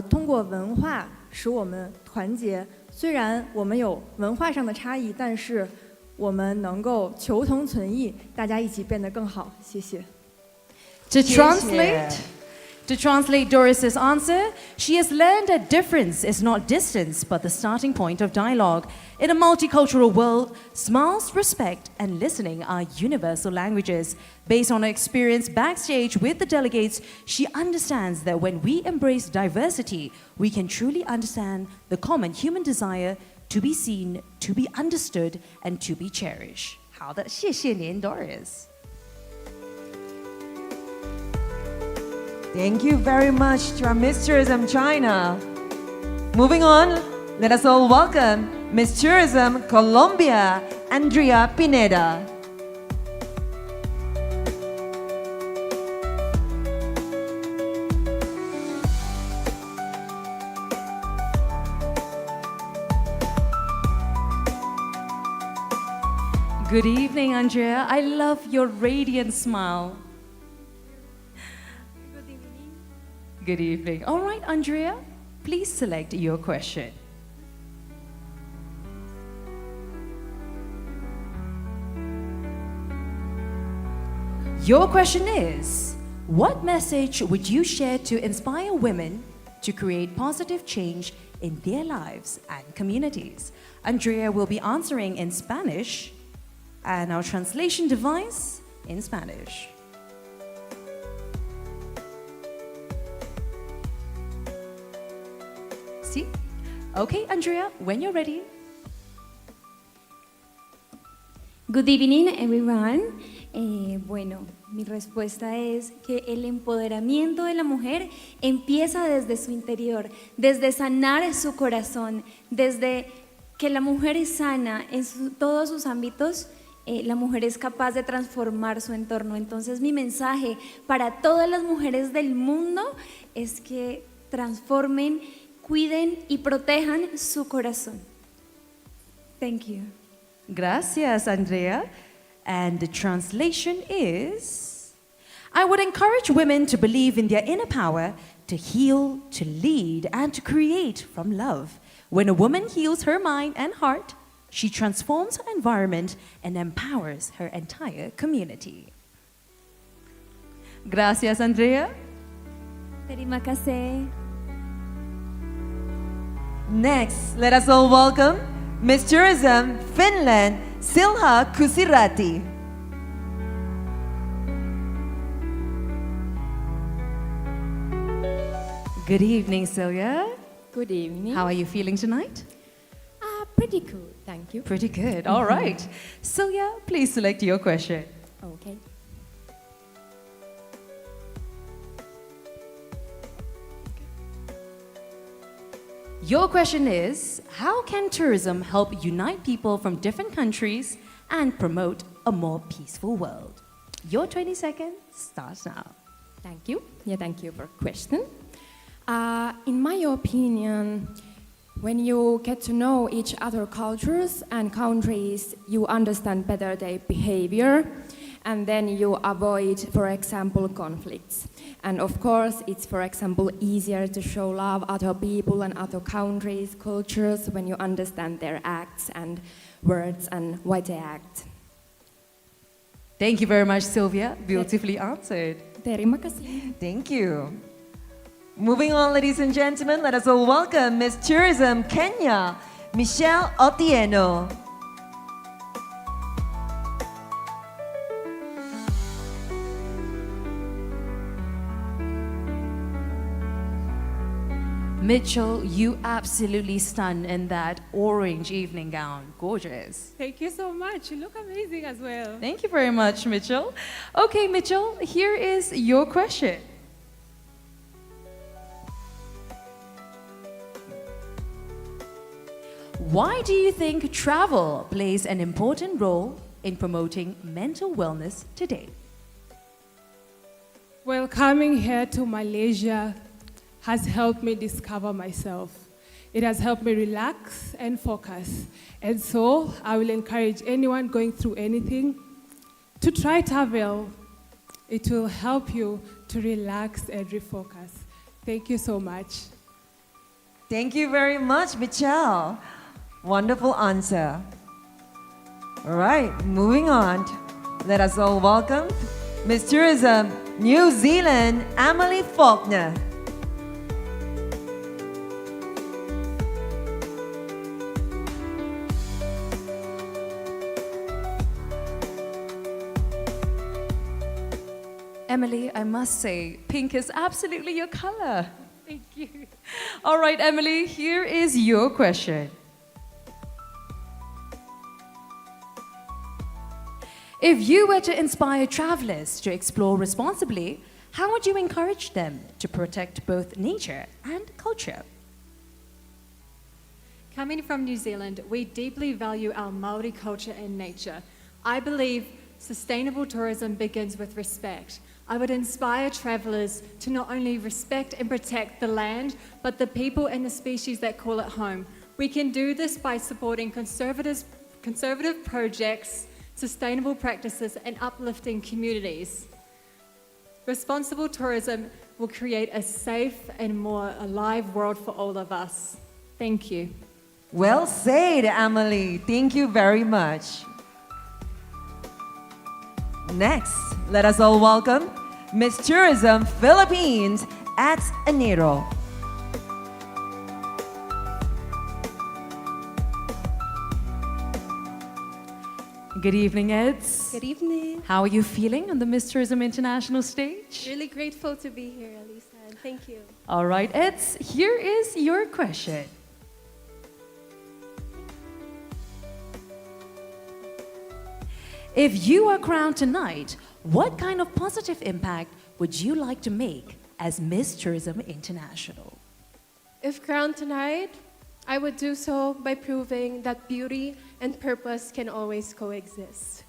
通过文化使我们团结。虽然我们有文化上的差异，但是我们能够求同存异，大家一起变得更好。谢谢。To translate Doris's answer, she has learned that difference is not distance but the starting point of dialogue. In a multicultural world, smiles, respect, and listening are universal languages. Based on her experience backstage with the delegates, she understands that when we embrace diversity, we can truly understand the common human desire to be seen, to be understood, and to be cherished. 好的，谢谢您 Doris. Thank you very much to our Miss Tourism China. Moving on, let us all welcome Miss Tourism Colombia, Andrea Pineda. Good evening, Andrea. I love your radiant smile. Good evening. All right, Andrea, please select your question. Your question is, what message would you share to inspire women to create positive change in their lives and communities? Andrea will be answering in Spanish and our translation device in Spanish. ¿Sí? Okay, Andrea, when you're ready. Good evening, everyone. Bueno, mi respuesta es que el empoderamiento de la mujer empieza desde su interior, desde sanar su corazón, desde que la mujer es sana en todos sus ámbitos. La mujer es capaz de transformar su entorno. Entonces mi mensaje para todas las mujeres del mundo es que transformen, cuiden y protejan su corazón. Thank you. Gracias, Andrea. And the translation is, I would encourage women to believe in their inner power, to heal, to lead, and to create from love. When a woman heals her mind and heart, she transforms her environment and empowers her entire community. Gracias, Andrea. Terima kasih. Next, let us all welcome Miss Tourism Finland, Silha Kusirati. Good evening, Celia. Good evening. How are you feeling tonight? Pretty good, thank you. Pretty good, all right. Celia, please select your question. Okay. Your question is, how can tourism help unite people from different countries and promote a more peaceful world? Your 20 seconds starts now. Thank you. Yeah, thank you for the question. In my opinion, when you get to know each other cultures and countries, you understand better their behavior, and then you avoid, for example, conflicts. And of course, it's, for example, easier to show love other people and other countries, cultures, when you understand their acts and words and why they act. Thank you very much, Sylvia. Beautifully answered. Terima kasih. Thank you. Moving on, ladies and gentlemen, let us all welcome Miss Tourism Kenya, Michelle Otieno. Mitchell, you absolutely stun in that orange evening gown. Gorgeous. Thank you so much. You look amazing as well. Thank you very much, Mitchell. Okay, Mitchell, here is your question. Why do you think travel plays an important role in promoting mental wellness today? Well, coming here to Malaysia has helped me discover myself. It has helped me relax and focus. And so I will encourage anyone going through anything to try travel. It will help you to relax and refocus. Thank you so much. Thank you very much, Michelle. Wonderful answer. All right, moving on. Let us all welcome Miss Tourism New Zealand, Emily Faulkner. Emily, I must say, pink is absolutely your color. Thank you. All right, Emily, here is your question. If you were to inspire travelers to explore responsibly, how would you encourage them to protect both nature and culture? Coming from New Zealand, we deeply value our Māori culture and nature. I believe sustainable tourism begins with respect. I would inspire travelers to not only respect and protect the land, but the people and the species that call it home. We can do this by supporting conservative projects, sustainable practices, and uplifting communities. Responsible tourism will create a safe and more alive world for all of us. Thank you. Well said, Emily. Thank you very much. Next, let us all welcome Miss Tourism Philippines at Enero. Good evening, Eds. Good evening. How are you feeling on the Miss Tourism International stage? Really grateful to be here, Elisa, and thank you. All right, Eds, here is your question. If you are crowned tonight, what kind of positive impact would you like to make as Miss Tourism International? If crowned tonight, I would do so by proving that beauty and purpose can always coexist.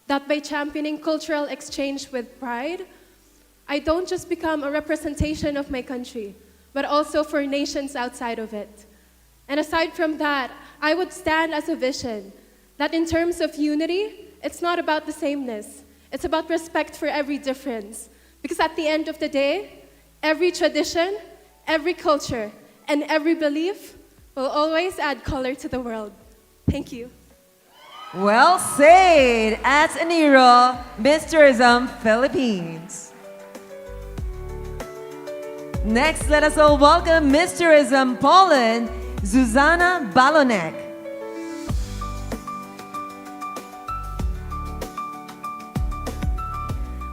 That by championing cultural exchange with pride, I don't just become a representation of my country, but also for nations outside of it. And aside from that, I would stand as a vision that in terms of unity, it's not about the sameness. It's about respect for every difference. Because at the end of the day, every tradition, every culture, and every belief will always add color to the world. Thank you. Well said, at Enero, Miss Tourism Philippines. Next, let us all welcome Miss Tourism Poland, Zuzana Balonek.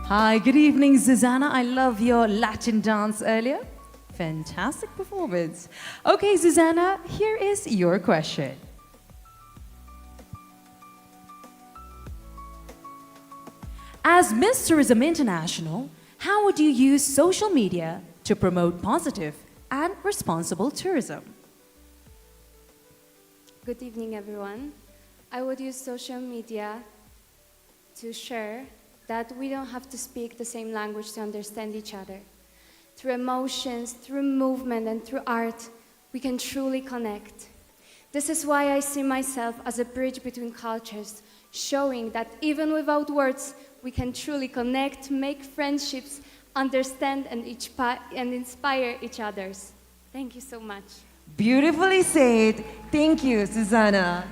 Hi, good evening, Susanna. I love your Latin dance earlier. Fantastic performance. Okay, Susanna, here is your question. As Miss Tourism International, how would you use social media to promote positive and responsible tourism? Good evening, everyone. I would use social media to share that we don't have to speak the same language to understand each other. Through emotions, through movement, and through art, we can truly connect. This is why I see myself as a bridge between cultures, showing that even without words, we can truly connect, make friendships, understand, and inspire each other. Thank you so much. Beautifully said. Thank you, Susanna.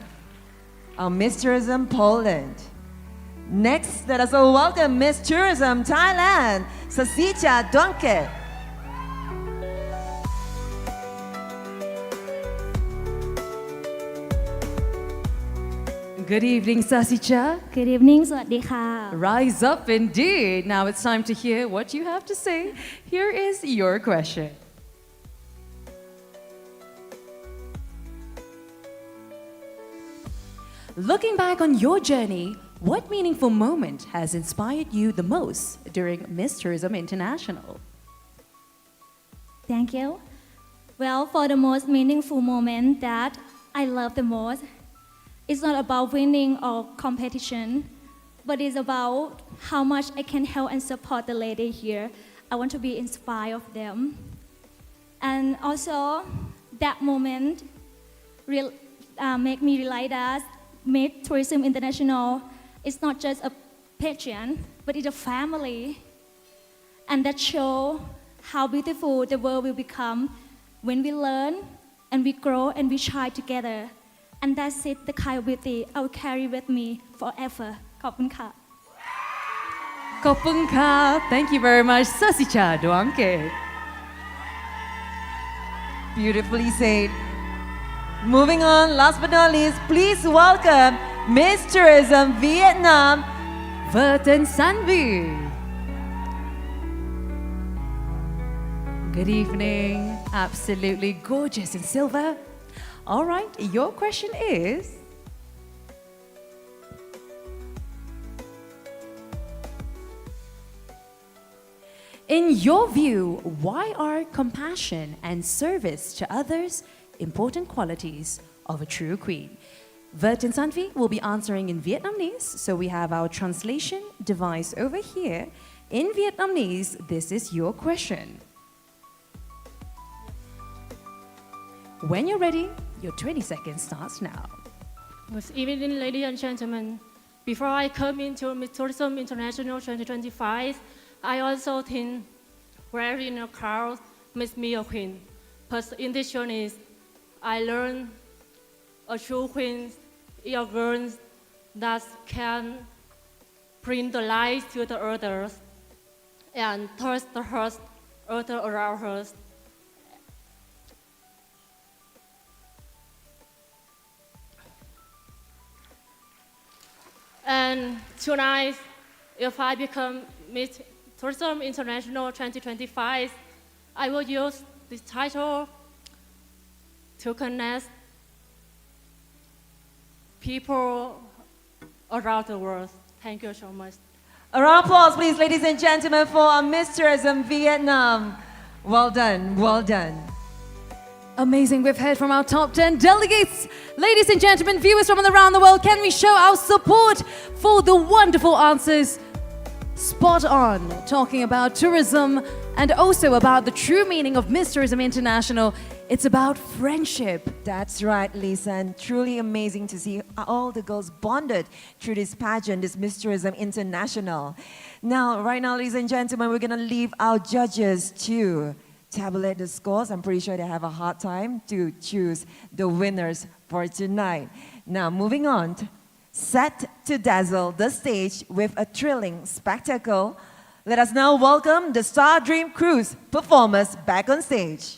Miss Tourism Poland. Next, let us all welcome Miss Tourism Thailand, Sasicha Donke. Good evening, Sasicha. Good evening, สวัสดีค่ะ Rise up indeed. Now it's time to hear what you have to say. Here is your question. Looking back on your journey, what meaningful moment has inspired you the most during Miss Tourism International? Thank you. Well, for the most meaningful moment that I love the most, it's not about winning or competition, but it's about how much I can help and support the lady here. I want to be inspired of them. And also, that moment make me realize that Miss Tourism International is not just a pageant, but it's a family. And that shows how beautiful the world will become when we learn and we grow and we try together. and that's it, the kind of beauty I will carry with me forever. ขอบคุณค่ะ Kopunka. Thank you very much. Sasicha Duangke. Beautifully said. Moving on, last but not least, please welcome Miss Tourism Vietnam, Verton Sanvi. Good evening. Absolutely gorgeous in silver. All right, your question is, in your view, why are compassion and service to others important qualities of a true queen? Verton Sanvi will be answering in Vietnamese, so we have our translation device over here. In Vietnamese, this is your question. When you're ready, your 20 seconds starts now. Good evening, ladies and gentlemen. Before I come into Miss Tourism International 2025, I also think we're in a crowd makes me a queen. But in this journey, I learned a true queen is a girl that can bring the light to the others and touch the hearts of the around her. And tonight, if I become Miss Tourism International 2025, I will use this title to connect people around the world. Thank you so much. A round of applause, please, ladies and gentlemen, for our Miss Tourism Vietnam. Well done, well done. Amazing. We've heard from our top 10 delegates. Ladies and gentlemen, viewers from around the world, can we show our support for the wonderful answers? Spot on, talking about tourism and also about the true meaning of Miss Tourism International. It's about friendship. That's right, Lisa, and truly amazing to see all the girls bonded through this pageant, this Miss Tourism International. Now, right now, ladies and gentlemen, we're going to leave our judges to tabulate the scores. I'm pretty sure they have a hard time to choose the winners for tonight. Now, moving on, set to dazzle the stage with a thrilling spectacle. Let us now welcome the Star Dream Cruise performers back on stage.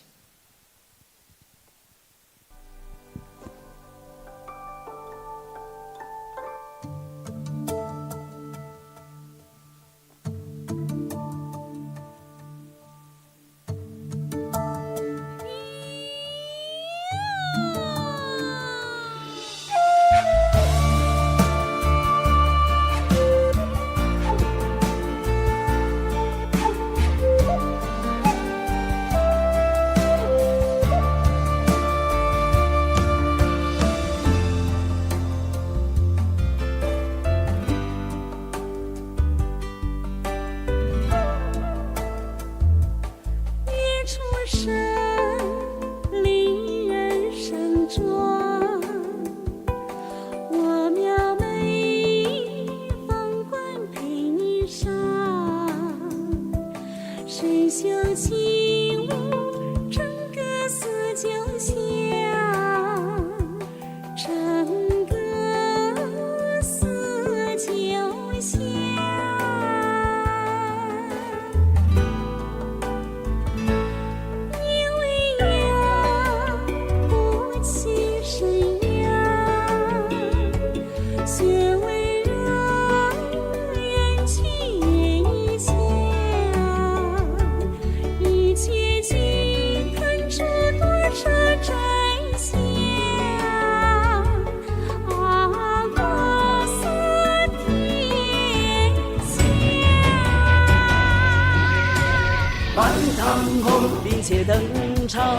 登场，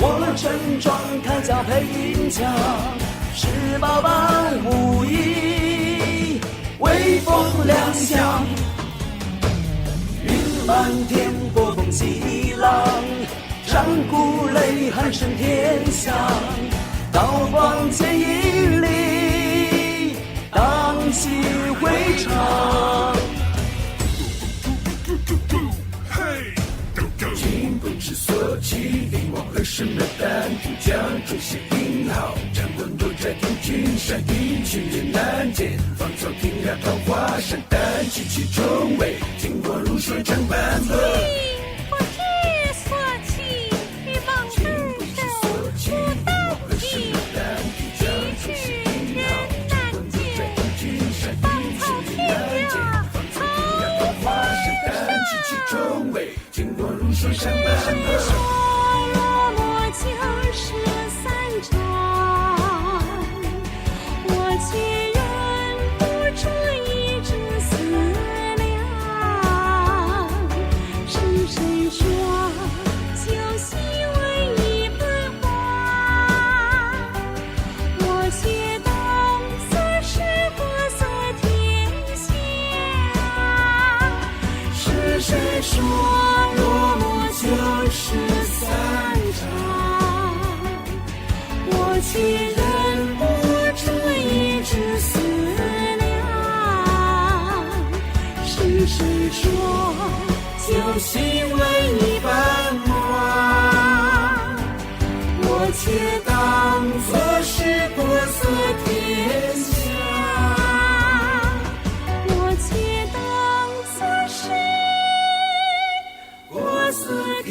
我们盛装铠甲配银枪，18般武艺，威风亮相。云漫天，波风激浪，战鼓擂喊声天响，刀光剑影里，荡气回肠。不知所起，力往而生的丹田，将这些英豪战滚多君山，一群人难见，芳草亭下桃花扇，但曲曲中味，经过如水长斑驳。说山斑驳，说落寞就是散场，我却忍不住一直思量，是谁说就细为一盆花，我却当作是国色天香，是谁说就是散场，我却忍不住一直思量，是谁说就细为一瓣花，我却当作是国色天香，我却当作是国色天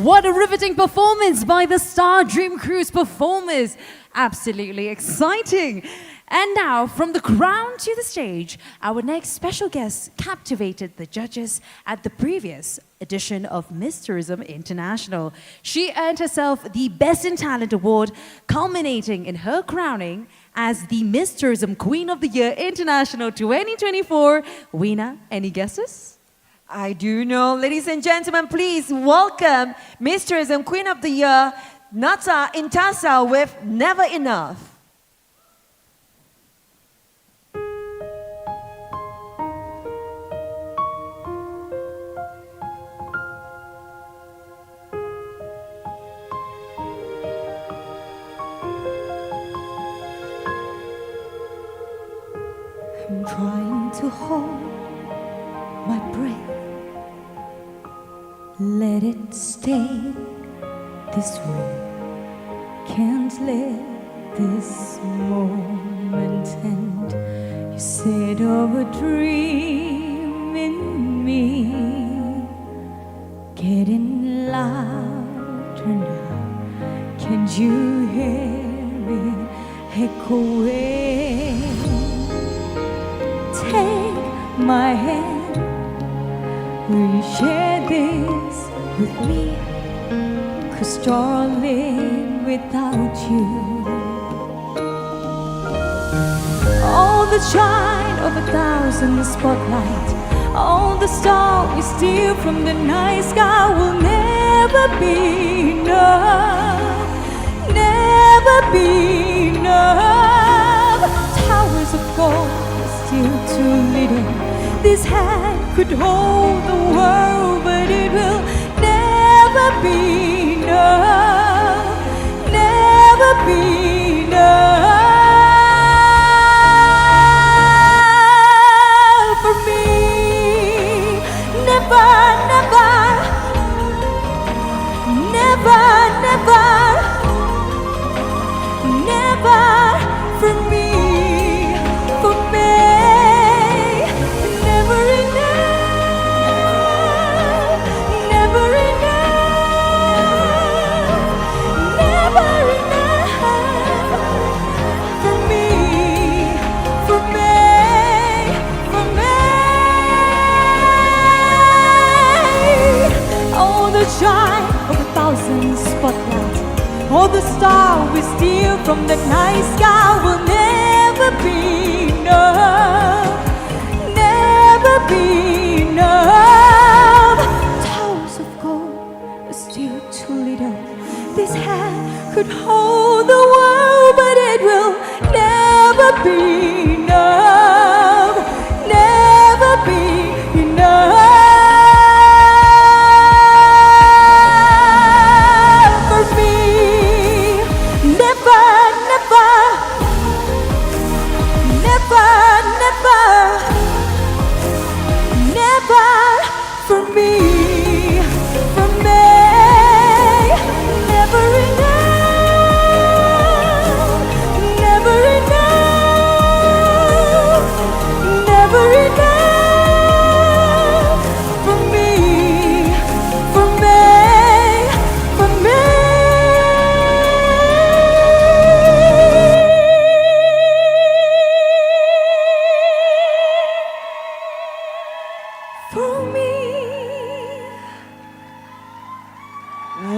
What a riveting performance by the Star Dream Cruise performers. Absolutely exciting. And now, from the crown to the stage, our next special guest captivated the judges at the previous edition of Miss Tourism International. She earned herself the Best in Talent award, culminating in her crowning as the Miss Tourism Queen of the Year International 2024. Weena, any guesses? I do know. Ladies and gentlemen, please welcome Miss Tourism Queen of the Year, Nata Intasa with Never Enough. I'm trying to hold my breath, let it stay this way. Can't let this moment end. You said of a dream in me, getting louder now. Can you hear it echoing? Take my hand, will you share this with me? 'Cause darling, without you, all the shine of 1,000 spotlights, all the stars we steal from the night sky will never be enough, never be enough. Towers of gold, still too little. This hand could hold the world, but it will never be enough, never be enough for me. Never, never, never, never, never for me. Shine of 1,000 spotlights, all the stars we steal from the night sky will never be enough, never be enough. Towers of gold are still too little. This hand could hold the world, but it will never be enough, never be enough.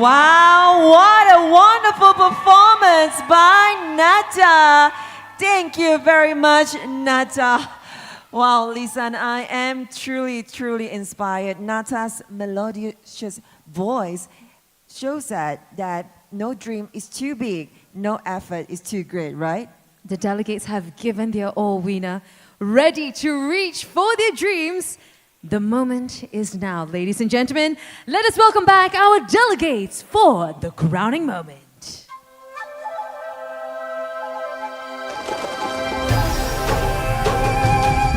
Wow, what a wonderful performance by Nata. Thank you very much, Nata. Wow, Lisa and I am truly inspired. Nata's melodious voice shows that no dream is too big, no effort is too great, right? The delegates have given their all, Weena, ready to reach for their dreams. The moment is now, ladies and gentlemen. Let us welcome back our delegates for the crowning moment.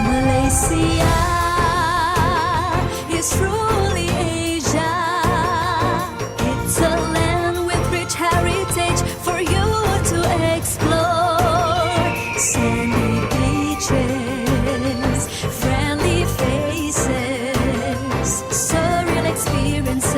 Malaysia is truly Asia. It's a land with rich heritage for you to explore. Sandy beaches, friendly faces, surreal experiences.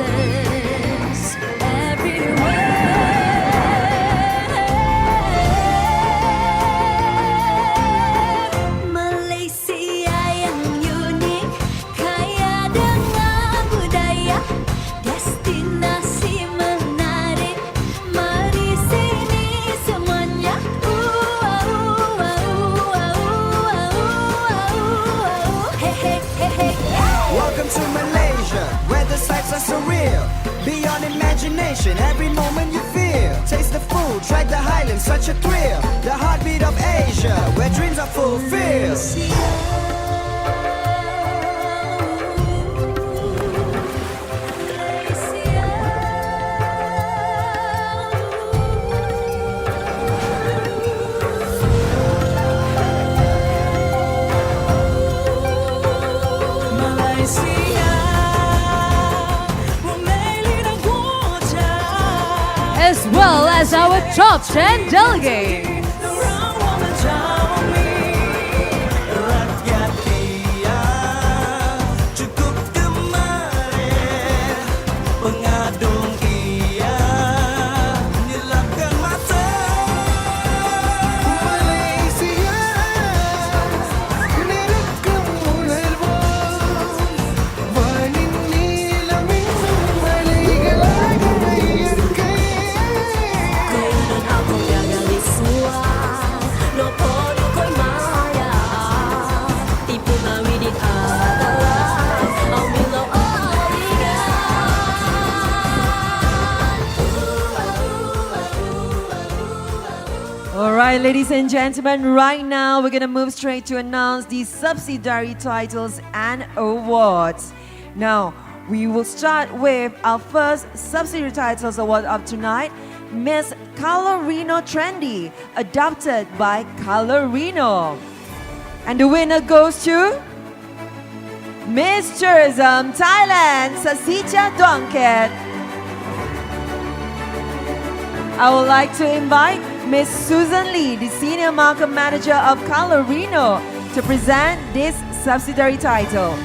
emotion, every moment you feel. Taste the food, try the highlands, such a thrill. The heartbeat of Asia, where dreams are fulfilled. As well as our top 10 delegates. All right, ladies and gentlemen, right now we're going to move straight to announce the subsidiary titles and awards. Now, we will start with our first subsidiary titles award of tonight, Miss Colorino Trendy, adopted by Colorino. And the winner goes to Miss Tourism Thailand, Sasicha Duangket. I would like to invite Miss Susan Lee, the Senior Market Manager of Colorino, to present this subsidiary title.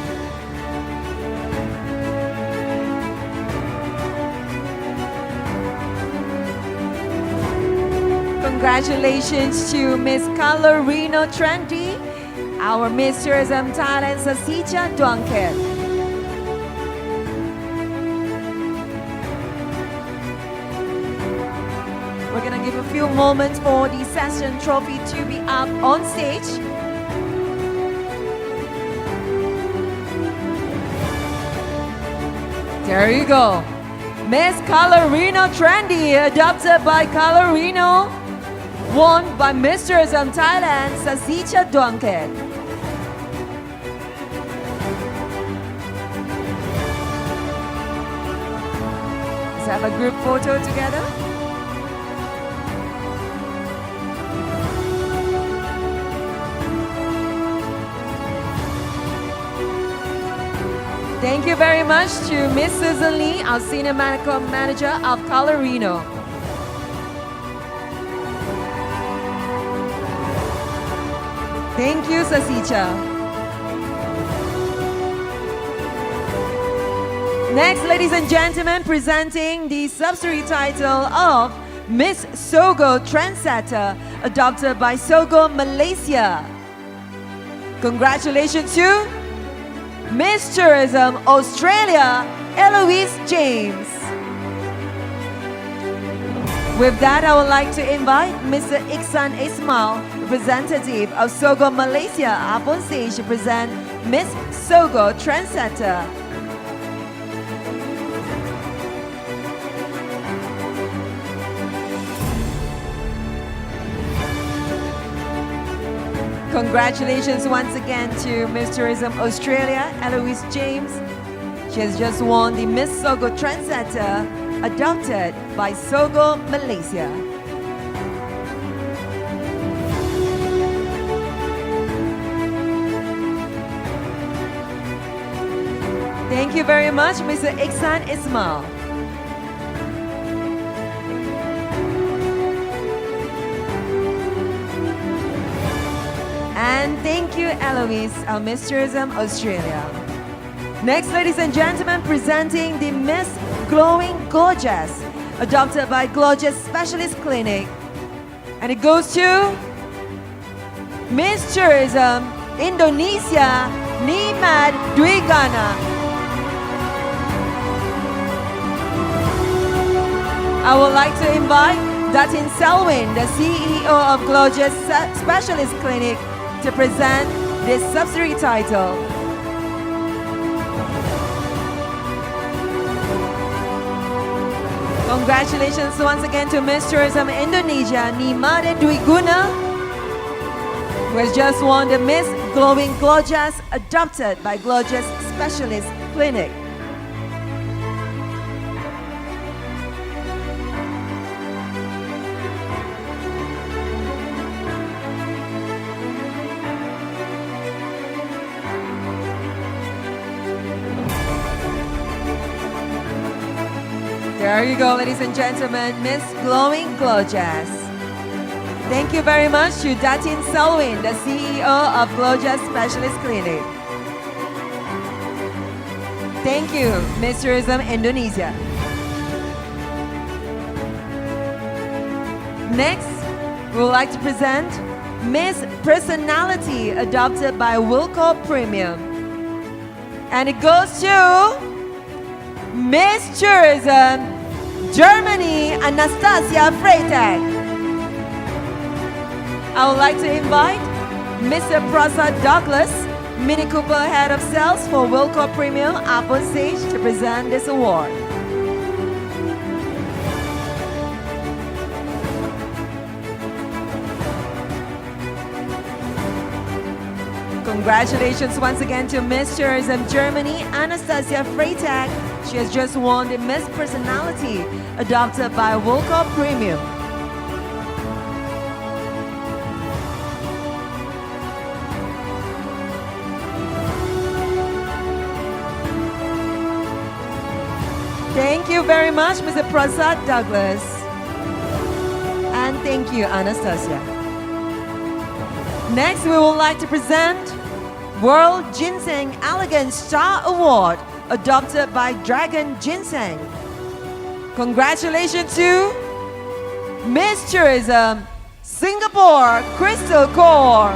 Congratulations to Miss Colorino Trendy, our Miss Tourism Thailand, Sasicha Duangket. We're gonna give a few moments for the session trophy to be up on stage. There you go. Miss Colorino Trendy, adopted by Colorino, won by Miss Tourism Thailand, Sasicha Duangket. Let's have a group photo together. Thank you very much to Miss Susan Lee, our Senior Medical Manager of Colorino. Thank you, Sasicha. Next, ladies and gentlemen, presenting the subsidiary title of Miss Sogo Trendsetter, adopted by Sogo Malaysia. Congratulations to Miss Tourism Australia, Eloise James. With that, I would like to invite Mr. Iksan Ismail, representative of Sogo Malaysia, up on stage to present Miss Sogo Trendsetter. Congratulations once again to Miss Tourism Australia, Eloise James. She has just won the Miss Sogo Trendsetter, adopted by Sogo Malaysia. Thank you very much, Mr. Iksan Ismail. And thank you, Eloise, our Miss Tourism Australia. Next, ladies and gentlemen, presenting the Miss Glowing Gorgeous, adopted by Gorgeous Specialist Clinic. And it goes to Miss Tourism Indonesia, Nimad Dwigana. I would like to invite Datin Selwyn, the CEO of Gorgeous Specialist Clinic, to present this subsidiary title. Congratulations once again to Miss Tourism Indonesia, Nimade Dwi Guna, who has just won the Miss Glowing Glorjas, adopted by Glorjas Specialist Clinic. There you go, ladies and gentlemen, Miss Glowing Glorjas. Thank you very much to Datin Selwyn, the CEO of Glorjas Specialist Clinic. Thank you, Miss Tourism Indonesia. Next, we would like to present Miss Personality, adopted by Wilco Premium. And it goes to Miss Tourism Germany, Anastasia Freitag. I would like to invite Mr. Prasad Douglas, Mini Cooper Head of Sales for Wilco Premium, up on stage to present this award. Congratulations once again to Miss Tourism Germany, Anastasia Freitag. She has just won the Miss Personality, adopted by Wilco Premium. Thank you very much, Mr. Prasad Douglas. And thank you, Anastasia. Next, we would like to present World Ginseng Elegant Star Award, adopted by Dragon Ginseng. Congratulations to Miss Tourism Singapore, Crystal Core.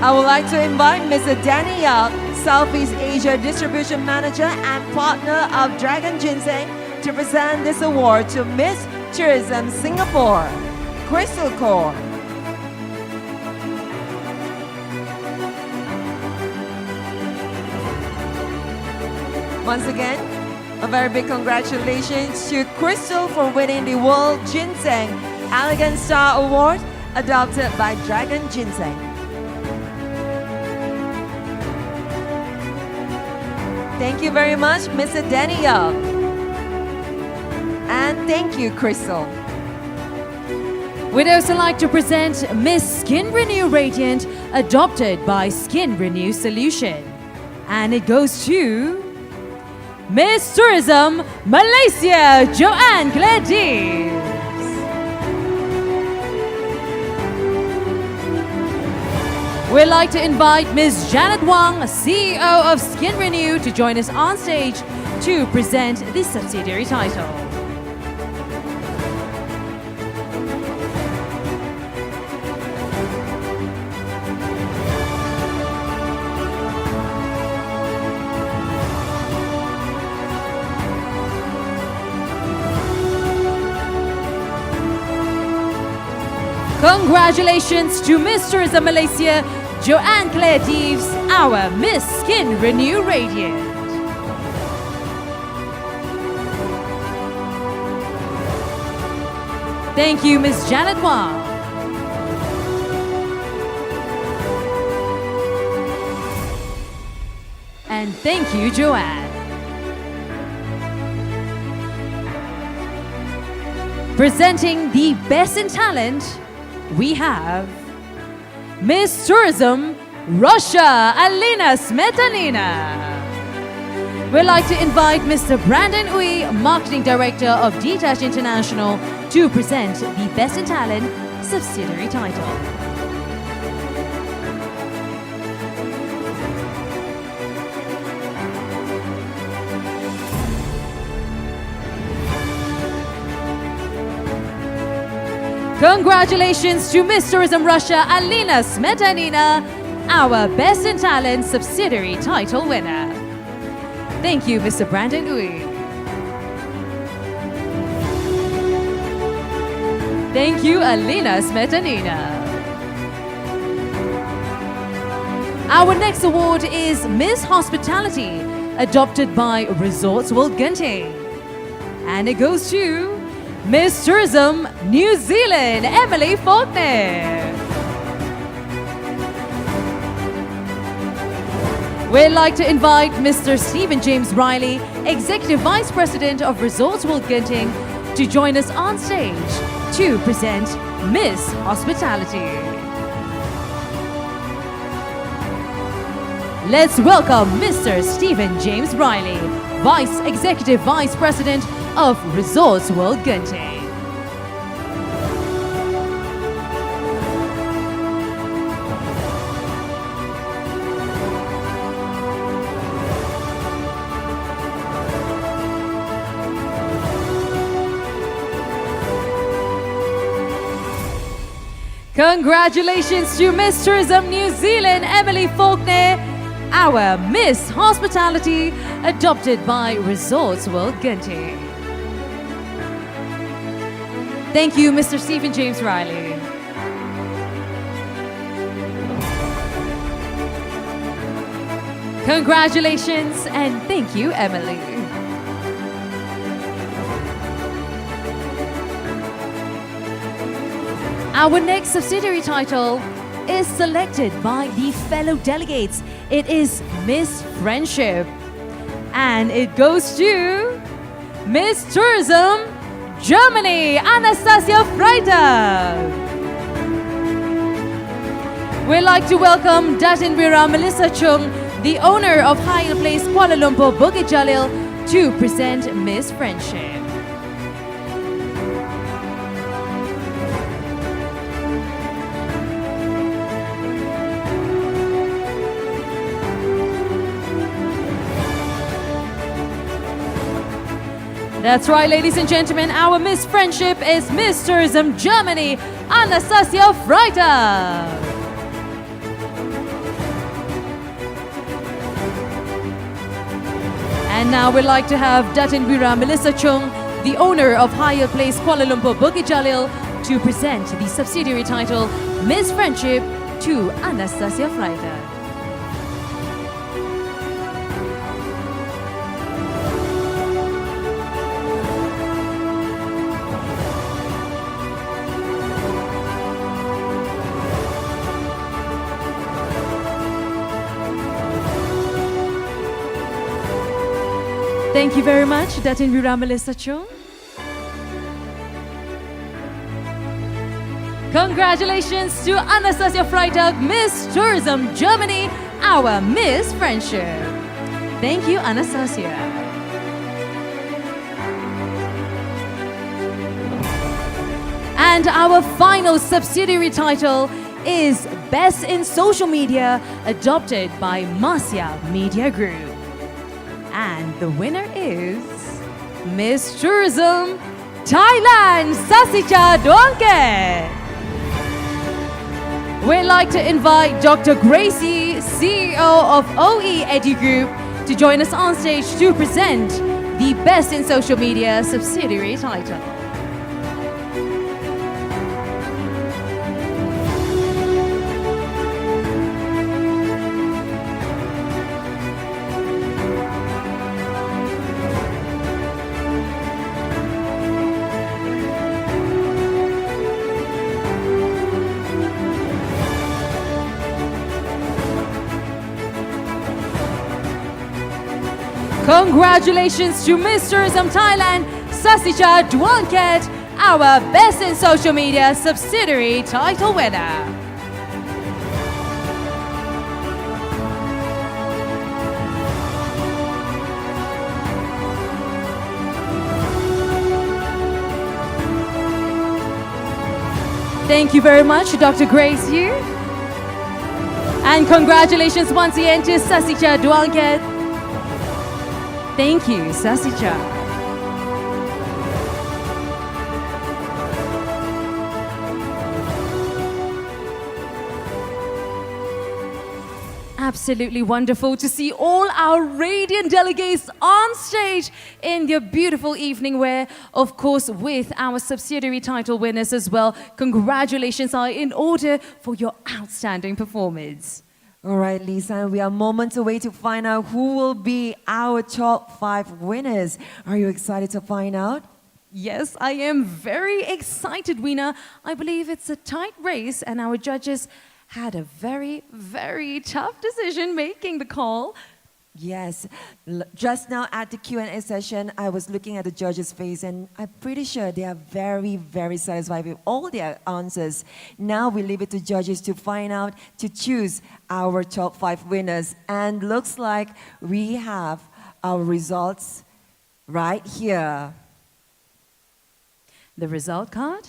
I would like to invite Mr. Danny Yap, Southeast Asia Distribution Manager and Partner of Dragon Ginseng, to present this award to Miss Tourism Singapore, Crystal Core. Once again, a very big congratulations to Crystal for winning the World Ginseng Elegant Star Award, adopted by Dragon Ginseng. Thank you very much, Mr. Danny Yap. And thank you, Crystal. We'd also like to present Miss Skin Renew Radiant, adopted by Skin Renew Solution. And it goes to Miss Tourism Malaysia, Joanne Gladys. We'd like to invite Ms. Janet Wang, CEO of Skin Renew, to join us on stage to present the subsidiary title. Congratulations to Miss Tourism Malaysia, Joanne Claire Deves, our Miss Skin Renew Radiant. Thank you, Miss Janet Wang. And thank you, Joanne. Presenting the Best in Talent, we have Miss Tourism Russia, Alina Smetanina. We'd like to invite Mr. Brandon Uy, Marketing Director of D-Dash International, to present the Best in Talent subsidiary title. Congratulations to Miss Tourism Russia, Alina Smetanina, our Best in Talent subsidiary title winner. Thank you, Mr. Brandon Uy. Thank you, Alina Smetanina. Our next award is Miss Hospitality, adopted by Resorts World Genting. And it goes to Miss Tourism New Zealand, Emily Faulkner. We'd like to invite Mr. Stephen James Riley, Executive Vice President of Resorts World Genting, to join us on stage to present Miss Hospitality. Let's welcome Mr. Stephen James Riley, Executive Vice President of Resorts World Genting. Congratulations to Miss Tourism New Zealand, Emily Faulkner, our Miss Hospitality, adopted by Resorts World Genting. Thank you, Mr. Stephen James Riley. Congratulations and thank you, Emily. Our next subsidiary title is selected by the fellow delegates. It is Miss Friendship. And it goes to Miss Tourism Germany, Anastasia Freitag. We'd like to welcome Datinbira Melissa Chung, the owner of Hyatt Place Kuala Lumpur Bukit Jalil, to present Miss Friendship. That's right, ladies and gentlemen, our Miss Friendship is Miss Tourism Germany, Anastasia Freitag. And now we'd like to have Datinbira Melissa Chung, the owner of Hyatt Place Kuala Lumpur Bukit Jalil, to present the subsidiary title Miss Friendship to Anastasia Freitag. Thank you very much, Datinbira Melissa Chung. Congratulations to Anastasia Freitag, Miss Tourism Germany, our Miss Friendship. Thank you, Anastasia. And our final subsidiary title is Best in Social Media, adopted by Mahsia Media Group. And the winner is Miss Tourism Thailand, Sasicha Duangket. We'd like to invite Dr. Gracie, CEO of OE Edu Group, to join us on stage to present the Best in Social Media subsidiary title. Congratulations to Miss Tourism Thailand, Sasicha Duangket, our Best in Social Media subsidiary title winner. Thank you very much, Dr. Grace Yu. And congratulations once again to Sasicha Duangket. Thank you, Sasicha. Absolutely wonderful to see all our radiant delegates on stage in their beautiful evening wear, of course, with our subsidiary title winners as well. Congratulations are in order for your outstanding performance. All right, Lisa, we are moments away to find out who will be our top 5 winners. Are you excited to find out? Yes, I am very excited, Weena. I believe it's a tight race, and our judges had a very, very tough decision making the call. Yes. Just now at the Q&A session, I was looking at the judges' face, and I'm pretty sure they are very, very satisfied with all their answers. Now we leave it to judges to find out, to choose our top 5 winners. And looks like we have our results right here. The result card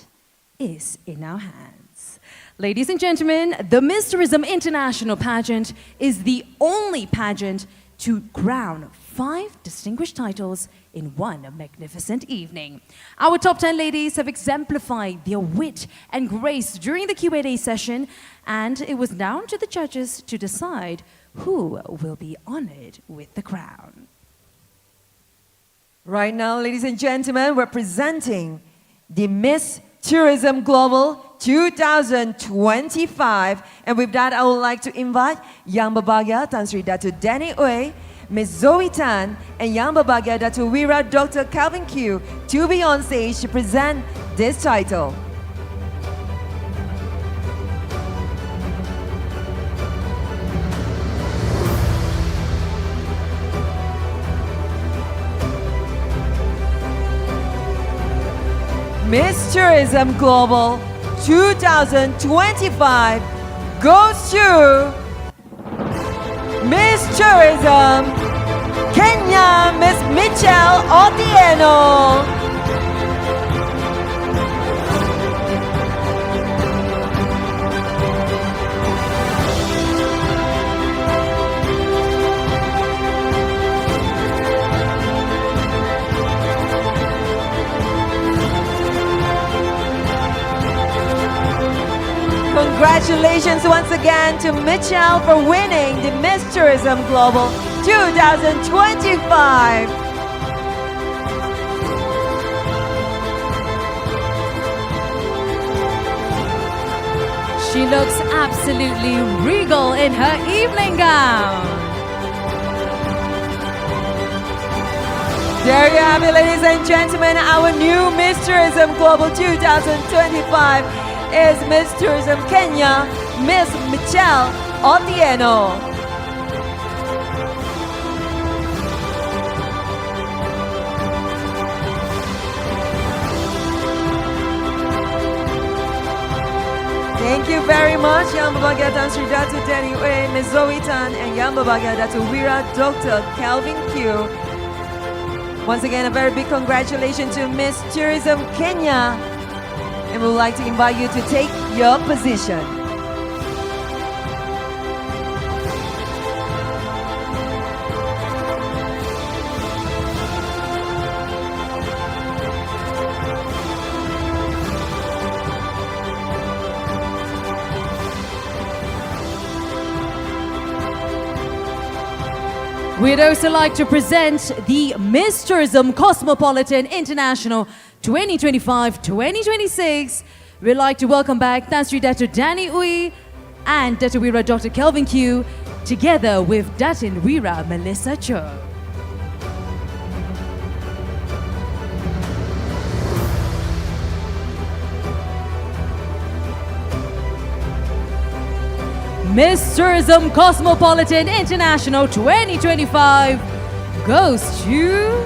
is in our hands. Ladies and gentlemen, the Miss Tourism International Pageant is the only pageant to crown 5 distinguished titles in one magnificent evening. Our top 10 ladies have exemplified their wit and grace during the Q&A session, and it was down to the judges to decide who will be honored with the crown. Right now, ladies and gentlemen, we're presenting the Miss Tourism Global 2025. And with that, I would like to invite Yang Berbahagia Tan Sri Dato Danny Ooi, Ms. Zoe Tan, and Yang Berbahagia Dato Wira Dr. Calvin Q to be on stage to present this title. Miss Tourism Global 2025 goes to Miss Tourism Kenya, Miss Michelle Otieno. Congratulations once again to Michelle for winning the Miss Tourism Global 2025. She looks absolutely regal in her evening gown. There you have it, ladies and gentlemen. Our new Miss Tourism Global 2025 is Miss Tourism Kenya, Miss Michelle Otieno. Thank you very much, Yang Berbahagia Tan Sri Dato Danny Ooi, Ms. Zoe Tan, and Yang Berbahagia Dato Wira Dr. Calvin Q. Once again, a very big congratulations to Miss Tourism Kenya. And we would like to invite you to take your position. We'd also like to present the Miss Tourism Cosmopolitan International 2025-2026. We'd like to welcome back Tan Sri Dato Danny Ooi and Dato Wira Dr. Kelvin Q, together with Datin Wira Melissa Cho. Miss Tourism Cosmopolitan International 2025 goes to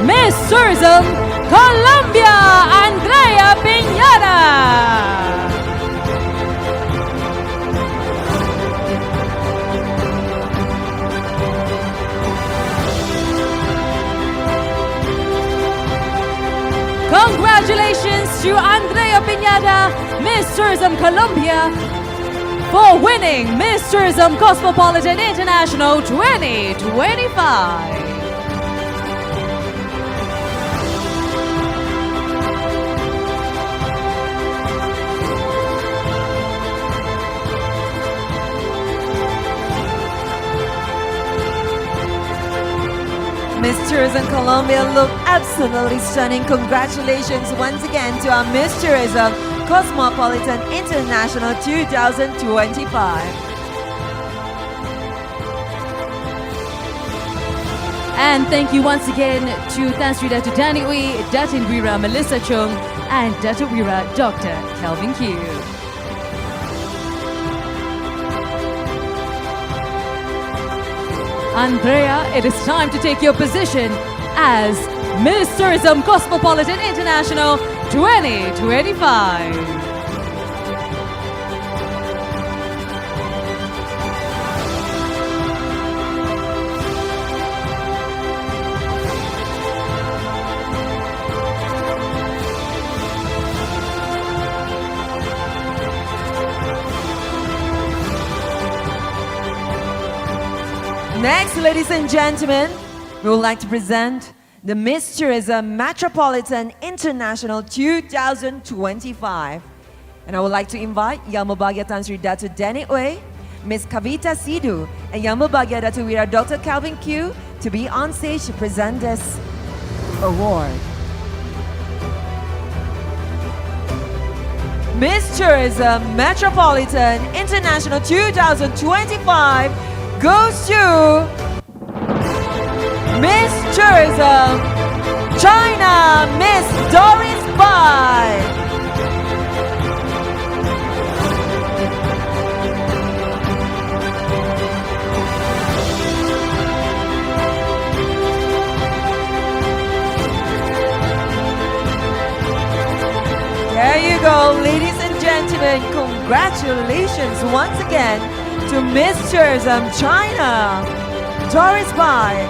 Miss Tourism Colombia, Andrea Piñata. Congratulations to Andrea Piñata, Miss Tourism Colombia, for winning Miss Tourism Cosmopolitan International 2025. Miss Tourism Colombia look absolutely stunning. Congratulations once again to our Miss Tourism Cosmopolitan International 2025. And thank you once again to Tan Sri Datu Danny Uy, Datin Wira Melissa Chung, and Datu Wira Dr. Kelvin Q. Andrea, it is time to take your position as Miss Tourism Cosmopolitan International 2025. Next, ladies and gentlemen, we would like to present the Miss Tourism Metropolitan International 2025. And I would like to invite Yang Mubagia Tan Sri Datu Danny Uy, Miss Kavita Sidhu, and Yang Mubagia Datu Wira Dr. Calvin Q to be on stage to present this award. Miss Tourism Metropolitan International 2025 goes to Miss Tourism China, Miss Doris Bai. There you go, ladies and gentlemen. Congratulations once again to Miss Tourism China, Doris Bai.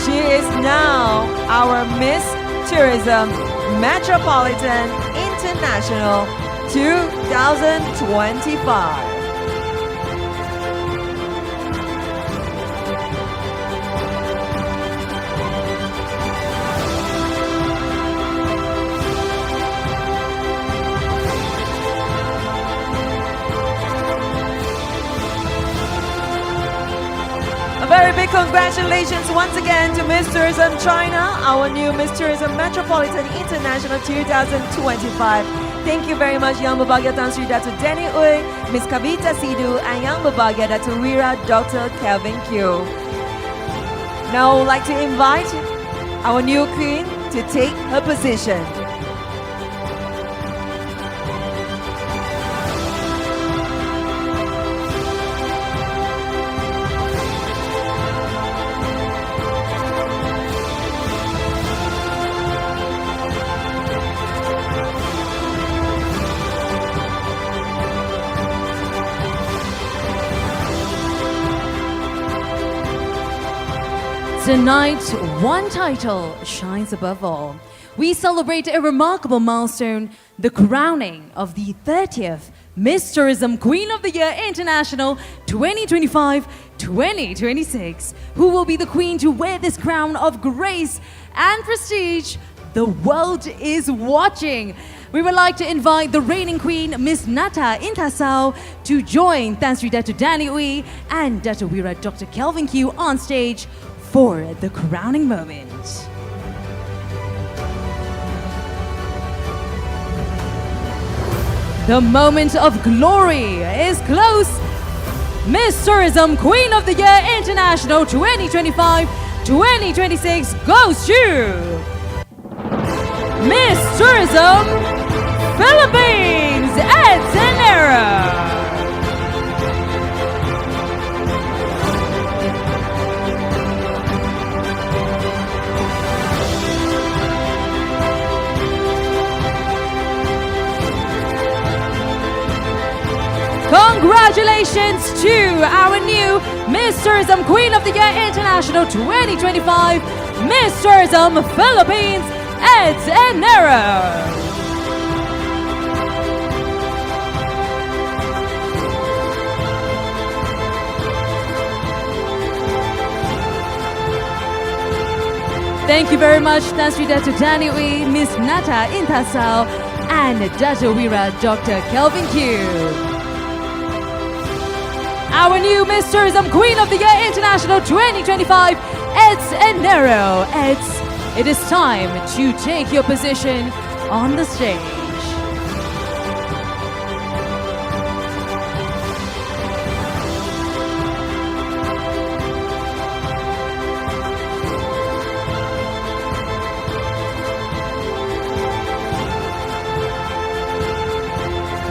She is now our Miss Tourism Metropolitan International 2025. Very big congratulations once again to Miss Tourism China, our new Miss Tourism Metropolitan International 2025. Thank you very much, Yang Mubagia Tan Sri Datu Danny Uy, Miss Kavita Sidhu, and Yang Mubagia Datu Wira Dr. Kelvin Q. Now I would like to invite our new queen to take her position. Tonight, one title shines above all. We celebrate a remarkable milestone, the crowning of the 30th Miss Tourism Queen of the Year International 2025-2026. Who will be the queen to wear this crown of grace and prestige? The world is watching. We would like to invite the reigning queen, Miss Nata Intasao, to join Tan Sri Datu Danny Uy and Datu Wira Dr. Kelvin Q on stage for the crowning moment. The moment of glory is close. Miss Tourism Queen of the Year International 2025-2026 goes to Miss Tourism Philippines at Zenera. Congratulations to our new Miss Tourism Queen of the Year International 2025, Miss Tourism Philippines, Eds Enero. Thank you very much, Tan Sri Datu Danny Uy, Miss Nata Intasao, and Datu Wira Dr. Kelvin Q. Our new Miss Tourism Queen of the Year International 2025, Eds Enero. Eds, it is time to take your position on the stage.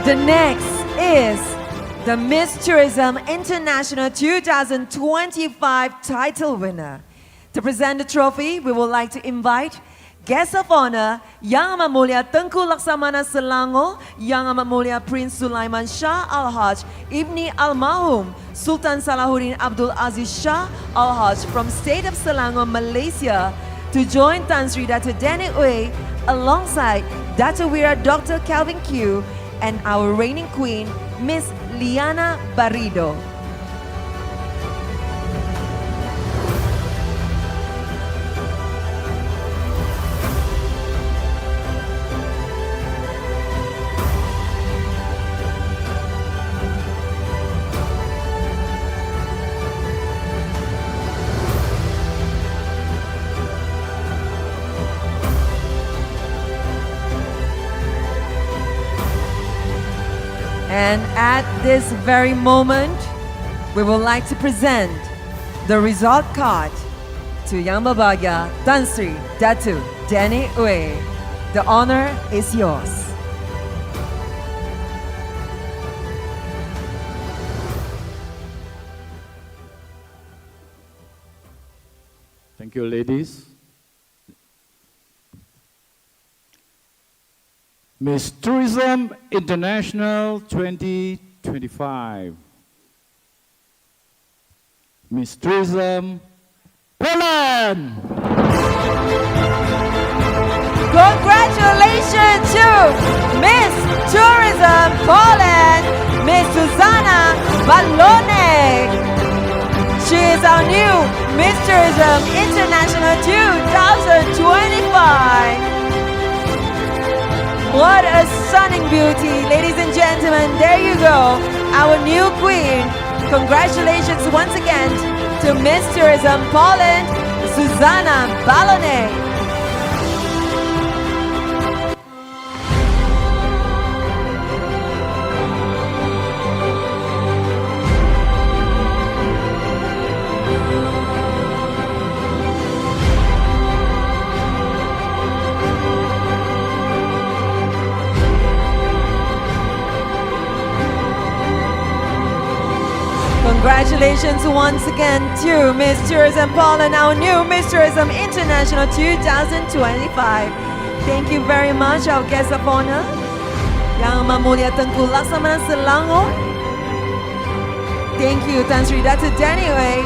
The next is the Miss Tourism International 2025 title winner. To present the trophy, we would like to invite Guest of Honor, Yang Amat Mulia Tengku Laksamana Selangor, Yang Amat Mulia Prince Sulaiman Shah Al-Haj Ibni Al-Mahum Sultan Salahuddin Abdul Aziz Shah Al-Haj from State of Selangor, Malaysia, to join Tan Sri Dato' Danny Uy alongside Dato' Wira Dr. Calvin Q and our reigning queen, Miss Liana Barrido. And at this very moment, we would like to present the result card to Yang Babaya Tan Sri Dato' Danny Uy. The honor is yours. Thank you, ladies. Miss Tourism International 2025. Miss Tourism Poland. Congratulations to Miss Tourism Poland, Miss Susanna Balone. She is our new Miss Tourism International 2025. What a stunning beauty, ladies and gentlemen. There you go, our new queen. Congratulations once again to Miss Tourism Poland, Susanna Balone. Congratulations once again to Miss Tourism Poland, our new Miss Tourism International 2025. Thank you very much, our guest of honor, Yang Amat Mulia Tengku Laksamana Selangor. Thank you, Tan Sri Dato' Danny Uy.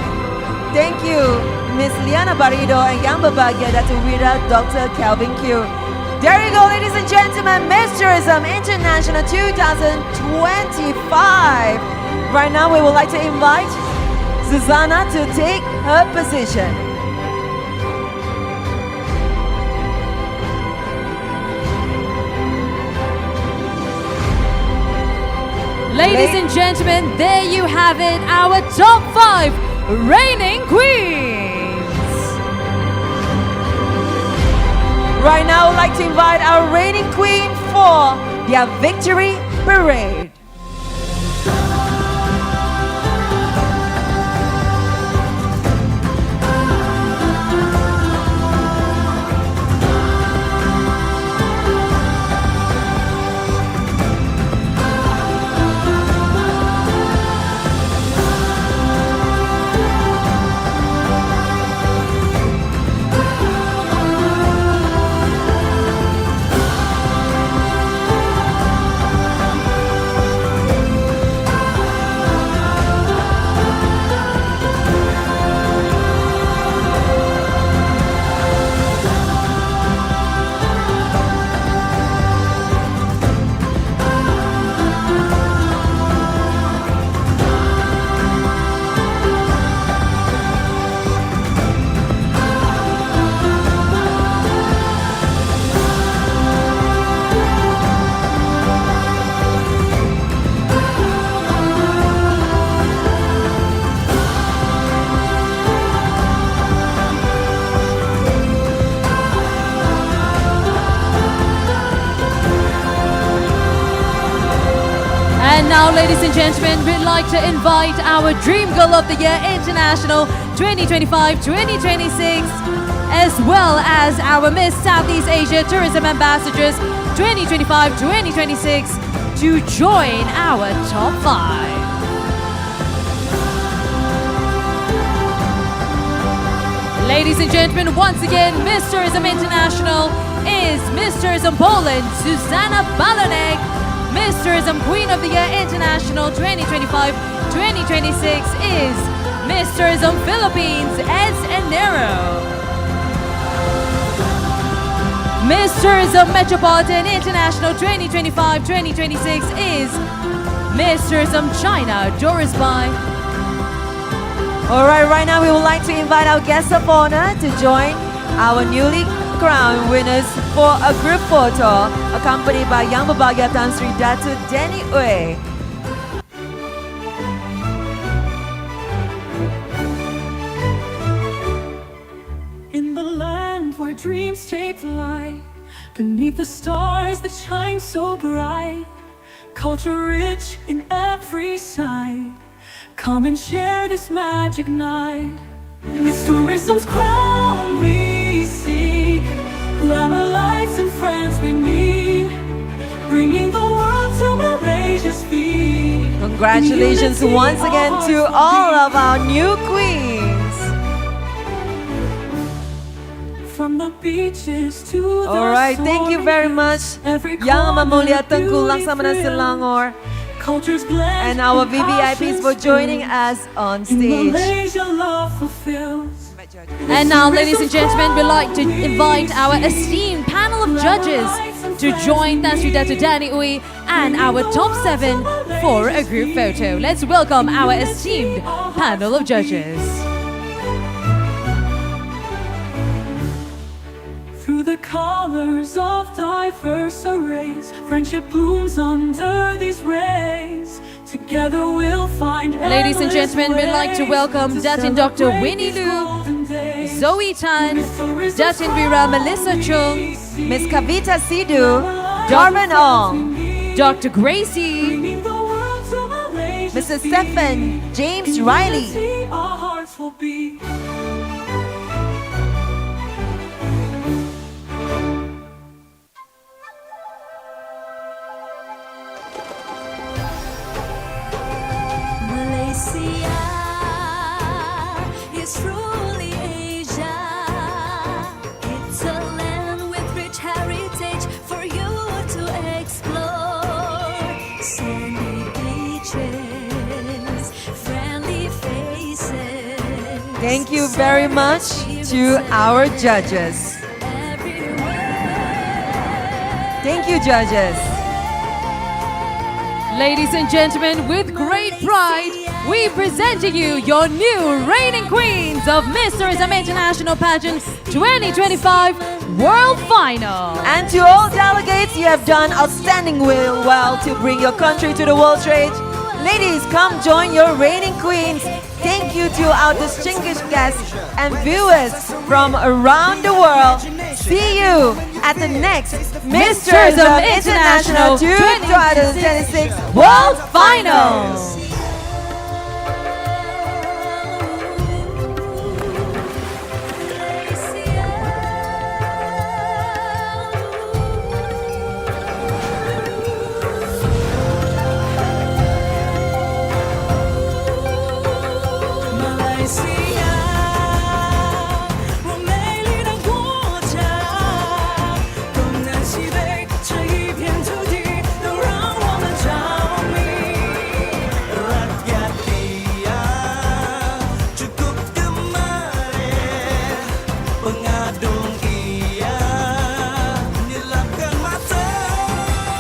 Thank you, Miss Liana Barrido and Yang Babagya Dato' Wira Dr. Calvin Q. There you go, ladies and gentlemen, Miss Tourism International 2025. Right now, we would like to invite Susanna to take her position. Ladies and gentlemen, there you have it, our top 5 reigning queens. Right now, I would like to invite our reigning queen for their victory parade. now, ladies and gentlemen, we'd like to invite our Dream Girl of the Year International 2025-2026, as well as our Miss Southeast Asia Tourism Ambassadors 2025-2026 to join our top 5. Ladies and gentlemen, once again, Miss Tourism International is Miss Tourism Poland, Zuzanna Balonek. Miss Tourism Queen of the Year International 2025-2026 is Miss Tourism Philippines, Ez Enero. Miss Tourism Metropolitan International 2025-2026 is Miss Tourism China, Doris Bai. All right, right now we would like to invite our guests of honor to join our newly crowned winners for a group photo, accompanied by Yang Berbahagia Tan Sri Datuk Danny Uy. In the land where dreams take flight, beneath the stars that shine so bright, culture rich in every side, come and share this magic night. It's tourism's crown we seek, glamour lights and friends we meet, bringing the world to Malaysia's feet. Congratulations once again to all of our new queens. From the beaches to the All right, thank you very much, Yang Amat Mulia Tengku Laksamana Selangor, and our VVIPs for joining us on stage. And now, ladies and gentlemen, we'd like to invite our esteemed panel of judges to join Tan Sri Datuk Danny Uy and our top 7 for a group photo. Let's welcome our esteemed panel of judges. Through the colors of diverse arrays, friendship blooms under these rays. Together we'll find. Ladies and gentlemen, we'd like to welcome Datin Dr. Winnie Lu, Zoe Tan, Datin Vira Melissa Chung, Miss Kavita Sidhu, Darwin Ong, Dr. Gracie, Mr. Stephen James Riley. Our hearts will be. Malaysia is truly Asia. It's a land with rich heritage for you to explore. Sandy beaches, friendly faces. Thank you very much to our judges. Thank you, judges. Ladies and gentlemen, with great pride, we present to you your new reigning queens of Miss Tourism International Pageant 2025 World Final. And to all delegates, you have done outstanding well to bring your country to the world stage. Ladies, come join your reigning queens. Thank you to our distinguished guests and viewers from around the world. See you at the next Miss Tourism International 2026 World Final.